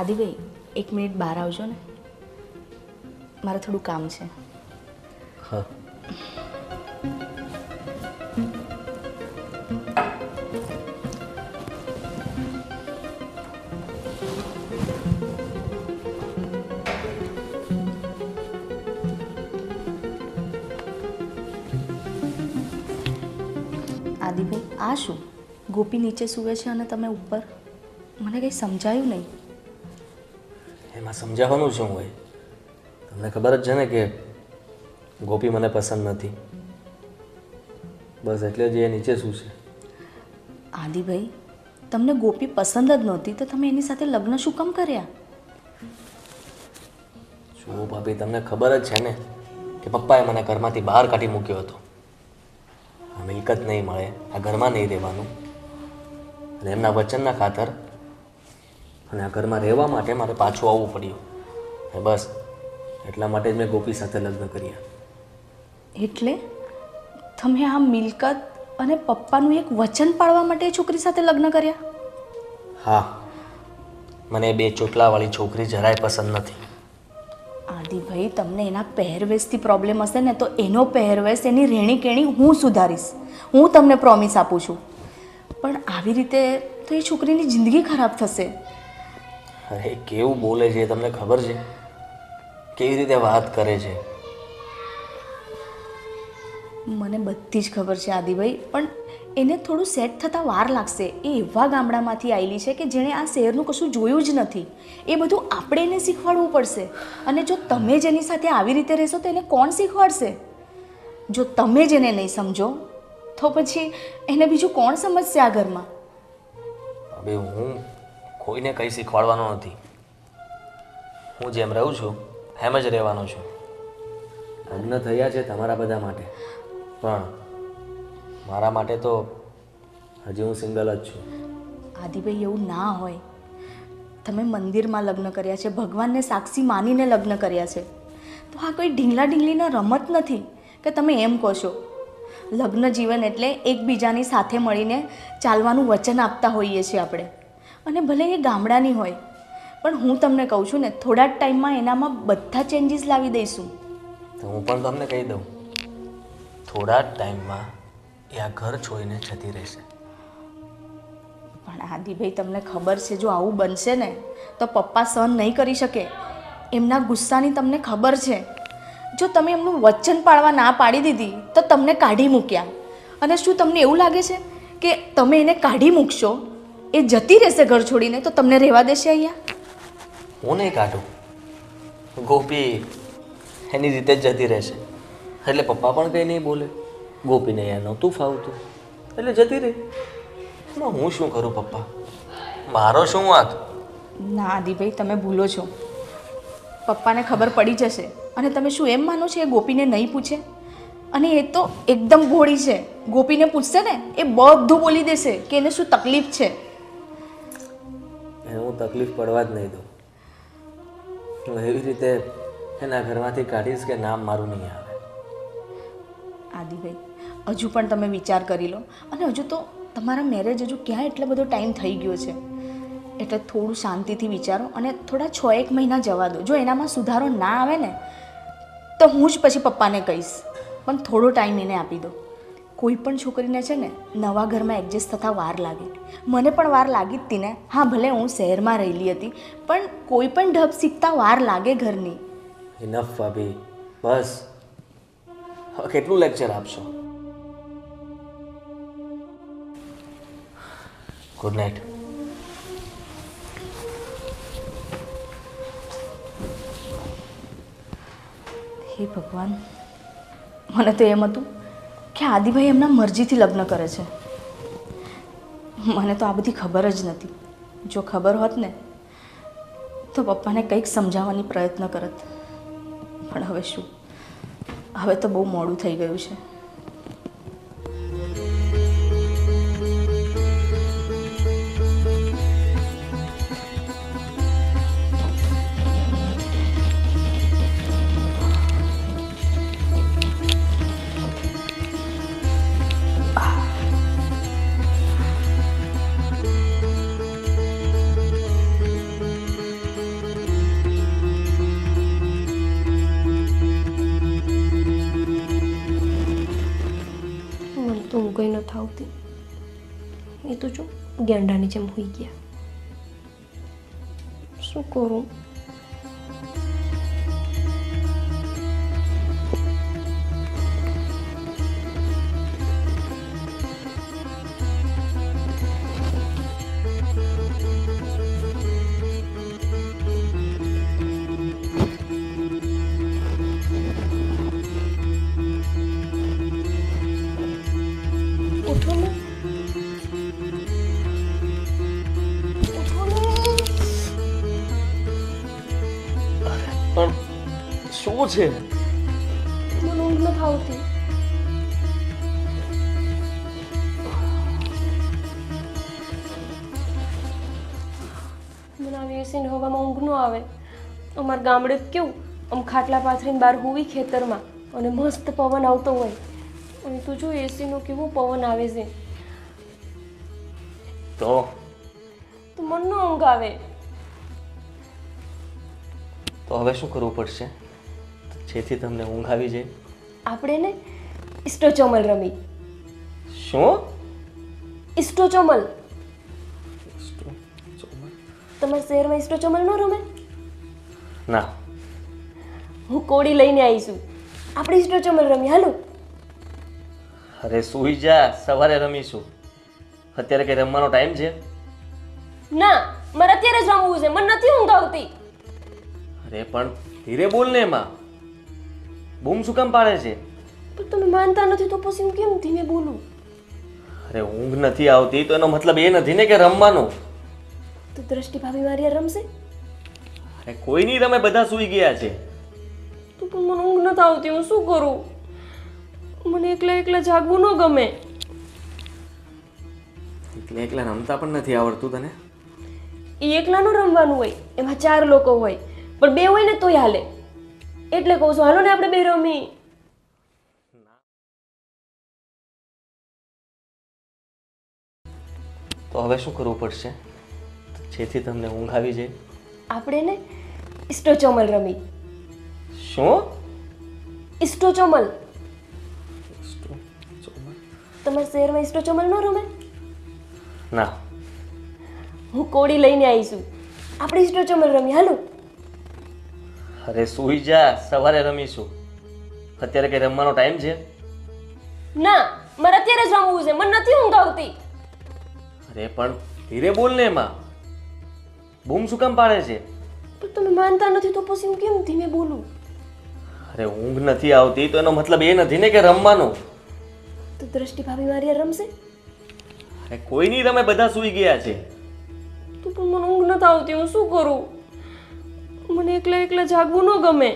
આદિભાઈ એક મિનિટ બહાર આવજો ને, મારે થોડું કામ છે. હા. આદિભાઈ આ શું? ગોપી નીચે સૂવે છે અને તમે ઉપર? મને કંઈ સમજાયું નહીં. એમાં સમજાવવાનું શું હોય? તમને ખબર જ છે ને કે ગોપી મને પસંદ નથી. બસ એટલે જ એ નીચે શું છે. આદિભાઈ તમને ગોપી પસંદ જ નહોતી તો તમે એની સાથે લગ્ન શું કામ કર્યા? શું ભાભી, તમને ખબર જ છે ને કે પપ્પાએ મને ઘરમાંથી બહાર કાઢી મૂક્યો હતો. આ મિલકત નહીં મળે, આ ઘરમાં નહીં રહેવાનું, અને એમના વચનના ખાતર અને આ ઘરમાં રહેવા માટે મારે પાછું આવવું પડ્યું. અને બસ એટલા માટે જ મેં ગોપી સાથે લગ્ન કર્યા. એટલે તમે આ મિલકત અને પપ્પાનું એક વચન પાળવા માટે એ છોકરી સાથે લગ્ન કર્યા? હા, મને બે ચોટલાવાળી છોકરી જરાય પસંદ નથી. આદિભાઈ તમને એના પહેરવેશથી પ્રોબ્લેમ હશે ને તો એનો પહેરવેશ, એની રહેણી કેણી હું સુધારીશ. હું તમને પ્રોમિસ આપું છું. પણ આવી રીતે તો એ છોકરીની જિંદગી ખરાબ થશે. અરે કેવું બોલે છે, તમને ખબર છે? કેવી રીતે વાત કરે છે. મને બધી જ ખબર છે આદિભાઈ, પણ એને થોડું સેટ થતાં વાર લાગશે. એ એવા ગામડામાંથી આવેલી છે કે જેણે આ શહેરનું કશું જોયું જ નથી. એ બધું આપણે એને શીખવાડવું પડશે. અને જો તમે જ એની સાથે આવી રીતે રહેશો તો એને કોણ શીખવાડશે? જો તમે જ એને નહીં સમજો તો પછી એને બીજું કોણ સમજશે આ ઘરમાં? હવે હું કોઈને કંઈ શીખવાડવાનો નથી. હું જેમ રહું છું એમ જ રહેવાનો છું. લગ્ન થયા છે તમારા બધા માટે, પણ મારા માટે તો હજી હું સિંગલ જ છું. આદિભાઈ એવું ના હોય. તમે મંદિરમાં લગ્ન કર્યા છે, ભગવાનને સાક્ષી માનીને લગ્ન કર્યા છે. તો આ કોઈ ઢીંગલા ઢીંગલીના રમત નથી કે તમે એમ કહો છો. લગ્ન જીવન એટલે એકબીજાની સાથે મળીને ચાલવાનું વચન આપતા હોઈએ છીએ આપણે. અને ભલે એ ગામડાની હોય, પણ હું તમને કહું છું ને, થોડા જ ટાઈમમાં એનામાં બધા ચેન્જીસ લાવી દઈશું. તો હું પણ તમને કહી દઉં, થોડા જ ટાઈમમાં એ આ ઘર છોડીને જતી રહેશે. પણ આદિભાઈ, તમને ખબર છે જો આવું બનશે ને તો પપ્પા સહન નહીં કરી શકે. એમના ગુસ્સાની તમને ખબર છે. જો તમે એમનું વચન પાળવા ના પાડી દીધી તો તમને કાઢી મૂક્યા. અને શું તમને એવું લાગે છે કે તમે એને કાઢી મૂકશો, એ જતી રહેશે ઘર છોડીને, તો તમને રહેવા દેશે અહીંયા? હું નહીં કાઢું, ગોપી એની રીતે જ જતી રહેશે. એટલે પપ્પા પણ કંઈ નહીં બોલે. ગોપીને અહીંયા નહોતું ફાવતું એટલે જતી રહી. એમાં હું શું કરું પપ્પા? મારો શું વાંક? ના આદિભાઈ, તમે ભૂલો છો. પપ્પાને ખબર પડી જશે. અને તમે શું એમ માનો છો એ ગોપીને નહીં પૂછે? અને એ તો એકદમ ભોળી છે. ગોપીને પૂછશે ને એ બધું બોલી દેશે કે એને શું તકલીફ છે. એને હું તકલીફ પડવા જ નહીં દઉં. હું એવી રીતે એના ઘરમાંથી કાઢીશ કે નામ મારું નહીં આવે. આદિભાઈ, હજુ પણ તમે વિચાર કરી લો. અને હજુ તો તમારા મેરેજ હજુ ક્યાં એટલો બધો ટાઈમ થઈ ગયો છે. એટલે થોડું શાંતિથી વિચારો અને થોડા 6-1 મહિના જવા દો. જો એનામાં સુધારો ના આવે ને તો હું જ પછી પપ્પાને કહીશ. પણ થોડો ટાઈમ એને આપી દો. કોઈ પણ છોકરીને છે ને નવા ઘરમાં એડજસ્ટ થતાં વાર લાગે. મને પણ વાર લાગી જ હતી ને. હા, ભલે હું શહેરમાં રહેલી હતી, પણ કોઈ પણ ઢબ શીખતા વાર લાગે ઘરની. ઇનફ ભાભી, બસ. હવે કેટલું લેક્ચર આપશો? Good night. હે ભગવાન, મને તો એમ હતું કે આદિભાઈ એમના મરજીથી લગ્ન કરે છે. મને તો આ બધી ખબર જ નથી. જો ખબર હોત ને તો પપ્પાને કંઈક સમજાવવાની પ્રયત્ન કરત. પણ હવે શું, હવે તો બહુ મોડું થઈ ગયું છે. તો ઊંઘ નથી આવતી. એ તો જો ગેંડાની જેમ હોઈ ગયા. શું કરું? ઉઠો ને. પણ શું છે? મને ઊંઘ નથી આવતી. મને આવી એસીને હવામાં ઊંઘ ન આવે. અમારા ગામડે કેવું, આમ ખાટલા પાથરીને બહાર હોવી ખેતરમાં અને મસ્ત પવન આવતો હોય. અને તું જો એસીનો કેવો પવન આવે છે. તો મને ન ઊંઘ આવે. તો હવે શું કરવું પડશે જેથી તમને ઊંઘ આવી જાય? આપણે ને ઇસ્ટોચોમલ રમી. શું? ઇસ્ટોચોમલ. તમારા શહેરમાં ઇસ્ટોચોમલ ન રમે? ના. હું કોડી લઈને આવીશું. આપણે ઇસ્ટોચોમલ રમી. હાલો. અરે સૂઈ જા, સવારે રમીશું. અત્યારે કઈ રમવાનો ટાઈમ છે? ના, મારે અત્યારે જ રમવું છે. મને નથી ઊંઘ આવતી. અરે પણ ધીરે બોલ ને. એમાં બૂમ શું કામ પાડે છે? પણ તમે માનતા નથી તો પછી હું કેમ ધીમે બોલું? અરે ઊંઘ નથી આવતી તો એનો મતલબ એ નથી ને કે રમવાનું. તો દ્રષ્ટિ ભાભી મારી હારે રમશે? અરે કોઈ નહીં રમે, બધા સૂઈ ગયા છે. તો પણ મને ઊંઘ નથી આવતી. હું શું કરું? મને એકલા એકલા જાગવું ન ગમે. એટલે એકલા રમતા પણ નથી આવડતું તને? એ એકલાનું રમવાનું હોય, એમાં 4 લોકો હોય, પણ 2 હોય ને તોય હાલે. એટલે કહું છું હાલો ને આપણે બે રમી. તો હવે શું કરવું પડશે જેથી તમને ઊંઘ આવી જાય? આપણે ને ઇસ્ટોચોમલ રમી. શું? ઇસ્ટોચોમલ. તમારા શહેરમાં ઇસ્ટોચોમલ ન રમે? ના. હું કોડી લઈને આવીશું. આપણે ઇસ્ટોચોમલ રમી હાલો. અરે સૂઈ જા, સવારે રમીશું. અત્યારે કઈ રમવાનો ટાઈમ છે? ના, મારે અત્યારે જ રમવું છે, મને નથી ઊંઘ આવતી. અરે પણ ધીરે બોલ ને, એમાં બૂમ શું કામ પાડે છે? પણ તમે માનતા નથી તો પછી હું કેમ ધીમે બોલું? અરે ઊંઘ નથી આવતી તો એનો મતલબ એ નથી ને કે રમવાનું. તો દ્રષ્ટિ ભાભી મારી હારે રમશે? અરે કોઈ નહીં રમે, બધા સૂઈ ગયા છે. તો પણ મને ઊંઘ નથી આવતી, હું શું કરું? મને એકલા એકલા જાગવું ન ગમે.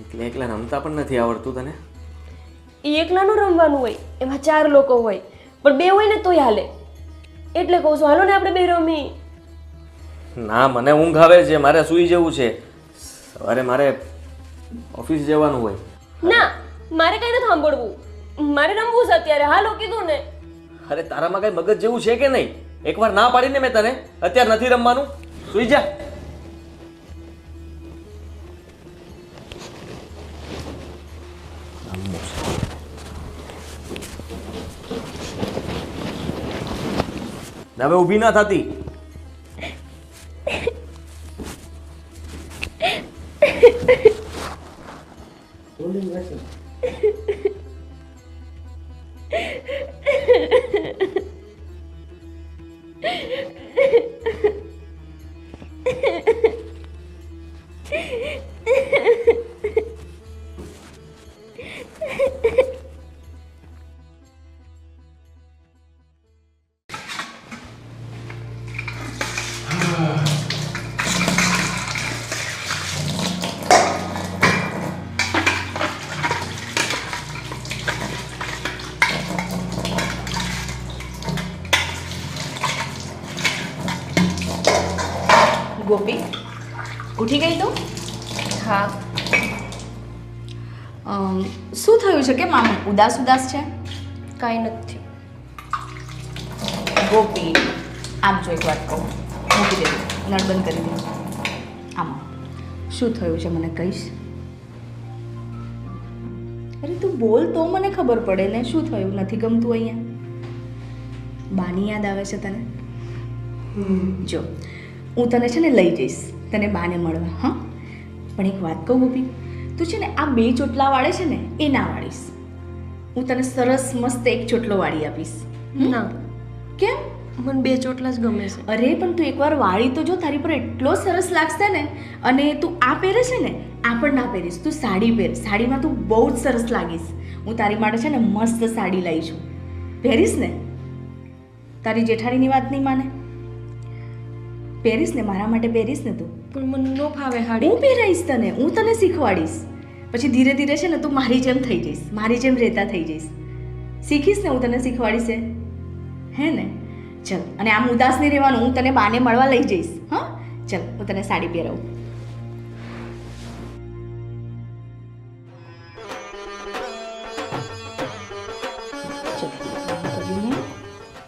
એટલે એકલા રમતા પણ નથી આવડતું તને? એ એકલાનું રમવાનું હોય, એમાં 4 લોકો હોય, પણ 2 હોય ને તોય હાલે. એટલે કહું છું હાલો ને આપણે બે રમી. ના, મને ઊંઘ આવે છે, મારે સૂઈ જવું છે. સવારે મારે ઓફિસ જવાનું હોય. ના, મારે કઈ નથી સાંભળવું, મારે રમવું છે અત્યારે. હાલો કીધું ને. અરે તારામાં કઈ મગજ જેવું છે કે નહીં? એકવાર ના પાડીને મેં તને, અત્યારે નથી રમવાનું, સૂઈ જા. હવે ઊભી ના થતી. ગોપી, ઉઠી ગઈ તું? હા. શું થયું છે કે આમ ઉદાસ ઉદાસ છે? કાંઈ નથી. ગોપી, આમ જો એક વાત કહું, મૂકી દે, નળ બંધ કરી દે. આમાં શું થયું છે મને કહીશ? અરે તું બોલ તો મને ખબર પડે ને શું થયું. નથી ગમતું અહીંયા? બાની યાદ આવે છે તને? જો હું તને છે ને લઈ જઈશ તને બાને મળવા. હા, પણ એક વાત કહું ગોપી, તું છે ને આ 2 ચોટલા વાળે છે ને એ ના વાળીશ. હું તને સરસ મસ્ત એક ચોટલો વાળી આપીશ. ના, કેમ? મને 2 ચોટલા જ ગમે છે. અરે પણ તું એકવાર વાળી તો જો, તારી પર એટલો સરસ લાગશે ને. અને તું આ પહેરે છે ને, આ પણ ના પહેરીશ, તું સાડી પહેર. સાડીમાં તું બહુ જ સરસ લાગીશ. હું તારી માટે છે ને મસ્ત સાડી લાવી છું, પહેરીશ ને? તારી જેઠાણીની વાત નહીં માને? પહેરીશ ને, મારા માટે પહેરીશ ને તું? પણ મને ન ફાવે હાડી. હું પહેરાઈશ તને, હું તને શીખવાડીશ. પછી ધીરે ધીરે છે ને તું મારી જેમ થઈ જઈશ, મારી જેમ રહેતા થઈ જઈશ. શીખીશ ને, હું તને શીખવાડીશ. હે ને? ચલ, અને આમ ઉદાસ નહીં રહેવાનું, હું તને બાને મળવા લઈ જઈશ. હા, ચલ હું તને સાડી પહેરાવું.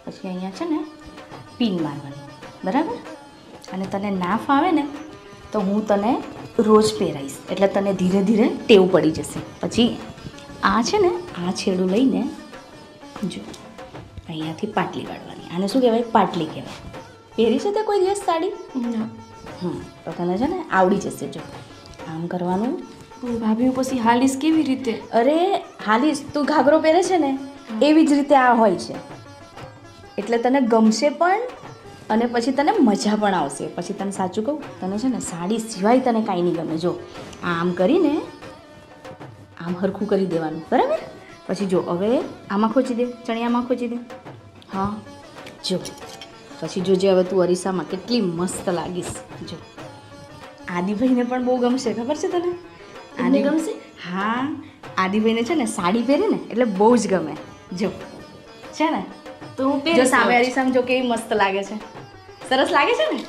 પછી અહીંયા છે ને પિન મારવાની, બરાબર? અને તને ના ફાવે ને તો હું તને રોજ પહેરાઈશ, એટલે તને ધીરે ધીરે ટેવ પડી જશે. પછી આ છે ને આ છેડું લઈને જો અહીંયાથી પાટલી વાળવાની. આને શું કહેવાય? પાટલી કહેવાય. પહેરી છે તે કોઈ દિવસ સાડી? ના. તો તને છે ને આવડી જશે. જો આમ કરવાનું. ભાભી પછી હાલીશ કેવી રીતે? અરે હાલીશ, તું ઘાઘરો પહેરે છે ને એવી જ રીતે આ હોય છે, એટલે તને ગમશે પણ અને પછી તને મજા પણ આવશે. પછી તને સાચું કહું, તને છે ને સાડી સિવાય તને કાંઈ નહીં ગમે. જો આમ કરીને આમ હરખું કરી દેવાનું, બરાબર? પછી જો હવે આમાં ખોચી દે, ચણિયામાં ખોચી દે. હા, જો પછી જોજે હવે તું અરીસામાં કેટલી મસ્ત લાગીશ. જો આદિભાઈને પણ બહુ ગમશે, ખબર છે તને? આદિ ગમશે? હા, આદિભાઈને છે ને સાડી પહેરે ને એટલે બહુ જ ગમે. જો છે ને, તો હું જો સામે અરીસામાં જો કેવી મસ્ત લાગે છે, સરસ લાગે છે ને?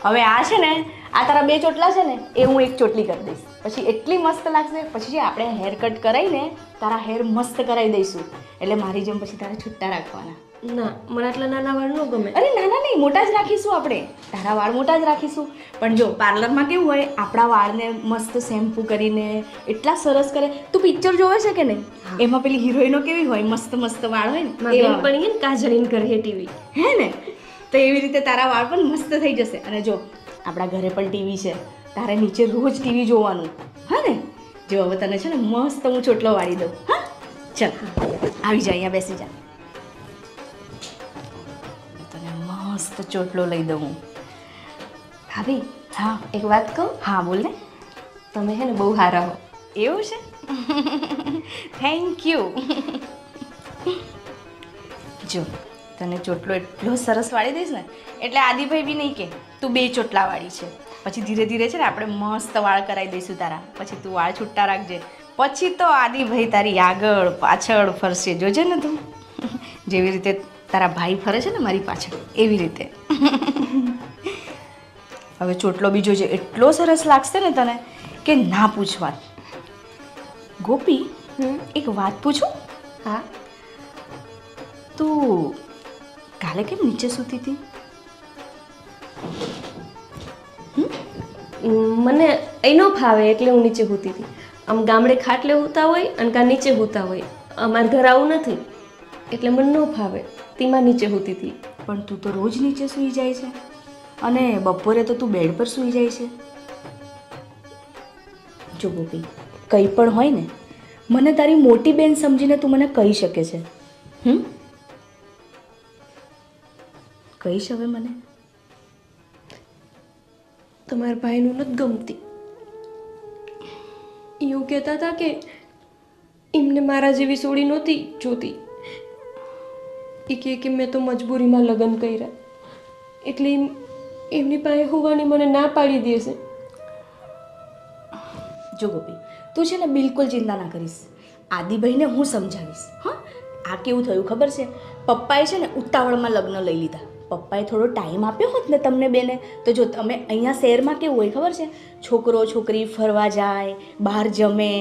હવે આ છે ને આ તારા 2 ચોટલા છે ને એ હું એક ચોટલી કરી દઈશ, પછી એટલી મસ્ત લાગશે. પછી આપણે હેર કટ કરાવીને તારા હેર મસ્ત કરાવી દઈશું, એટલે મારી જેમ પછી તારા છૂટા રાખવાના. ના, મને આટલા નાના વાળ ન ગમે. અરે નાના નહીં, મોટા જ રાખીશું આપણે. તારા વાળ મોટા જ રાખીશું. પણ જો પાર્લરમાં કેવું હોય, આપણા વાળને મસ્ત શેમ્પૂ કરીને એટલા સરસ કરે. તું પિક્ચર જોવે છે કે નહીં? એમાં પેલી હિરોઈનો કેવી હોય, મસ્ત મસ્ત વાળ હોય ને, મારી એવા. બેનપણી છે ને કાજળીને કરે ટીવી. હે ને? તો એવી રીતે તારા વાળ પણ મસ્ત થઈ જશે. અને જો આપણા ઘરે પણ ટીવી છે, તારે નીચે રોજ ટીવી જોવાનું. હા ને? જો હવે તને છે ને મસ્ત હું ચોટલો વાળી દઉં. હા, ચાલ આવી જા, અહીંયા બેસી જા. તને મસ્ત ચોટલો લઈ દઉં હું. ભાભી, હા એક વાત કહું, હા બોલ ને. તમે છે ને બહુ સારા હો. એવું છે? Thank you. જો તને ચોટલો એટલો સરસ વાળી દઈશ ને એટલે આદિભાઈ બી નહીં કે તું 2 ચોટલા વાળી છે. પછી ધીરે ધીરે છે ને આપણે મસ્ત વાળ કરાવી દઈશું તારા. પછી તું વાળ છૂટા રાખજે. પછી તો આદિભાઈ તારી આગળ પાછળ ફરશે, જોજે ને તું. જેવી રીતે તારા ભાઈ ફરે છે ને મારી પાછળ, એવી રીતે. હવે ચોટલો બીજો છે, એટલો સરસ લાગશે ને તને કે ના પૂછ વાત. ગોપી, એક વાત પૂછું? હા. તું કાલે કેમ નીચે સૂતી હતી? મને અહીં ન ફાવે એટલે હું નીચે સૂતી હતી. આમ ગામડે ખાટલે સૂતા હોય અને કાં નીચે સૂતા હોય. અમારા ઘર આવું નથી એટલે મને ન ફાવે. તેમાં નીચે સૂતી હતી. પણ તું તો રોજ નીચે સૂઈ જાય છે અને બપોરે તો તું બેડ પર સૂઈ જાય છે. જો ગોપી, કંઈ પણ હોય ને મને તારી મોટી બેન સમજીને તું મને કહી શકે છે. કહીશ હવે મને? તમારા ભાઈનું નથી ગમતી. એવું કહેતા હતા કે એમને મારા જેવી સોડી નહોતી જોતી. એ કહે કે મેં તો મજબૂરીમાં લગ્ન કર્યા એટલે એમની પાસે હોવાની મને ના પાડી દેશે. જો ગોપી, તું છે ને બિલકુલ ચિંતા ના કરીશ. આદિભાઈને હું સમજાવીશ. હા, આ કેવું થયું ખબર છે? પપ્પાએ છે ને ઉતાવળમાં લગ્ન લઈ લીધા. પપ્પાએ થોડો ટાઈમ આપ્યો હોત ને તમને બેને તો જો તમે અહીંયા શહેરમાં કેવું હોય ખબર છે? છોકરો છોકરી ફરવા જાય, બહાર જમે,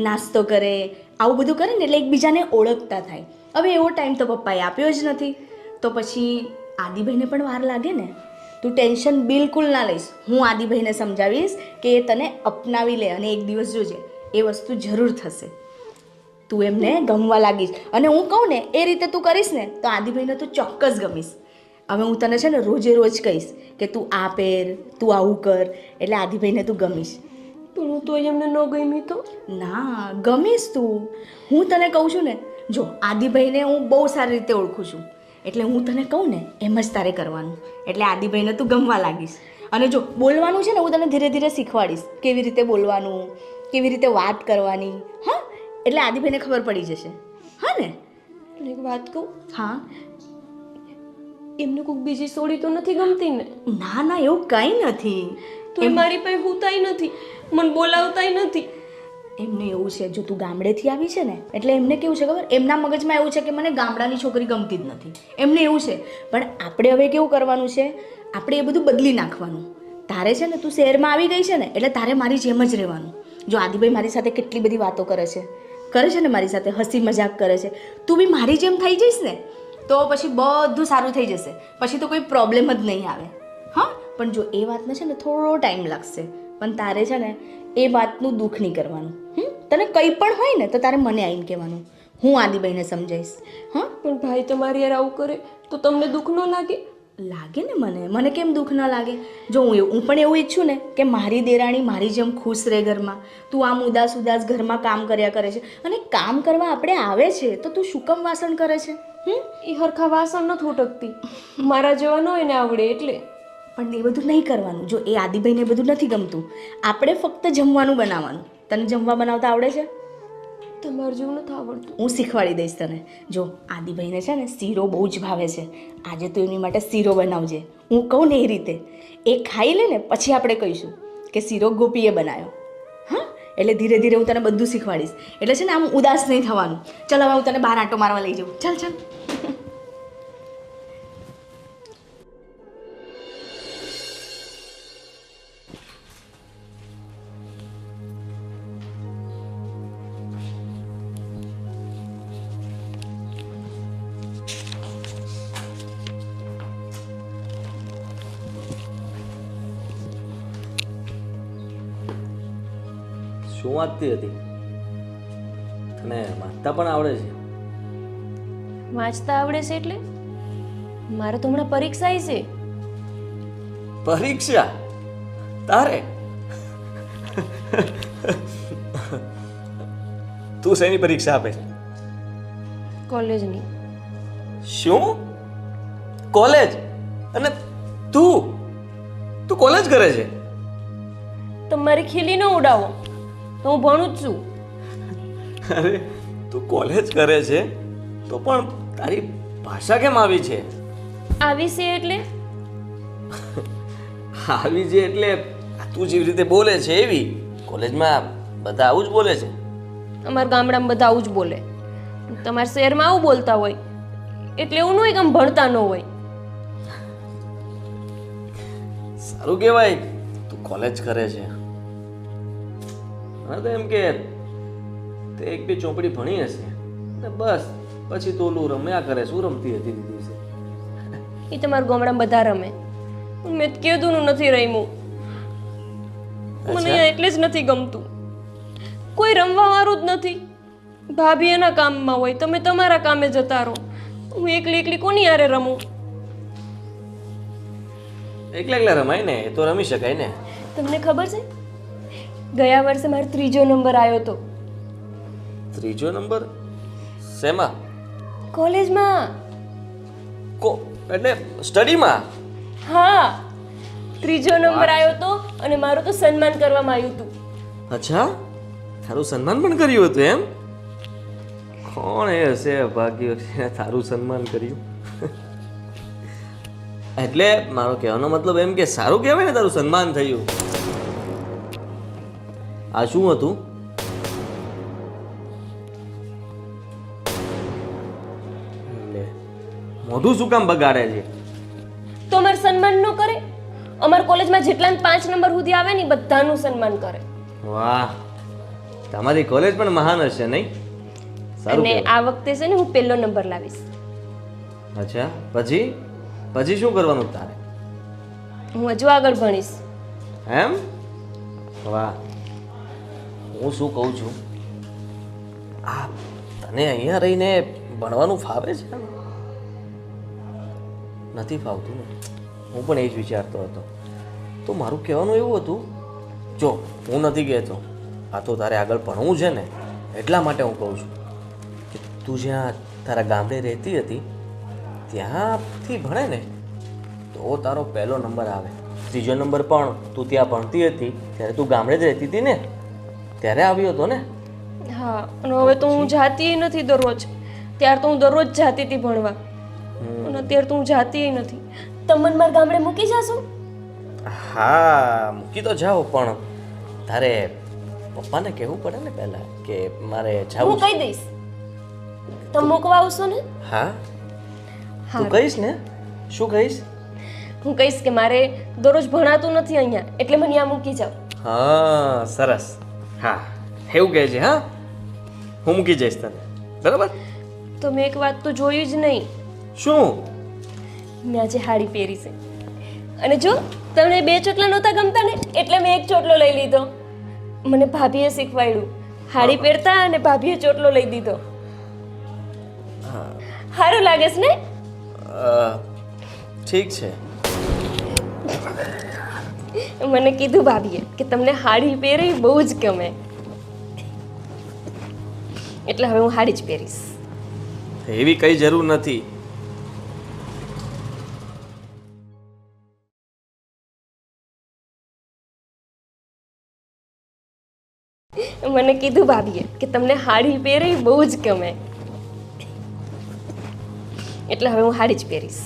નાસ્તો કરે, આવું બધું કરે ને એટલે એકબીજાને ઓળખતા થાય. હવે એવો ટાઈમ તો પપ્પાએ આપ્યો જ નથી. તો પછી આદિભાઈને પણ વાર લાગે ને. તું ટેન્શન બિલકુલ ના લઈશ. હું આદિભાઈને સમજાવીશ કે એ તને અપનાવી લે અને એક દિવસ જોજે એ વસ્તુ જરૂર થશે. તું એમને ગમવા લાગીશ અને હું કહું ને એ રીતે તું કરીશ ને તો આદિભાઈને તું ચોક્કસ ગમીશ. હવે હું તને છે ને રોજે રોજ કહીશ કે તું આ પહેર, તું આવું કર, એટલે આદિભાઈને તું ગમીશ. પણ હું તો એમને ન ગમી તો? ના, ગમીશ તું. હું તને કહું છું ને, જો આદિભાઈને હું બહુ સારી રીતે ઓળખું છું એટલે હું તને કહું ને એમ જ તારે કરવાનું. એટલે આદિભાઈને તું ગમવા લાગીશ. અને જો બોલવાનું છે ને હું તને ધીરે ધીરે શીખવાડીશ કેવી રીતે બોલવાનું, કેવી રીતે વાત કરવાની. હા, એટલે આદિભાઈને ખબર પડી જશે. હા ને? એક વાત કહું, હા. એમને કોઈક બીજી સોડી તો નથી ગમતી ને? ના ના, એવું કંઈ નથી. તો એ મારી પાસે હુતાય નથી, મને બોલાવતાય નથી. એમને એવું છે, જો તું ગામડેથી આવી છે ને એટલે એમને કેવું છે ખબર? એમના મગજમાં એવું છે કે મને ગામડાની છોકરી ગમતી જ નથી. એમને એવું છે. પણ આપણે હવે કેવું કરવાનું છે? આપણે એ બધું બદલી નાખવાનું. તારે છે ને તું શહેરમાં આવી ગઈ છે ને એટલે તારે મારી જેમ જ રહેવાનું. જો આદિભાઈ મારી સાથે કેટલી બધી વાતો કરે છે ને મારી સાથે હસી મજાક કરે છે. તું બી મારી જેમ થઈ જઈશ ને તો પછી બધું સારું થઈ જશે. પછી તો કોઈ પ્રોબ્લેમ જ નહીં આવે. હા, પણ જો એ વાતને છે ને થોડો ટાઈમ લાગશે. પણ તારે છે ને એ વાતનું દુઃખ નહીં કરવાનું. તને કંઈ પણ હોય ને તો તારે મને આવીને કહેવાનું. હું આદિભાઈને સમજાવીશ. હા, પણ ભાઈ તમારી યાર આવું કરે તો તમને દુઃખ ન લાગે? લાગે ને મને કેમ દુઃખ ન લાગે? જો હું પણ એવું ઈચ્છું ને કે મારી દેરાણી મારી જેમ ખુશ રહે ઘરમાં. તું આમ ઉદાસ ઉદાસ ઘરમાં કામ કર્યા કરે છે અને કામ કરવા આપણે આવે છે તો તું શું કામ વાસણ કરે છે? એ હરખા વાસણ નથી ઉટકતી, મારા જેવા ન હોય ને આવડે એટલે. પણ એ બધું નહીં કરવાનું. જો એ આદિભાઈને બધું નથી ગમતું, આપણે ફક્ત જમવાનું બનાવવાનું. તને જમવા બનાવતા આવડે છે? તમારે જેવું નથી આવડતું. હું શીખવાડી દઈશ તને. જો આદિભાઈને છે ને શીરો બહુ જ ભાવે છે. આજે તો એની માટે શીરો બનાવજે. હું કહું ને એ રીતે એ ખાઈ લે ને પછી આપણે કહીશું કે શીરો ગોપીએ બનાવ્યો. હા, એટલે ધીરે ધીરે હું તને બધું શીખવાડીશ. એટલે છે ને આમ ઉદાસ નહીં થવાનું. ચાલ હવે હું તને બહાર આંટો મારવા લઈ જાઉં. ચાલ ચાલ. શું વાંચતી હતી? તને વાંચતા પણ આવડે છે? વાંચતા આવડે છે એટલે મારે તો હમણાં પરીક્ષા આવી છે. પરીક્ષા તારે? તું શેની પરીક્ષા આપે છે? કોલેજની. શું? કોલેજ? અને તું તું કોલેજ કરે છે? તમારી ખીલી ન ઉડાવો, તો હું ભણું જ છું. અરે તું કોલેજ કરે છે તો પણ તારી ભાષા કેમ આવી છે? આવી છે એટલે આવી છે એટલે તું જેવી રીતે બોલે છે એવી. કોલેજમાં બધા આવું જ બોલે છે. અમારા ગામડામાં બધા આવું જ બોલે. તમારા શહેરમાં આવું બોલતા હોય એટલે એવું ન હોય કે આમ ભણતા ન હોય. સારું કહેવાય તું કોલેજ કરે છે. મને તો એમ કે તે એક બે ચોપડી ભણી હશે ને બસ પછી તો ઓલું રમ્યા કરે. શું રમતી હતી તે દિવસે? એ તમારા ગામડામાં બધા રમે. મેં તો કીધું નથી રમ્યું. મને અહીંયા એટલે જ નથી ગમતું. કોઈ રમવા વાળું જ નથી. ભાભી એના કામમાં હોય, તમે તમારા કામે જતા રહો. હું એકલી એકલી કોની હારે રમું? એકલા એકલા રમાય ને, એ તો રમી શકાય ને. તમને ખબર છે ગયા વર્ષે મારો 3જો નંબર આવ્યો હતો 3જો નંબર? શેમાં? કોલેજમાં. એટલે સ્ટડીમાં? હા, 3જો નંબર આવ્યો હતો અને મારું તો સન્માન કરવામાં આવ્યું હતું. અચ્છા, તારું સન્માન પણ કર્યું હતું એમ? કોણ એ હશે ભાગ્ય તારું સન્માન કર્યું? એટલે મારો કહેવાનો મતલબ એમ કે સારું કહેવાય ને તારું સન્માન થયું. આ શું હતું? લે, મોઢું શું કામ બગાડે છે? તો અમારું સન્માન ન કરે? અમારા કોલેજમાં જેટલા 5 નંબર સુધી આવે ને બધાનું સન્માન કરે. વાહ, તમારી કોલેજ પણ મહાન હશે નહીં? સારું અને કહેવાય. આ વખતે છે ને હું પહેલો નંબર લાવીશ. અચ્છા, પછી પછી શું કરવાનું તારે? હું હજુ આગળ ભણીશ. એમ? વાહ. હું શું કહું છું, આ તને અહીંયા રહીને ભણવાનું ફાવે છે? નથી ફાવતું ને? હું પણ એ જ વિચારતો હતો. તો મારું કહેવાનું એવું હતું, જો હું નથી કહેતો, આ તો તારે આગળ ભણવું છે ને એટલા માટે હું કહું છું કે તું જ્યાં તારા ગામડે રહેતી હતી ત્યાંથી ભણે ને તો તારો પહેલો નંબર આવે. 3જો નંબર પણ તું ત્યાં ભણતી હતી ત્યારે તું ગામડે જ રહેતી હતી ને ત્યારે આવ્યો હતો ને? હા, અને હવે તો હું જાતી નથી દરરોજ. ત્યાર તો હું દરરોજ જાતી હતી ભણવા, અને અત્યારે તો હું જાતી નથી. તમે મને મારા ગામડે મૂકી જાશો? હા, મૂકી તો જાઓ, પણ તારે પપ્પાને કહેવું પડે ને પહેલા કે મારે હું જાવું છે. કહી દઈશ. તમે મૂકવા આવશો ને? હા, તું હા, કહીશ ને? શું કહીશ? હું કહીશ કે મારે દરરોજ ભણાતું નથી અહીંયા, એટલે મને અહીંયા મૂકી જાઓ. હા, સરસ. હા, એવું કહે છે. હા, હું મૂકી જઈશ તને, બરાબર? તો મેં એક વાત તો જોયું જ નહીં. શું? મેં આજે હાડી પહેરી છે, અને જો તમને 2 ચોટલા નહોતા ગમતા ને એટલે મેં 1 ચોટલો લઈ લીધો. મને ભાભીએ શીખવાડ્યું હાડી પહેરતા, અને ભાભીએ ચોટલો લઈ દીધો. સારું લાગે છે ને? ઠીક છે. મને કીધું ભાભીએ કે તમને હાડી પહેરી બહુ જ ગમે, એટલે હવે હું હાડી જ પહેરીશ. એવી કઈ જરૂર નથી. મને કીધું ભાભીએ કે તમને હાડી પહેરી બહુ જ ગમે, એટલે હવે હું હાડી જ પહેરીશ.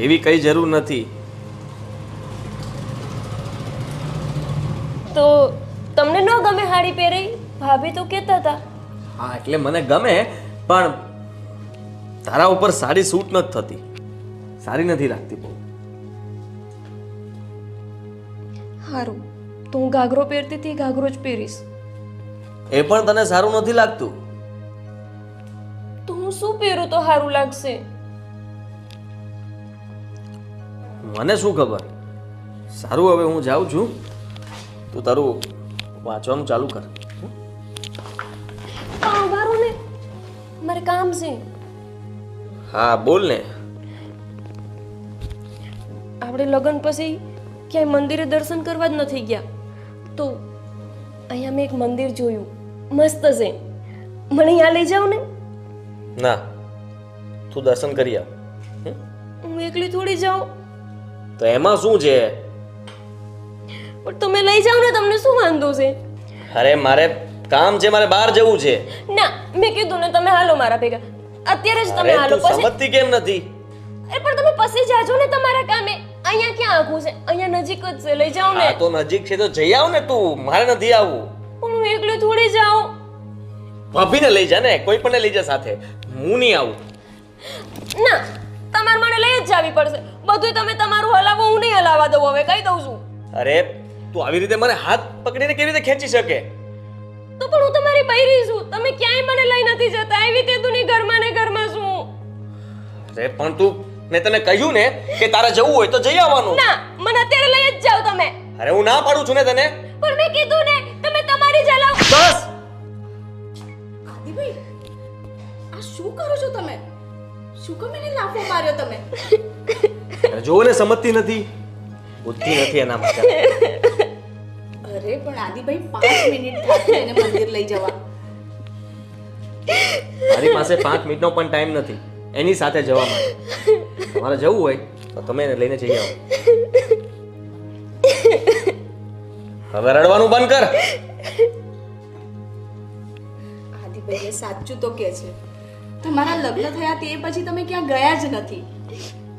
એવી કઈ જરૂર નથી. તો તમને ન ગમે હાડી પહેરી? ભાભી તો કહેતા હતા. હા, એટલે મને ગમે, પણ તારા ઉપર સાડી સૂટ નથી થતી. સારી નથી લાગતી બહુ. સારું, તો હું ઘાઘરો પહેરતી હતી, ઘાઘરો જ પહેરીશ. એ પણ તને સારું નથી લાગતું? તો હું શું પહેરું તો સારું લાગશે? મને શું ખબર. સારું, હવે હું જાઉં છું. તું તારું વાંચવાનું ચાલુ કર. મારું ને મારે કામ છે. હા બોલ ને. આપણે લગ્ન પછી ક્યાંય મંદિરે દર્શન કરવા જ નથી ગયા, તો અહીંયા મેં એક મંદિર જોયું, મસ્ત છે. મને અહીંયા લઈ જાવ ને. ના, તું દર્શન કરી આવ. હું એકલી થોડી જાઉં. તો એમાં શું છે? પણ તમે લઈ જાઓ ને, તમને શું વાંધો છે? અરે મારે કામ છે, મારે બહાર જવું છે. ના, મેં કીધું ને તમે હાલો મારા ભેગા. અત્યારે જ તમે અરે હાલો, તું પછી સમજતી કેમ નથી? પણ તમે પછી જાજો ને તમારા કામે. અહીંયા ક્યાં આખું છે? અહીંયા નજીક જ છે, લઈ જાઓ ને. આ તો નજીક છે તો જઈ આવ ને તું, મારે નથી આવવું. પણ હું એકલી થોડી જાઉં. ભાભીને લઈ જા ને, કોઈ પણ લઈ જા સાથે, હું નહીં આવું. ના, તમારે મને લઈ જ જાવી પડશે. બધું તમે તમારું હલાવો, હું નહીં હલાવવા દઉં. હવે કહી દઉં છું. અરે તું આવી રીતે મને હાથ પકડીને કેવી રીતે ખેંચી શકે? તો પણ હું તમારી બૈરી છું, તમે ક્યાંય મને લઈ નથી જતા. એવી તે તું ઘરમાં ને ઘરમાં છું. અરે પણ તું, મેં તને કહ્યું ને કે તારે જવું હોય તો જઈ આવવાનું. ના, મને અત્યારે લઈ જ જાઓ તમે. અરે હું ના પાડું છું ને તને. પણ મેં કીધું ને, તમે તમારી જ હલાવો. બસ. આદિભાઈ, આ શું કરો છો તમે? શું કામ એને લાફો માર્યો તમે? અરે જોવો ને, સમજતી નથી, બુદ્ધિ નથી એનામાં. અરે પણ આદિભાઈ 5 મિનિટ થાય એને મંદિર લઈ જવા. મારી પાસે 5 મિનિટનો પણ ટાઈમ નથી એની સાથે જવા માટે. તમારે જવું હોય તો તમે એને લઈને જઈ આવો. હવે રડવાનું બંધ કર. આદિભાઈ એ સાચું તો કે છે. તમારા લગ્ન થયા તે પછી તમે ક્યાં ગયા જ નથી.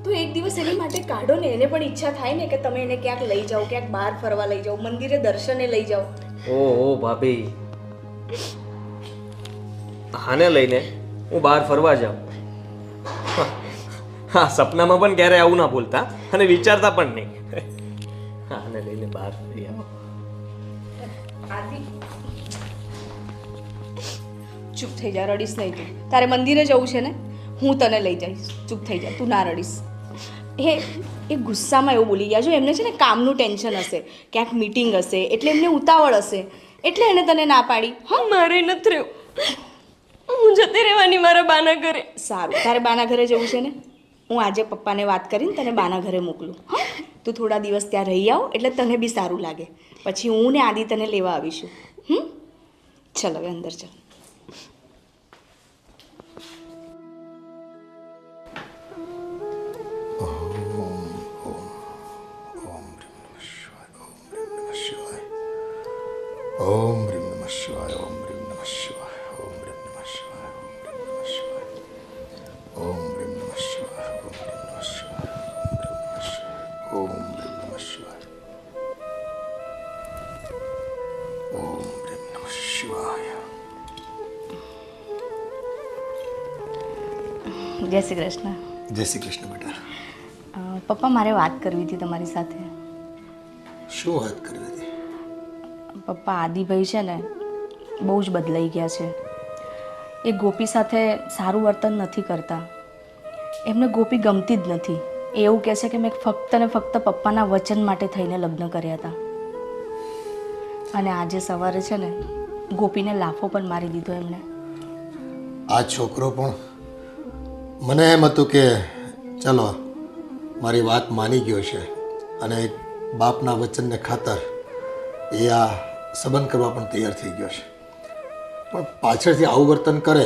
તો એક દિવસ એની માટે કાઢો ને. એને પણ ઈચ્છા થાય ને કે તમે એને ક્યાંક લઈ જાઓ, ક્યાંક બહાર ફરવા લઈ જાઓ, મંદિરે દર્શને લઈ જાઓ. ઓહો ભાભી, આને લઈને હું બહાર ફરવા જાઉં? હા, સપનામાં પણ ક્યારે આવું ના ભૂલતા અને વિચારતા પણ નહીં. આને લઈને બહાર ફરી આવો. આદિ, ચૂપ થઈ જા, રડીશ નહીં તું. તારે મંદિરે જવું છે ને, હું તને લઈ જઈશ. ચૂપ થઈ જા, તું ના રડીશ. એ ગુસ્સામાં એવું બોલી ગયા. જો એમને છે ને કામનું ટેન્શન હશે, ક્યાંક મીટિંગ હશે, એટલે એમને ઉતાવળ હશે, એટલે એને તને ના પાડી. હા, મારે નથી રહ્યું. હું જતી રહેવાની મારા બાના ઘરે. સારું, તારે બાના ઘરે જવું છે ને, હું આજે પપ્પાને વાત કરીને તને બાના ઘરે મોકલું. હા, તું થોડા દિવસ ત્યાં રહી આવ એટલે તને બી સારું લાગે. પછી હું ને આદિ તને લેવા આવીશું. ચલ હવે અંદર ચાલ. ઓમ રીમ નમઃ શિવાય, ઓમ રીમ નમઃ શિવાય, ઓમ રીમ નમઃ શિવાય, ઓમ રીમ નમઃ શિવાય, ઓમ રીમ નમઃ શિવાય, ઓમ રીમ નમઃ શિવાય, ઓમ રીમ નમઃ શિવાય. જય શ્રી કૃષ્ણ. જય શ્રી કૃષ્ણ બેટા. પપ્પા, મારે વાત કરવી હતી તમારી સાથે. શું વાત કરવી હતી? પપ્પા, આદિભાઈ છે ને બહુ જ બદલાઈ ગયા છે. એ ગોપી સાથે સારું વર્તન નથી કરતા. એમને ગોપી ગમતી જ નથી. એ એવું કહે છે કે મેં ફક્ત ને ફક્ત પપ્પાના વચન માટે થઈને લગ્ન કર્યા હતા. અને આજે સવારે છે ને ગોપીને લાફો પણ મારી દીધો એમને. આ છોકરો પણ મને એમ હતું કે ચલો મારી વાત માની ગયો છે અને એક બાપના વચનને ખાતર એ આ સંબંધ કરવા પણ તૈયાર થઈ ગયો છે. પણ પાછળથી આવું વર્તન કરે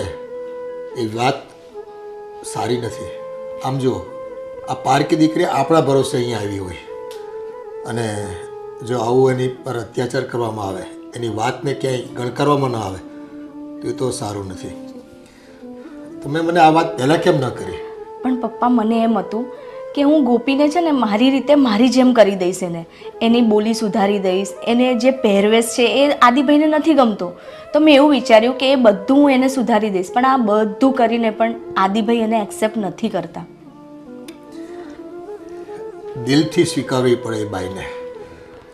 એ વાત સારી નથી. આમ જો, આ પારકી દીકરી આપણા ભરોસે અહીંયા આવી હોય અને જો આવું એની પર અત્યાચાર કરવામાં આવે, એની વાતને ક્યાંય ગણકારવામાં ન આવે તો એ તો સારું નથી. તમે મને આ વાત પહેલાં કેમ ન કરી? પણ પપ્પા, મને એમ હતું કે હું ગોપીને છે ને મારી રીતે મારી જેમ કરી દઈશ. એની બોલી સુધારી દઈશ. એને જે પહેરવેશ છે એ આદિભાઈને નથી ગમતો, તો મેં એવું વિચાર્યું કે એ બધું હું એને સુધારી દઈશ. પણ આ બધું કરીને પણ આદિભાઈ એને એક્સેપ્ટ નથી કરતા. દિલથી સ્વીકારવી પડે એ બાઈને,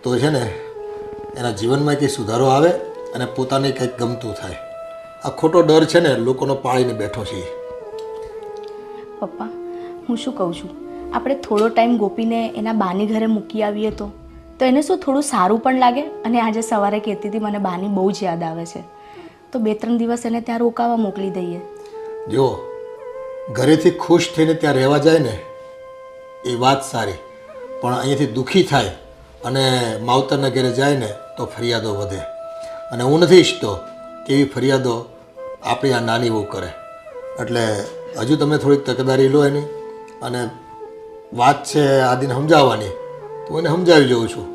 તો છે ને એના જીવનમાં કંઈ સુધારો આવે અને પોતાને કંઈક ગમતું થાય. આ ખોટો ડર છે ને લોકોનો પાળીને બેઠો છે. પપ્પા, હું શું કહું છું, આપણે થોડો ટાઈમ ગોપીને એના બાની ઘરે મૂકી આવીએ તો તો એને શું થોડું સારું પણ લાગે. અને આજે સવારે કહેતી હતી મને બાની બહુ જ યાદ આવે છે, તો 2-3 દિવસ એને ત્યાં રોકાવા મોકલી દઈએ. જો ઘરેથી ખુશ થઈને ત્યાં રહેવા જાય ને એ વાત સારી, પણ અહીંયાથી દુઃખી થાય અને માવતરના ઘરે જાય ને તો ફરિયાદો વધે. અને હું નથી ઈચ્છતો કે એવી ફરિયાદો આપણી આ નાની બહુ કરે. એટલે હજુ તમે થોડીક તકેદારી લો એની. અને વાત છે આદિને સમજાવવાની, તો એને સમજાવી જઉં છું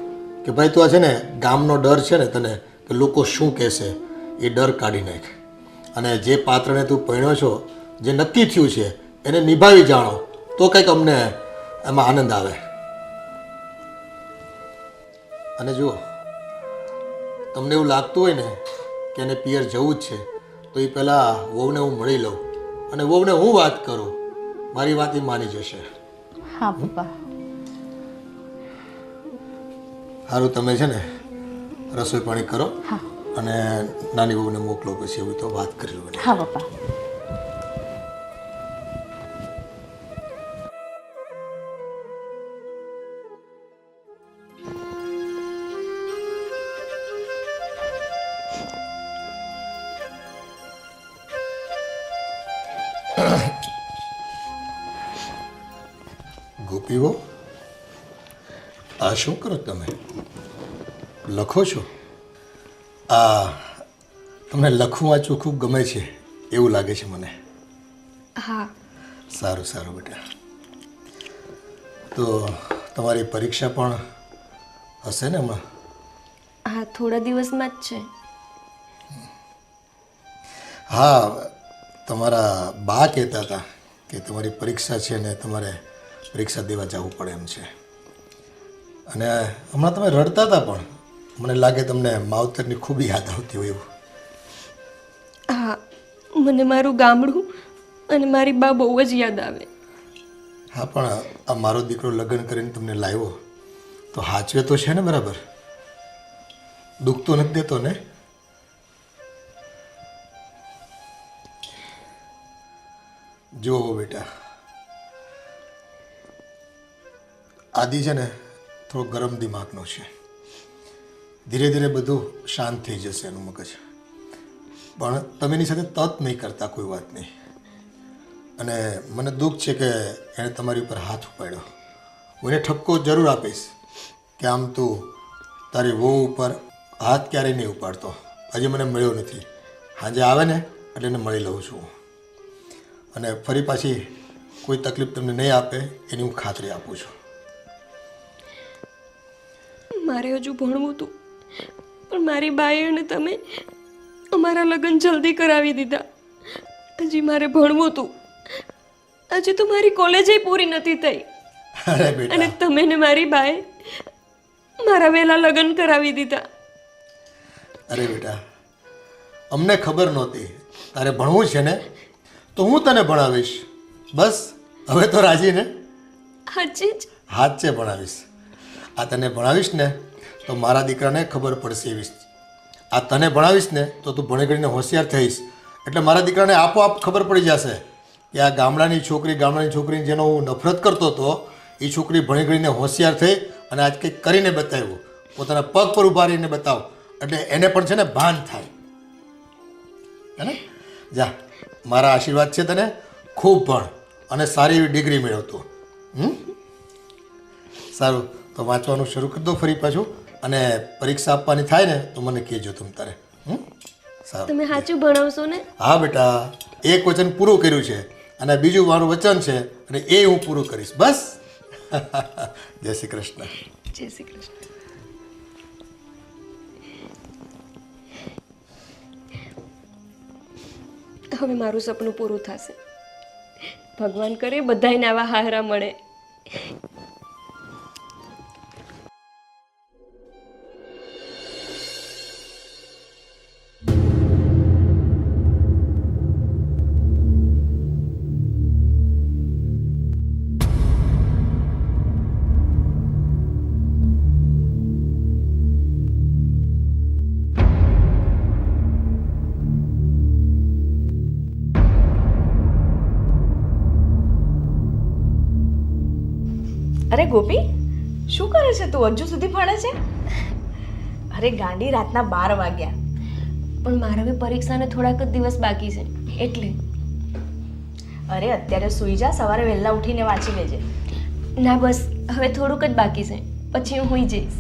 કે ભાઈ તું આ છે ને ગામનો ડર છે ને તને કે લોકો શું કહેશે, એ ડર કાઢી નાખ. અને જે પાત્રને તું પરણ્યો છો, જે નક્કી થયું છે એને નિભાવી જાણો તો કંઈક અમને એમાં આનંદ આવે. અને જુઓ, તમને એવું લાગતું હોય ને કે એને પિયર જવું જ છે, તો એ પહેલાં વહુને હું મળી લઉં અને વહુને હું વાત કરું, મારી વાત એ માની જશે. હા પપ્પા. સારું, તમે છે ને રસોઈ પાણી કરો હા. અને નાની બહુને મોકલો, પછી એવું તો વાત કરી લો. હા પપ્પા. ગોપીઓ, આ શું કરો તમે? લખો છો? આ તમને લખવું વાંચવું ખૂબ ગમે છે એવું લાગે છે મને. હા. સારું સારું બેટા. તો તમારી પરીક્ષા પણ હશે ને હમણાં? હા, થોડા દિવસમાં જ છે. હા, તમારા બા કહેતા હતા કે તમારી પરીક્ષા છે ને તમારે પરીક્ષા દેવા જવું પડે એમ છે. અને હમણાં તમે રડતા હતા, પણ મને લાગે તમને માવતરની ખૂબ યાદ આવતી હોય એવું. હા, મને મારું ગામડું અને મારી બા બહુ જ યાદ આવે. હા, પણ આ મારો દીકરો લગ્ન કરીને તમને લાવ્યો તો હાચવે તો છે ને બરાબર? દુઃખ તો નથી દેતો ને? જુઓ બેટા, આદિ છે ને થોડો ગરમ દિમાગનો છે. ધીરે ધીરે બધું શાંત થઈ જશે એનું મગજ. પણ તમે એની સાથે તત નહીં કરતા કોઈ વાત નહીં. અને મને દુઃખ છે કે એણે તમારી ઉપર હાથ ઉપાડ્યો. હું એને ઠપકો જરૂર આપીશ કે આમ તું તારી વહુ ઉપર હાથ ક્યારેય નહીં ઉપાડતો. હજી મને મળ્યો નથી. સાંજે આવે ને એટલે એને મળી લઉં છું. અને ફરી પાછી કોઈ તકલીફ તમને નહીં આપે એની હું ખાતરી આપું છું. મારે હજુ ભણવું હતું, પણ મારી બાએ અને તમે અમારા લગ્ન જલ્દી કરાવી દીધા. હજી મારે ભણવું હતું. હજી તો મારી કોલેજ પૂરી નથી થઈ. અરે અને બેટા, તમે ને મારી બાએ મારા વહેલા લગ્ન કરાવી દીધા. અરે બેટા, અમને ખબર નહોતી તારે ભણવું છે ને, તો હું તને ભણાવીશ. બસ હવે તો રાજી ને? હાજી જ. હાથ છે ભણાવીશ. આ તને ભણાવીશ ને તો મારા દીકરાને ખબર પડશે એવી. આ તને ભણાવીશ ને તો તું ભણી ગણીને હોશિયાર થઈશ. એટલે મારા દીકરાને આપોઆપ ખબર પડી જશે કે આ ગામડાની છોકરી જેનો હું નફરત કરતો હતો, એ છોકરી ભણી ગણીને હોશિયાર થઈ અને આજ કંઈક કરીને બતાવ્યું. પોતાના પગ પર ઊભા રહીને બતાવ, એટલે એને પણ છે ને ભાન થાય. હે ને? જા, મારા આશીર્વાદ છે તને. ખૂબ ભણ અને સારી એવી ડિગ્રી મેળવતો. સારું, તો વાંચવાનું શરૂ કરી દો ફરી પાછું. અને પરીક્ષા આપવાની થાય ને તો મને કહેજો તમ તારે. સારું. તમે સાચું ભણાવશો ને? હા બેટા, એક વચન પૂરું કર્યું છે અને બીજું મારું વચન છે અને એ હું પૂરું કરીશ. બસ. જય શ્રી કૃષ્ણ. જય શ્રી કૃષ્ણ. હવે મારું સપનું પૂરું થશે. ભગવાન કરે બધાયને આવા હારા મળે. અરે ગોપી, શું કરે છે તું? હજુ સુધી ભણે છે? અરે ગાંડી, રાતના 12 વાગ્યા. પણ મારે હવે પરીક્ષાને થોડાક જ દિવસ બાકી છે એટલે. અરે અત્યારે સૂઈ જા, સવારે વહેલા ઉઠીને વાંચી લેજે. ના બસ હવે થોડુંક જ બાકી છે, પછી હું હોઈ જઈશ.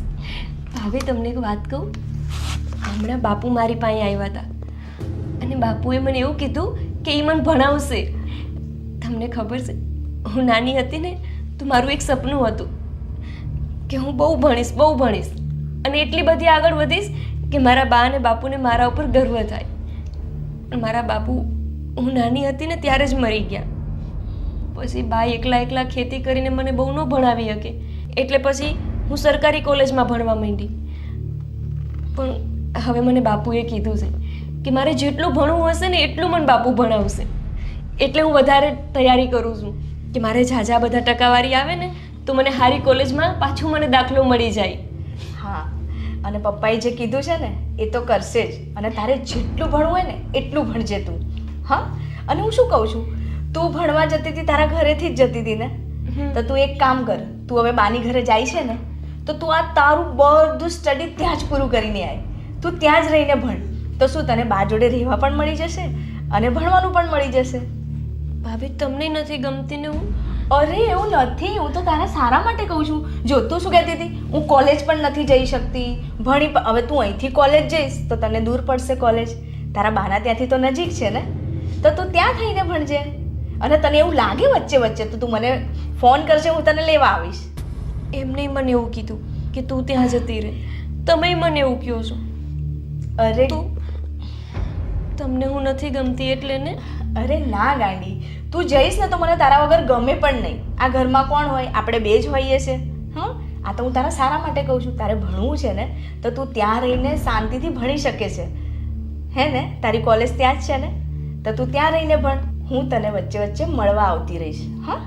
ભાભી તમને એક વાત કહું, હમણાં બાપુ મારી પાસે આવ્યા હતા અને બાપુએ મને એવું કીધું કે એ મને ભણાવશે. તમને ખબર છે, હું નાની હતી ને તો મારું એક સપનું હતું કે હું બહુ ભણીશ અને એટલી બધી આગળ વધીશ કે મારા બા અને બાપુને મારા ઉપર ગર્વ થાય. મારા બાપુ હું નાની હતી ને ત્યારે જ મરી ગયા. પછી બા એકલા ખેતી કરીને મને બહુ ન ભણાવી શકે, એટલે પછી હું સરકારી કોલેજમાં ભણવા માંડી. પણ હવે મને બાપુએ કીધું છે કે મારે જેટલું ભણવું હશે ને એટલું મને બાપુ ભણાવશે. એટલે હું વધારે તૈયારી કરું છું કે મારે ઝાઝા બધા ટકાવારી આવે ને તો મને સારી કોલેજમાં પાછું મને દાખલો મળી જાય. હા, અને પપ્પાએ જે કીધું છે ને એ તો કરશે જ. અને તારે જેટલું ભણવું હોય ને એટલું ભણજે તું. હા, અને હું શું કહું છું, તું ભણવા જતી હતી, તારા ઘરેથી જ જતી હતી ને, તો તું એક કામ કર, તું હવે બાની ઘરે જાય છે ને તો તું આ તારું બધું સ્ટડી ત્યાં જ પૂરું કરીને આય. તું ત્યાં જ રહીને ભણ, તો શું તને બા જોડે રહેવા પણ મળી જશે અને ભણવાનું પણ મળી જશે. ભાભી તમને નથી ગમતી ને હું? અરે એવું નથી, હું તો તારા સારા માટે કહું છું. જો તું શું કહેતી હતી, હું કોલેજ પણ નથી જઈ શકતી, હવે તું અહીંથી કોલેજ જઈશ તો તને દૂર પડશે કોલેજ. તારા બાના ત્યાંથી તો નજીક છે ને, તો તું ત્યાં થઈને ભણજે. અને તને એવું લાગે વચ્ચે તો તું મને ફોન કરજે, હું તને લેવા આવીશ. એમને મને એવું કીધું કે તું ત્યાં જતી રહે. તમે મને એવું કહો છો? અરે તમને હું નથી ગમતી એટલે ને? અરે ના ગાંડી, તું જઈશ ને તો મને તારા વગર ગમે પણ નહીં. આ ઘરમાં કોણ હોય? આપણે બે જ હોઈએ છે. હા, આ તો હું તારા સારા માટે કહું છું. તારે ભણવું છે ને તો તું ત્યાં રહીને શાંતિથી ભણી શકે છે, હે ને? તારી કોલેજ ત્યાં જ છે ને, તો તું ત્યાં રહીને ભણ. હું તને વચ્ચે મળવા આવતી રહીશ. હા,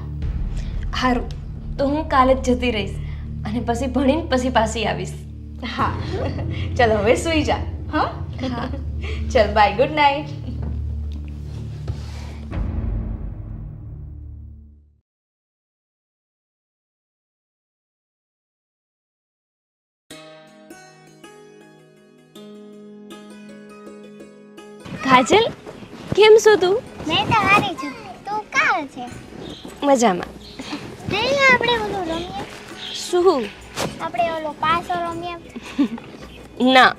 સારું, તો હું કાલે જ જતી રહીશ અને પછી ભણીને પછી પાછી આવીશ. હા, ચલ હવે સૂઈ જા. હા, ચલ બાય, ગુડ નાઇટ. કાજલ, કેમ છો તું? મેં તો હારી છું. તું કાં છે? મજામાં. નહીં, આપણે ઓલું રમીએ. શું? આપણે ઓલો પાસો રમીએ. ના,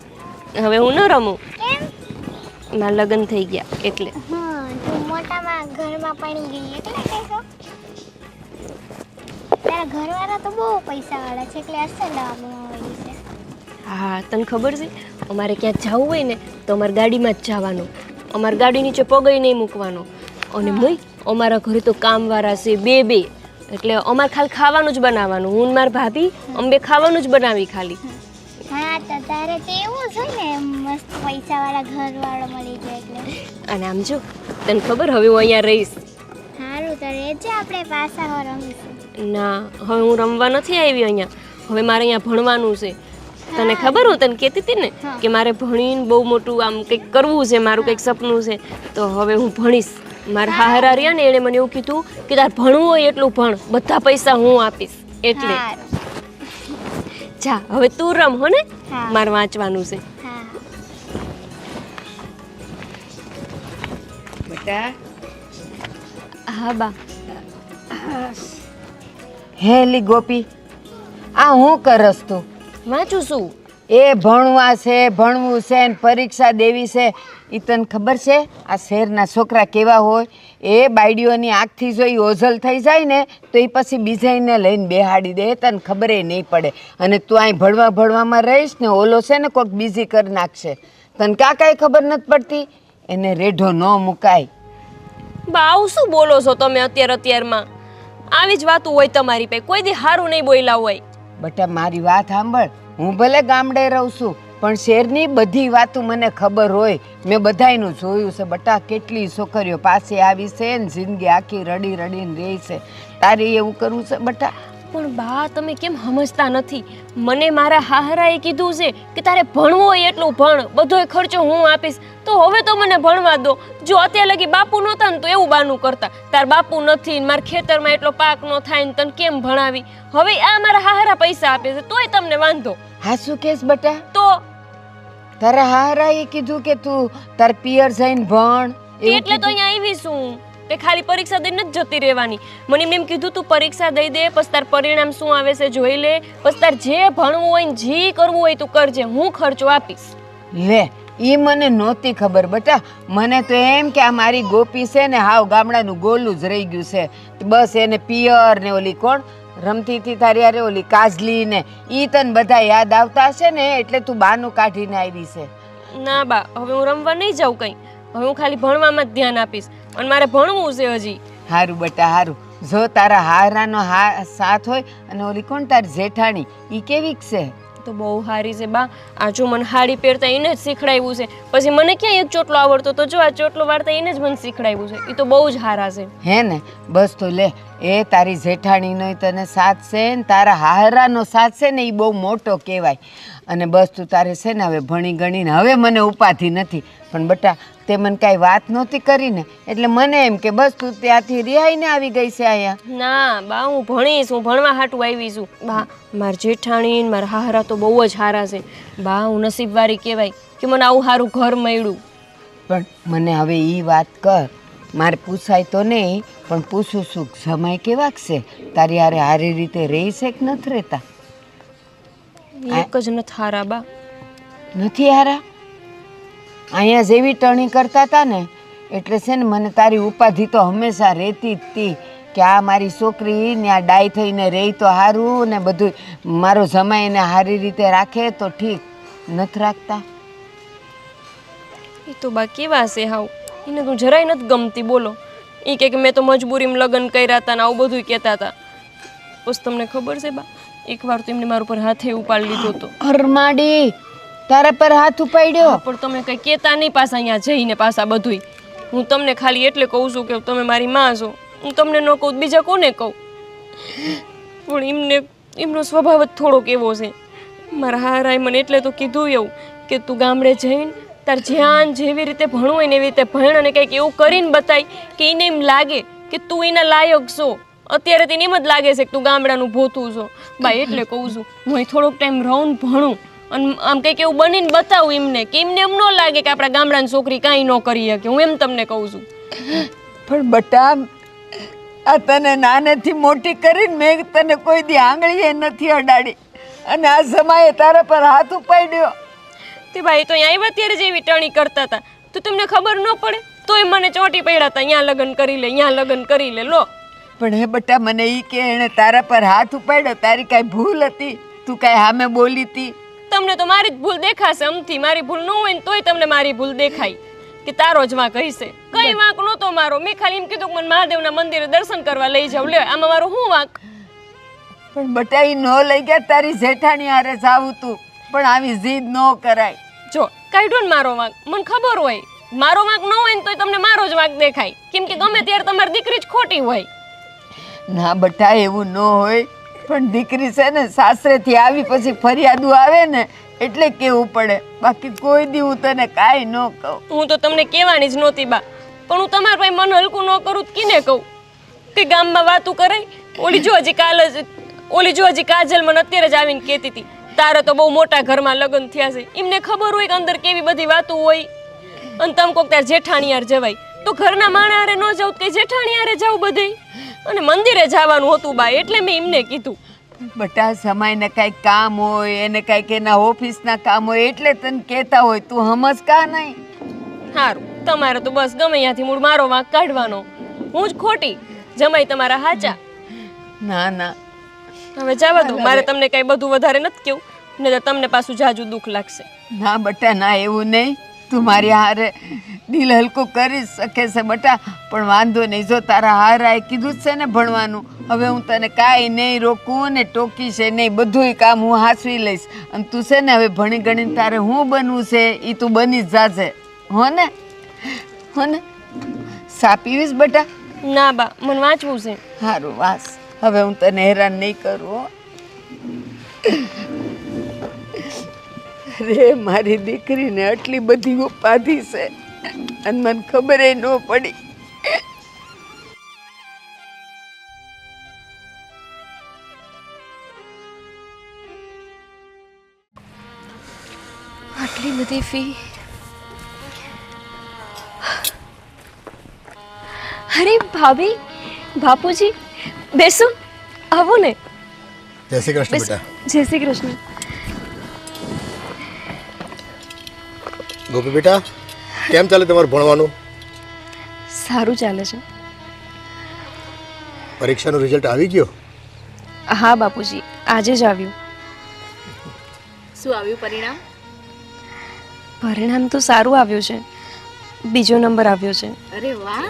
હવે હું ન રમું. કેમ? મારા લગ્ન થઈ ગયા એટલે. હા, તું મોટામાં ઘરમાં પડી ગઈ એટલે કહેશો? તારા ઘરવાળા તો બહુ પૈસાવાળા છે એટલે અસલ લાવવાની છે. હા, તને ખબર છે, અમારે ક્યાંક જવું હોય ને તો અમારે ગાડીમાં જ જવાનું. અમારે ગાડી નીચે પગઈ નહીં મૂકવાનો. અને મોય અમારા ઘરે તો કામવાળા છે બે, એટલે અમારે ખાલી ખાવાનું જ બનાવવાનું. હું ને મારી ભાભી અમે ખાવાનું જ બનાવી ખાલી. હા, તો તારે તો એવું છે ને, મસ્ત પૈસાવાળા ઘરવાળો મળી જાય એટલે. અને આમ જો, તને ખબર હવે હું અહીંયા રહીશ. સારું, તો રહેજે, આપણે પાસા રમીશું. ના, હવે હું રમવા નથી આવી અહીંયા. હવે મારે અહીંયા ભણવાનું છે. તને ખબર, હું તને કહેતી હતી ને કે મારે ભણીને બહુ મોટું આમ કંઈક કરવું છે, મારું કંઈક સપનું છે. તો હવે હું ભણીશ. મારા હાહરા રહ્યા ને એણે મને એવું કીધું કે તાર ભણવું હોય એટલું ભણ, બધા પૈસા હું આપીશ. એટલે જા, હવે તું રમ હો ને, મારે વાંચવાનું છે. બેટા. હા બા. હેલી ગોપી, આ હું કરસ તું? વાંચું છું. એ ભણવું છે ને પરીક્ષા દેવી છે. એ તને ખબર છે આ શહેરના છોકરા કેવા હોય? એ બાયડીઓની આંખથી જોઈ ઓઝલ થઈ જાય ને તો એ પછી બીજાને લઈને બેહાડી દે, તને ખબરે નહીં પડે. અને તું અહીં ભણવામાં રહીશ ને ઓલો છે ને કોઈક બીજી કરી નાખશે, તને કાંઈ ખબર નથી પડતી. એને રેઢો ન મુકાય. બા, આવું શું બોલો છો તમે અત્યારમાં? આવી જ વાતું હોય તમારી પાસે, કોઈ દી સારું નહીં બોલ્યા હોય. બટા મારી વાત સાંભળ, હું ભલે ગામડે રહું છું પણ શહેરની બધી વાતો મને ખબર હોય. મેં બધાયનું જોયું છે બટા. કેટલી છોકરીઓ પાસે આવી છે ને જિંદગી આખી રડીને રહી છે. તારે એવું કરવું છે બટા? પણ બા તમે કેમ સમજતા નથી? મને મારા હાહરાએ કીધું છે કે તારે ભણવું હોય એટલું ભણ, બધોય ખર્ચો હું આપીશ. તો હવે તો મને ભણવા દો. જો અત્યારે લગી બાપુ નહોતા ને તો એવું બાનું કરતા, તાર બાપુ નથી ને મારા ખેતરમાં એટલો પાક ન થાય ને તને કેમ ભણાવી. હવે આ મારા હાહરા પૈસા આપે છે તોય તમને વાંધો. હા શું કેસ બેટા? તો તારા હારાએ કીધું કે તું તાર પિયર જઈને ભણ એવું એટલે તો અહીંયા આવી છું કે ખાલી પરીક્ષા દઈને જ જતી રહેવાની. મને એમ કીધું તું પરીક્ષા દઈ દે, પછી તાર પરિણામ શું આવે છે જોઈ લે, પછી તાર જે ભણવું હોય ને જે કરવું હોય તું કરજે, હું ખર્ચો આપીશ. લે ઈ મને નહોતી ખબર બેટા. મને તો એમ કે આ મારી ગોપી છે ને હાવ ગામડાનું ગોલું જ રહી ગયું છે. બસ એને પિયર ને ઓલી કોણ રમતી હતી તારી હારે ઓલી કાજલી ને ઈ તને બધા યાદ આવતા હશે ને એટલે તું બાનું કાઢીને આવી છે. ના બા, હવે હું રમવા નહીં જાઉં કંઈ. હવે હું ખાલી ભણવામાં જ ધ્યાન આપીશ અને મારે ભણવું છે હજી. હારું બેટા હારું. જો તારા હારાનો સાથ હોય અને ઓલી કોણ તારી જેઠાણી ઈ કેવી છે? તો બહુ સારી છે બા. આ જો મને હાડી પહેરતા એને જ શીખડાવ્યું છે. પછી મને ક્યાં એક ચોટલો આવડતો તો જો આ ચોટલો વાળતા એને જ મને શીખડાવ્યું છે. એ તો બહુ જ સારા છે. હે ને? બસ તો લે એ તારી જેઠાણીનો તને સાથ છે ને તારા હારાનો સાથ છે ને એ બહુ મોટો કહેવાય. અને બસ તું તારે છે ને હવે ભણી ગણીને હવે મને ઉપાધિ નથી. પણ બેટા તે મને કાંઈ વાત નહોતી કરીને એટલે મને એમ કે બસ તું ત્યાંથી રિહાઈને આવી ગઈ છે અહીંયા. ના બા, હું ભણીશ, હું ભણવા હાટું આવી છું બા. મારા જેઠાણી મારા હાહરા તો બહુ જ સારા છે બા. હું નસીબવાળી કહેવાય કે મને આવું સારું ઘર મળ્યું. પણ મને હવે એ વાત કર, મારે પૂછાય તો નહીં પણ પૂછું છું જમાઈ કેવાક છે? તારી હારે હારી રીતે રહી છે કે નથી રહેતા? એક જ નથી હારા બા. નથી હારા? અહીંયા જેવી ટણી કરતા હતા ને એટલે છે ને મને તારી ઉપાધિ તો હંમેશા રહેતી જ હતી કે આ મારી છોકરી ને આ ડાય થઈને રહી તો સારું ને બધું મારો જમાઈને સારી રીતે રાખે તો ઠીક. નથી રાખતા? એ તો બા કેવા છે હાવ, એને તો જરાય નથી ગમતી. બોલો, એ કે મેં તો મજબૂરીમાં લગ્ન કર્યા હતા ને આવું બધું કહેતા હતા. બસ તમને ખબર છે બા, એકવાર તો એમને મારા ઉપર હાથે ઉપાડી લીધો હતો. અરમાડી તારા પર હાથ ઉપાડ્યો? પણ તમે કઈ કહેતા નહીં પાછા અહીંયા જઈને પાછા બધુંય. હું તમને ખાલી એટલે કહું છું કે તમે મારી માં છો. હું તમને ન કહું બીજા કોને કહું? પણ એમનો સ્વભાવ જ થોડોક એવો છે. મારા હારાએ મને એટલે તો કીધું એવું કે તું ગામડે જઈને તાર જ્યાં જેવી રીતે ભણવું હોય ને એવી રીતે ભણ અને કંઈક એવું કરીને બતાય કે એને એમ લાગે કે તું એના લાયક છો. અત્યારે તેને એમ જ લાગે છે કે તું ગામડાનું ભોતું છો બા. એટલે કહું છું હું અહીં થોડોક ટાઈમ રહું ભણું અને આમ કંઈક એવું બનીને બતાવું એમને કે એમને એમ ન લાગે કે આપણા ગામડાની છોકરી કાંઈ ન કરી શકે. હું એમ તમને કહું છું. પણ બટા આ તને નાનેથી મોટી કરીને મેં તને કોઈ દી આંગળીએ નથી અડાડી અને આ સમયે તારા પર હાથ ઉપાડ્યો. તે ભાઈ તો અહીંયા આવ્યા ત્યારે જેવી ટણી કરતા હતા તો તમને ખબર ન પડે તોય મને ચોટી પડ્યા હતા અહીંયા લગ્ન કરી લે, અહીંયા લગ્ન કરી લે. લો પણ હે બટા મને ઈ કે એણે તારા પર હાથ ઉપાડ્યો તારી કાંઈ ભૂલ હતી? તું કાંઈ સામે બોલી હતી? તમને તો મારી જ ભૂલ દેખાશે અમથી. મારી ભૂલ ન હોય ને તોય તમને મારી ભૂલ દેખાય કે તારો જ વાંક હશે. કઈ વાંક નહોતો મારો. મેં ખાલી એમ કીધું કે મને મહાદેવના મંદિરે દર્શન કરવા લઈ જાવ. લે આમાં મારો શું વાંક? પણ બટા ઈ ન લઈ ગયા તારી જેઠાણી હારે જાવું તું પણ આવી જીદ ન કરાય. જો કાઢ્યો ને મારો વાંક, મને ખબર હોય મારો વાંક ન હોય ને તોય તમને મારો જ વાંક દેખાય. કેમ કે ગમે ત્યારે તમારી દીકરી જ ખોટી હોય. ના બટા એવું ન હોય. પણ દીકરી છે ને સાસરેથી આવી પછી ફરિયાદો આવે ને એટલે કેવું પડે. બાકી કોઈ દી હું તને કાંઈ ન કહું. હું તો તમને કહેવાની જ નહોતી બા. પણ હું તમારા પાસે મન હલકું ન કરું તો કિને કહું કે ગામમાં વાતું કરાય? ઓલી જો હજી કાજલ મને અત્યારે જ આવીને કહેતી હતી તારે તો બહુ મોટા ઘરમાં લગ્ન થયા છે. એમને ખબર હોય કે અંદર કેવી બધી વાતો હોય. અને તમે કોક તાર જેઠાણી હારે જવાય તો ઘરના માણા હારે ન જાવ કે જેઠાણી હારે જાવ બધે. અને મંદિરે જવાનું હતું બા એટલે મેં એમને કીધું. બટા સમયને કાંઈક કામ હોય એને કાંઈક એના ઓફિસના કામ હોય એટલે તને કહેતા હોય. તું સમજ કા નહીં? સારું તમારે તો બસ ગમે ત્યાંથી મૂળ મારો વાંક કાઢવાનો. હું જ ખોટી, જમાઈ તમારા હાચા. ના ના હવે જવા દો. મારે તમને કઈ બધું વધારે નથી કેવું ને તો તમને પાછું જાજુ દુઃખ લાગશે. ના બટા ના એવું નહીં. તું મારી હારે દિલ હલકું કરી શકે છે બટા પણ વાંધો નહીં. જો તારા હારાએ કીધું જ છે ને ભણવાનું હવે હું તને કાંઈ નહીં રોકું ને ટોકી છે નહીં. બધુંય કામ હું હાંસવી લઈશ. અને તું છે ને હવે ભણી ગણીને તારે હું બનવું છે એ તું બની જ જાજે. હો ને? સા પીવીશ બટા? ના બા મને વાંચવું છે. સારું વાસ. હવે હું તને હેરાન નહીં કરું હો. અરે મારી દીકરીને આટલી બધી ઉપાધિ છે અને મને ખબર ન પડી. આટલી બધી ફી. અરે ભાભી, બાપુજી, બેસો, આવો ને. જય શ્રી કૃષ્ણ બેસો. બેટા. જય શ્રી કૃષ્ણ. ગોપી બેટા, કેમ ચાલે તમારું ભણવાનું? સારું ચાલે છે. પરીક્ષાનું રિઝલ્ટ આવી ગયો? હા બાપુજી, આજે જ આવ્યું. શું આવ્યું પરિણામ? પરિણામ તો સારું આવ્યું છે. બીજો નંબર આવ્યો છે. અરે વાહ!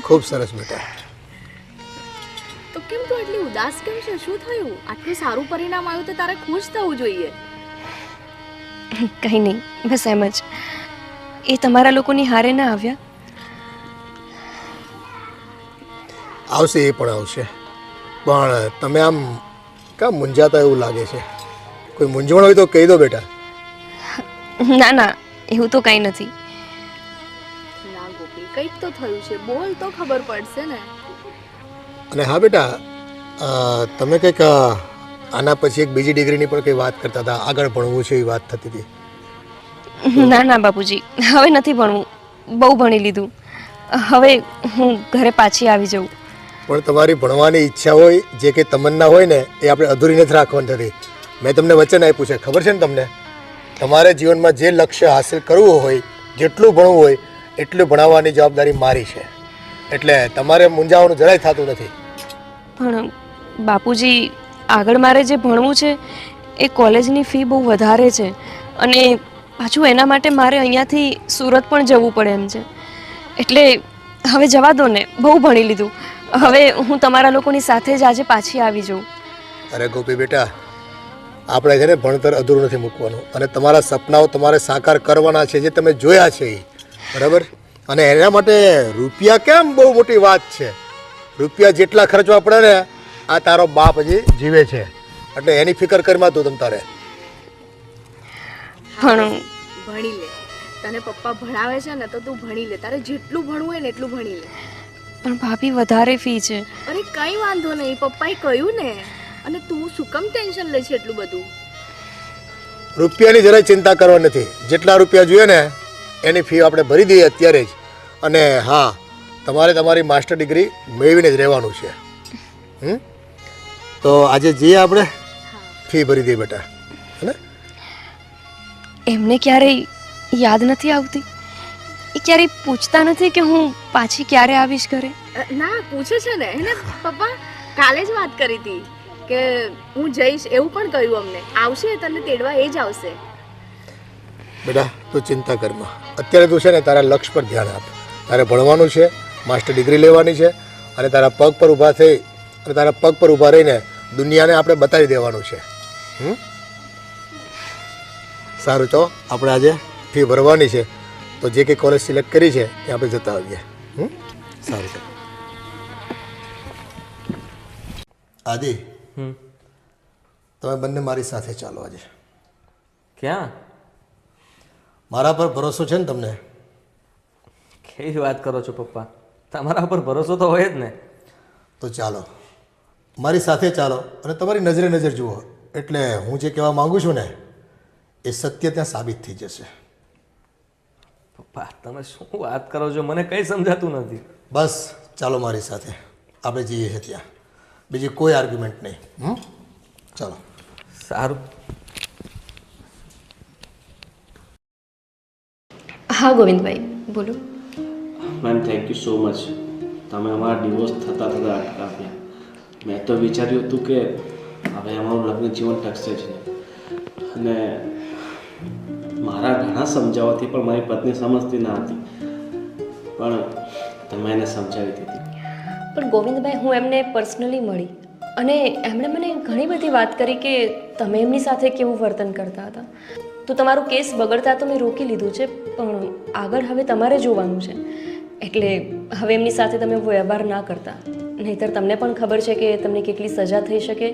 ખૂબ સરસ બેટા. તો કેમ તું આટલી ઉદાસ કેમ છે? શું થયું? આટલું સારું પરિણામ આવ્યું તો તારે ખુશ થવું જોઈએ. કંઈ નહીં, બસ એમ જ. એ તમારા લોકોની હારે ના આવ્યા? આવશે, એ પણ આવશે. પણ તમે આમ કામ મૂંઝાતા એવું લાગે છે. કોઈ મૂંઝવણ હોય તો કહી દો બેટા. ના ના, એવું તો કંઈ નથી. ના ગોપી, કંઈક તો થયું છે. બોલ તો ખબર પડશે ને. અને હા બેટા, તમે કંઈક આના પછી એક બીજી ડિગ્રીની પણ કંઈ વાત કરતા હતા, આગળ ભણવું છે એવી વાત થતી હતી. ના ના બાપુજી, હવે નથી ભણવું. બહુ ભણી લીધું. હવે હું ઘરે પાછી આવી જાઉં. પણ તમારી ભણવાની ઈચ્છા હોય, જે કંઈ તમન્ના હોય ને, એ આપણે અધૂરી નથી રાખવાની થતી. મેં તમને વચન આપ્યું છે, ખબર છે ને તમને? તમારે જીવનમાં જે લક્ષ્ય હાંસલ કરવું હોય, જેટલું ભણવું હોય એટલું ભણાવવાની જવાબદારી મારી છે. એટલે તમારે મૂંઝાવાનું જરાય થતું નથી. પણ બાપુજી, આગળ મારે જે ભણવું છે એ કોલેજની ફી બહુ વધારે છે અને પાછું એના માટે મારે અહીંયાથી સુરત પણ જવું પડે એમ છે. એટલે હવે જવા દો ને, બહુ ભણી લીધું. હવે હું તમારા લોકોની સાથે જ આજે પાછી આવી જાઉં. અરે ગોપી બેટા, આપણે છે ને ભણતર અધૂરું નથી મૂકવાનું, અને તમારા સપનાઓ તમારે સાકાર કરવાના છે, જે તમે જોયા છે એ. બરાબર? અને એના માટે રૂપિયા કેમ બહુ મોટી વાત છે. રૂપિયા જેટલા ખર્ચવા પડે ને, આ તારો બાપ હજી જીવે છે, એટલે એની ફિકર કરીમાં તું તમ તારે. પણ ભણી લે. તને પપ્પા ભણાવે છે ને તો તું ભણી લે. તારે જેટલું ભણવું હોય ને એટલું ભણી લે. પણ ભાભી, વધારે ફી છે. અરે કંઈ વાંધો નહીં, પપ્પાએ કહ્યું ને. અને તું શું કામ ટેન્શન લે છે એટલું બધું? રૂપિયાની જરાય ચિંતા કરવા નથી. જેટલા રૂપિયા જોઈએ ને એની ફી આપણે ભરી દઈએ અત્યારે જ. અને હા, તમારે તમારી માસ્ટર ડિગ્રી મેળવીને જ રહેવાનું છે. તો આજે જઈએ આપણે, ફી ભરી દઈએ બેટા. હે ને? એમને ક્યારેય યાદ નથી આવતી? એ ક્યારેય પૂછતા નથી કે હું પાછી ક્યારે આવીશ ઘરે? ના, પૂછે છે ને. એને પપ્પા કાલે જ વાત કરી હતી કે હું જઈશ, એવું પણ કહ્યું અમને. આવશે તને તેડવા, એ જ આવશે. બેટા તું ચિંતા કરમાં. અત્યારે તું છે ને તારા લક્ષ્ય પર ધ્યાન આપ. તારે ભણવાનું છે, માસ્ટર ડિગ્રી લેવાની છે, અને તારા પગ પર ઊભા થઈ અને તારા પગ પર ઊભા રહીને દુનિયાને આપણે બતાવી દેવાનું છે. સારું, તો આપણે આજે ફી ભરવાની છે, તો જે કંઈ કોલેજ સિલેક્ટ કરી છે એ આપણે જતા આવીએ. સારું છે. આદિ, તમે બંને મારી સાથે ચાલો આજે. ક્યાં? મારા પર ભરોસો છે ને તમને? કેવી વાત કરો છો પપ્પા? તમારા પર ભરોસો તો હોય જ ને. તો ચાલો, મારી સાથે ચાલો અને તમારી નજરે નજર જુઓ. એટલે હું જે કહેવા માગું છું ને એ સત્ય ત્યાં સાબિત થઈ જશે. પપ્પા, તમે શું વાત કરો છો? મને કંઈ સમજાતું નથી. બસ ચાલો મારી સાથે, આપણે જઈએ છીએ ત્યાં. બીજી કોઈ આર્ગ્યુમેન્ટ નહીં. ચાલો. સારું. હા ગોવિંદભાઈ, બોલો. Ma'am, thank you so much. તમે અમારા ડિવોર્સ થતાં અટકાવ્યા. મેં તો વિચાર્યું હતું કે હવે અમારું લગ્ન જીવન ટકશે જ નહીં, અને મારા ઘણા સમજાવવાથી પણ મારી પત્ની સમજતી ના હતી, પણ તમે એને સમજાવી દીધી. પણ ગોવિંદભાઈ, હું એમને પર્સનલી મળી અને એમણે મને ઘણી બધી વાત કરી કે તમે એમની સાથે કેવું વર્તન કરતા હતા. તો તમારું કેસ બગડતા તો મેં રોકી લીધું છે, પણ આગળ હવે તમારે જોવાનું છે. એટલે હવે એમની સાથે તમે વ્યવહાર ના કરતા, નહીંતર તમને પણ ખબર છે કે તમને કેટલી સજા થઈ શકે,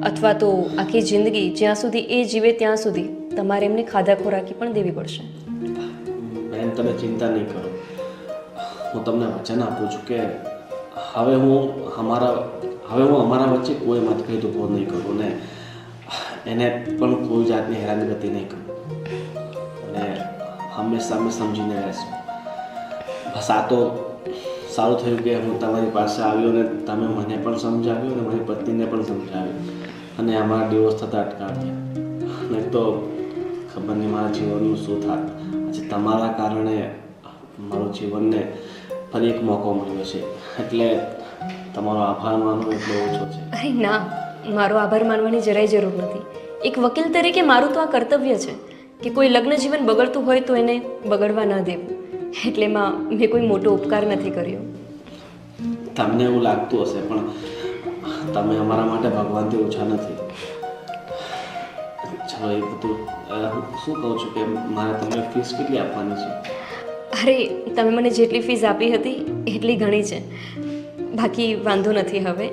અથવા તો આખી જિંદગી જ્યાં સુધી એ જીવે ત્યાં સુધી તમારે એમને ખાધા ખોરાકી પણ દેવી પડશે. બેન, તમે ચિંતા નહીં કરો. હું તમને વચન આપું છું કે હવે હું અમારા વચ્ચે કોઈ મતભેદ ઊભો નહીં કરું ને એને પણ કોઈ જાતની હેરાનગતિ નહીં કરું અને હંમેશા અમે સમજીને રહેશું. બસ આ તો સારું થયું કે હું તમારી પાસે આવ્યો અને તમે મને પણ સમજાવ્યું અને મારી પત્નીને પણ સમજાવ્યું અને અમારા ડિવોર્સ થતાં અટકાવ્યા. નહીં તો ખબર નહીં મારા જીવનનું શું થાત. આજે તમારા કારણે મારું જીવનને ફરી એક મોકો મળ્યો છે, એટલે તમારો આભાર માનવો એટલો ઓછો છે. અરે ના, મારો આભાર માનવાની જરાય જરૂર નથી. એક વકીલ તરીકે મારું તો આ કર્તવ્ય છે કે કોઈ લગ્ન જીવન બગડતું હોય તો એને બગડવા ન દેવું. એટલે એમાં મેં કોઈ મોટો ઉપકાર નથી કર્યો. તમને એવું લાગતું હશે, પણ તમે અમારા માટે ભગવાનથી ઓછા નથી. ચલો, એ બધું શું કહું છું કે મારે તમને ફીસ કેટલી આપવાની છે? અરે, તમે મને જેટલી ફીસ આપી હતી એટલી ઘણી છે. બાકી વાંધો નથી. હવે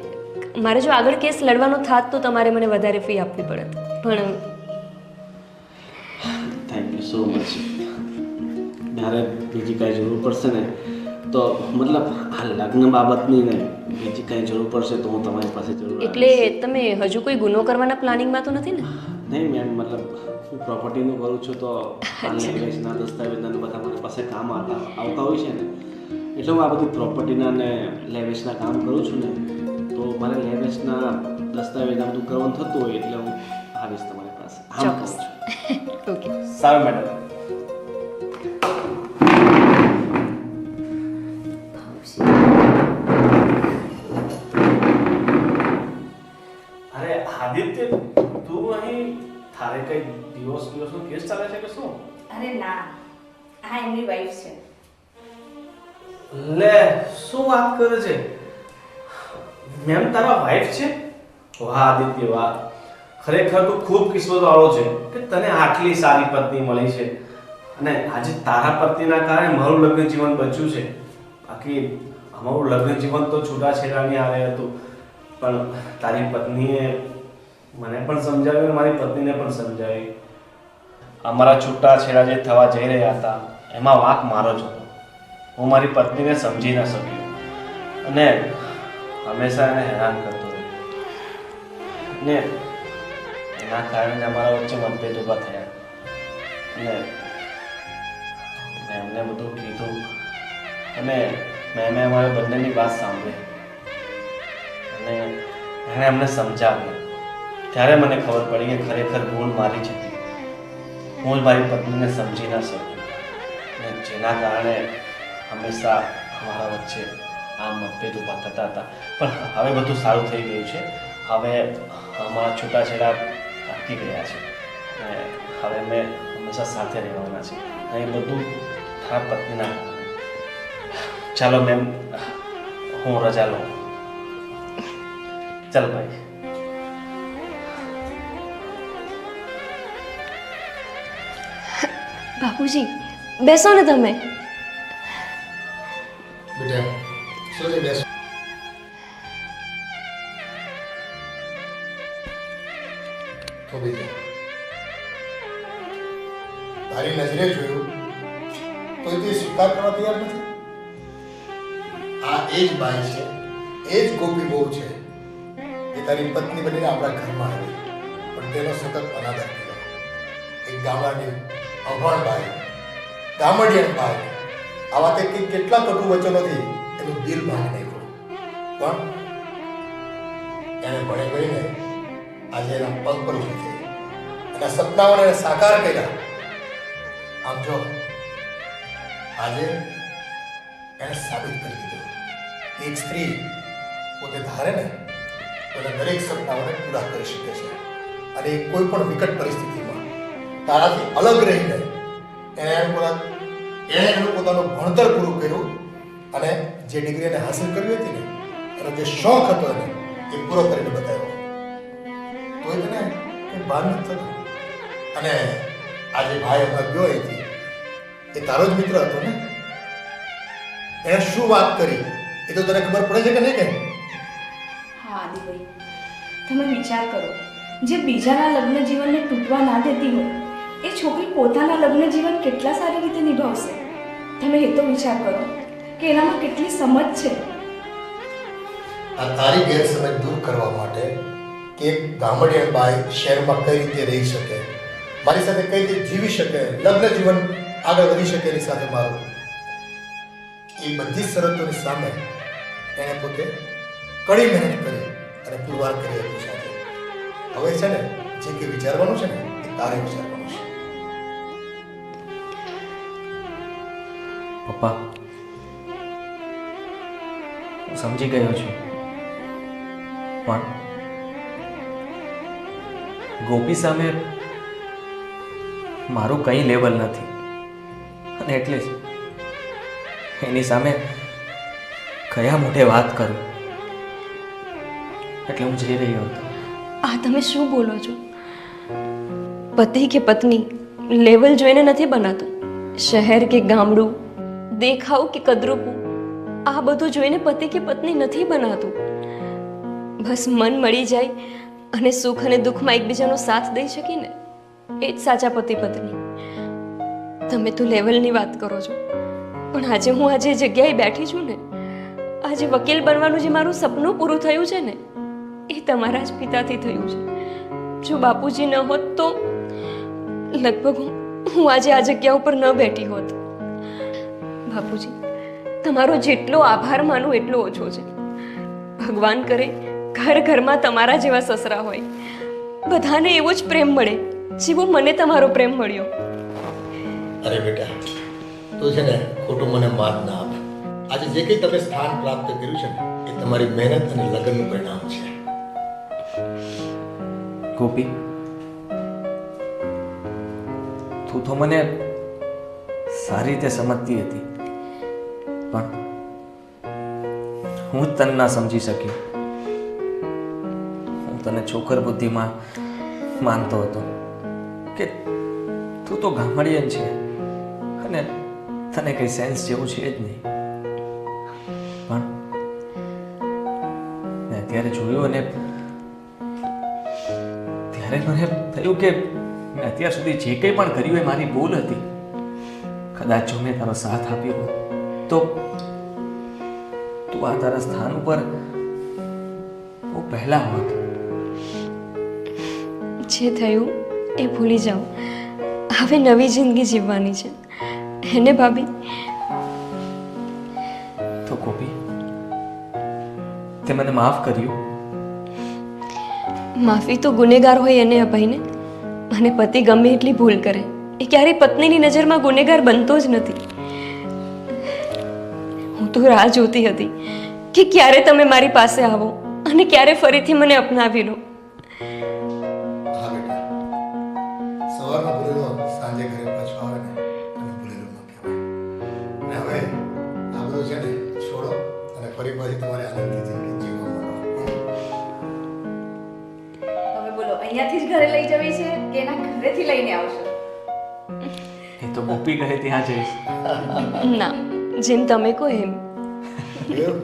મારે જો આગળ કેસ લડવાનો થાત તો તમારે મને વધારે ફી આપવી પડત. પણ થેન્ક યુ સો મચ. મારે બીજી કાંઈ જરૂર પડશે ને તો મતલબ આ લગ્ન બાબતની નહીં, બીજી કાંઈ જરૂર પડશે તો હું તમારી પાસે જરૂર એટલે તમે હજુ કોઈ ગુનો કરવાના પ્લાનિંગમાં તો નથી ને? નહીં મેમ, મતલબ હું પ્રોપર્ટીનું કરું છું તો આ લેંગ્વેજના દસ્તાવેજના બધા મારી પાસે કામ આવતા હોય છે ને, એટલે હું આ બધી પ્રોપર્ટીના ને લેવેજના કામ કરું છું ને, તો મારે લેવેજના દસ્તાવેજ બધું કરવાનું થતું હોય એટલે હું આવીશ તમારી પાસે. ચોક્કસ. ઓકે. સારું મેડમ. અરે આદિત્ય, તું અહીં તારે કઈ દિવસનો કેસ ચાલે છે કે શું? અરે ના, આ એમની વાઈફ છે. લે, શું વાત કરે છે? મેમ તારા વાઈફ છે? વાહ આદિત્ય વાહ, ખરેખર તું ખૂબ કિસ્મતવાળો છે કે તને આટલી સારી પત્ની મળી છે અને આજે તારા પત્નીના કારણે મારું લગ્ન જીવન બચ્યું છે. બાકી અમારું લગ્ન જીવન તો છૂટાછેડાની હારે હતું, પણ તારી પત્નીએ મને પણ સમજાવ્યું અને મારી પત્નીને પણ સમજાવી. અમારા છૂટાછેડા જે થવા જઈ રહ્યા હતા એમાં વાંક મારો જ હતો. હું મારી પત્નીને સમજી ન શક્યો અને હંમેશા એને હેરાન કરતો રહ્યો ને એના કારણે અમારા વચ્ચે મતભેદ ઊભા થયા અને મેં એમને બધું કીધું અને મેં અમારા બંનેની વાત સાંભળી અને એણે અમને સમજાવ્યું. ત્યારે મને ખબર પડી કે ખરેખર ભૂલ મારી જ હતી. હું જ મારી પત્નીને સમજી ન શક્યો અને જેના કારણે હંમેશા અમારા વચ્ચે આ મતભેદ ઊભા થતા હતા. પણ હવે બધું સારું થઈ ગયું છે. હવે અમારા છૂટાછેડા અટકી ગયા છે અને હવે મેં હંમેશા સાથે રહેવાના છે અને એ બધું તારા પત્નીના કારણે. ચાલો મેમ, હું રજા લઉં. ચાલ ભાઈ. બાપુજી, બેસો ને તમે. બેટા શું છે? બેસ. તો બીજા તારી નજરે જોયું તો તે સ્વીકાર કરવા તૈયાર નથી. આ એ જ બાઈ છે, એ જ ગોપી બહુ છે એ તારી પત્ની બનીને આપણા ઘરમાં આવી, પણ તેનો સતત અનાદર કર્યો. એક ગામડાની અભણ બાઈ, ગામડિયન બાઈ, આવા તે કેટલા કટુ વચનોથી એનું દિલ ભાંગી નાખ્યું. પણ એને ભણી ગઈને આજે એના પગ પર ઊભી થઈ અને સપનાઓને સાકાર કર્યા. આમ જો આજે એને સાબિત કરી દીધું એક સ્ત્રી પોતે ધારે ને તો દરેક સપનાઓને પૂરા કરી શકે છે અને કોઈ પણ વિકટ પરિસ્થિતિમાં તારાથી અલગ રહીને એણે એનું પોતાનું ભણતર પૂરું કર્યું અને જે ડિગ્રી એને હાંસલ કરવી હતી ને એનો જે શોખ હતો એને એ પૂરો કરીને બતાવ્યો. તો એને કંઈ ભાન નથી થતું. અને આજે ભાઈ હમણાં ગયો અહીંથી, એ તારો જ મિત્ર હતો ને? એણે શું વાત કરી એ તો તને ખબર પડે છે કે નહીં કે? હા આદિભાઈ, તમે વિચાર કરો, જે બીજાના લગ્ન જીવનને તૂટવા ના દેતી હોય એ છોકરી પોતાના લગ્ન જીવન કેટલા સારી રીતે નિભાવશે. તમે એ તો વિચાર કરો કે એનામાં કેટલી સમજ છે. આ તારી ગેરસમજ દૂર કરવા માટે કે એક ગામડિયા બાઈ શહેરમાં કઈ રીતે રહી શકે, મારી સાથે કઈ રીતે જીવી શકે, લગ્ન જીવન આગળ વધી શકે એની સાથે મારું, એ બધી શરતોની સામે એણે પોતે કડી મહેનત કરી અને પુરવાર કરી હતી સાથે. હવે છે ને જે કે વિચારવાનું છે ને એ તારે વિચારવાનું છે. પપ્પા, હું સમજી ગયો છું, પણ ગોપી સામે મારું કંઈ લેવલ નથી અને એટલે જ એની સામે કયા મોઢે વાત કરું, એટલે હું જઈ રહ્યો હતો. આ તમે શું બોલો છો? પતિ કે પત્ની લેવલ જોઈને નથી બનાતું. શહેર કે ગામડું, દેખાવ કે કદરૂપું, આ બધું જોઈને પતિ કે પત્ની નથી બનાતું. બસ મન મળી જાય અને સુખ અને દુઃખમાં એકબીજાનો સાથ દઈ શકીને એ જ સાચા પતિ પત્ની. તમે તો લેવલની વાત કરો છો, પણ આજે હું આજે જગ્યાએ બેઠી છું ને, આજે વકીલ બનવાનું જે મારું સપનું પૂરું થયું છે ને, એ તમારા જ પિતાથી થયું છે. જો બાપુજી ન હોત તો લગભગ હું આજે આ જગ્યા ઉપર ન બેઠી હોત. બાપુજી, તમારો જેટલો આભાર માનું એટલો ઓછો છે. ભગવાન કરે ઘર ઘરમાં તમારા જેવા સસરા હોય, બધાને એવો જ પ્રેમ મળે જેવો મને તમારો પ્રેમ મળ્યો. અરે બેટા, તો છે ને ખોટું મને માન ના આપ. આજે જે કંઈ તમે સ્થાન પ્રાપ્ત કર્યું છે ને એ તમારી મહેનત અને લગ્નનું પરિણામ છે. ગોપી, તું તો મને સારી રીતે સમજતી હતી, પણ હું જ તને ના સમજી શક્યો. હું તને છોકર બુદ્ધિમાં માનતો હતો કે તું તો ગામડિયન છે અને તને કઈ સેન્સ જેવું છે જ નહીં. પણ મેં અત્યારે જોયું અને ત્યારે મને થયું કે મેં અત્યાર સુધી જે કંઈ પણ કર્યું એ મારી ભૂલ હતી. કદાચ જો મેં તારો સાથ આપ્યો હોત તો તું આ તારા સ્થાન ઉપર બહુ પહેલા હોત. જે થયું એ ભૂલી જાઓ. હવે નવી જિંદગી જીવવાની છે એને ભાભી. તો ગોપી, તે મને માફ કર્યું. માફી તો ગુનેગાર હોય એને અપાઈને. અને પતિ ગમે એટલી ભૂલ કરે એ ક્યારેય પત્નીની નજરમાં ગુનેગાર બનતો જ નથી. હું તો રાહ જોતી હતી કે ક્યારે તમે મારી પાસે આવો અને ક્યારે ફરીથી મને અપનાવી લો. હા બેટા, સવારમાં ભૂલેલો સાંજે ઘરે પાછો આવે ને અને ભૂલેલો ન કહેવાય. અને હવે આ બધું છે ને છોડો અને ફરી પાછી તમારે આનંદથી જિંદગી જીવવા માંડો. તમે બોલો, અહીંયાથી જ ઘરે લઈ જવી છે કે એના ઘરેથી લઈને આવશો? એ તો ગોપી કહે ત્યાં જઈશ. ના, જેમ તમે કહો એમ. એવું?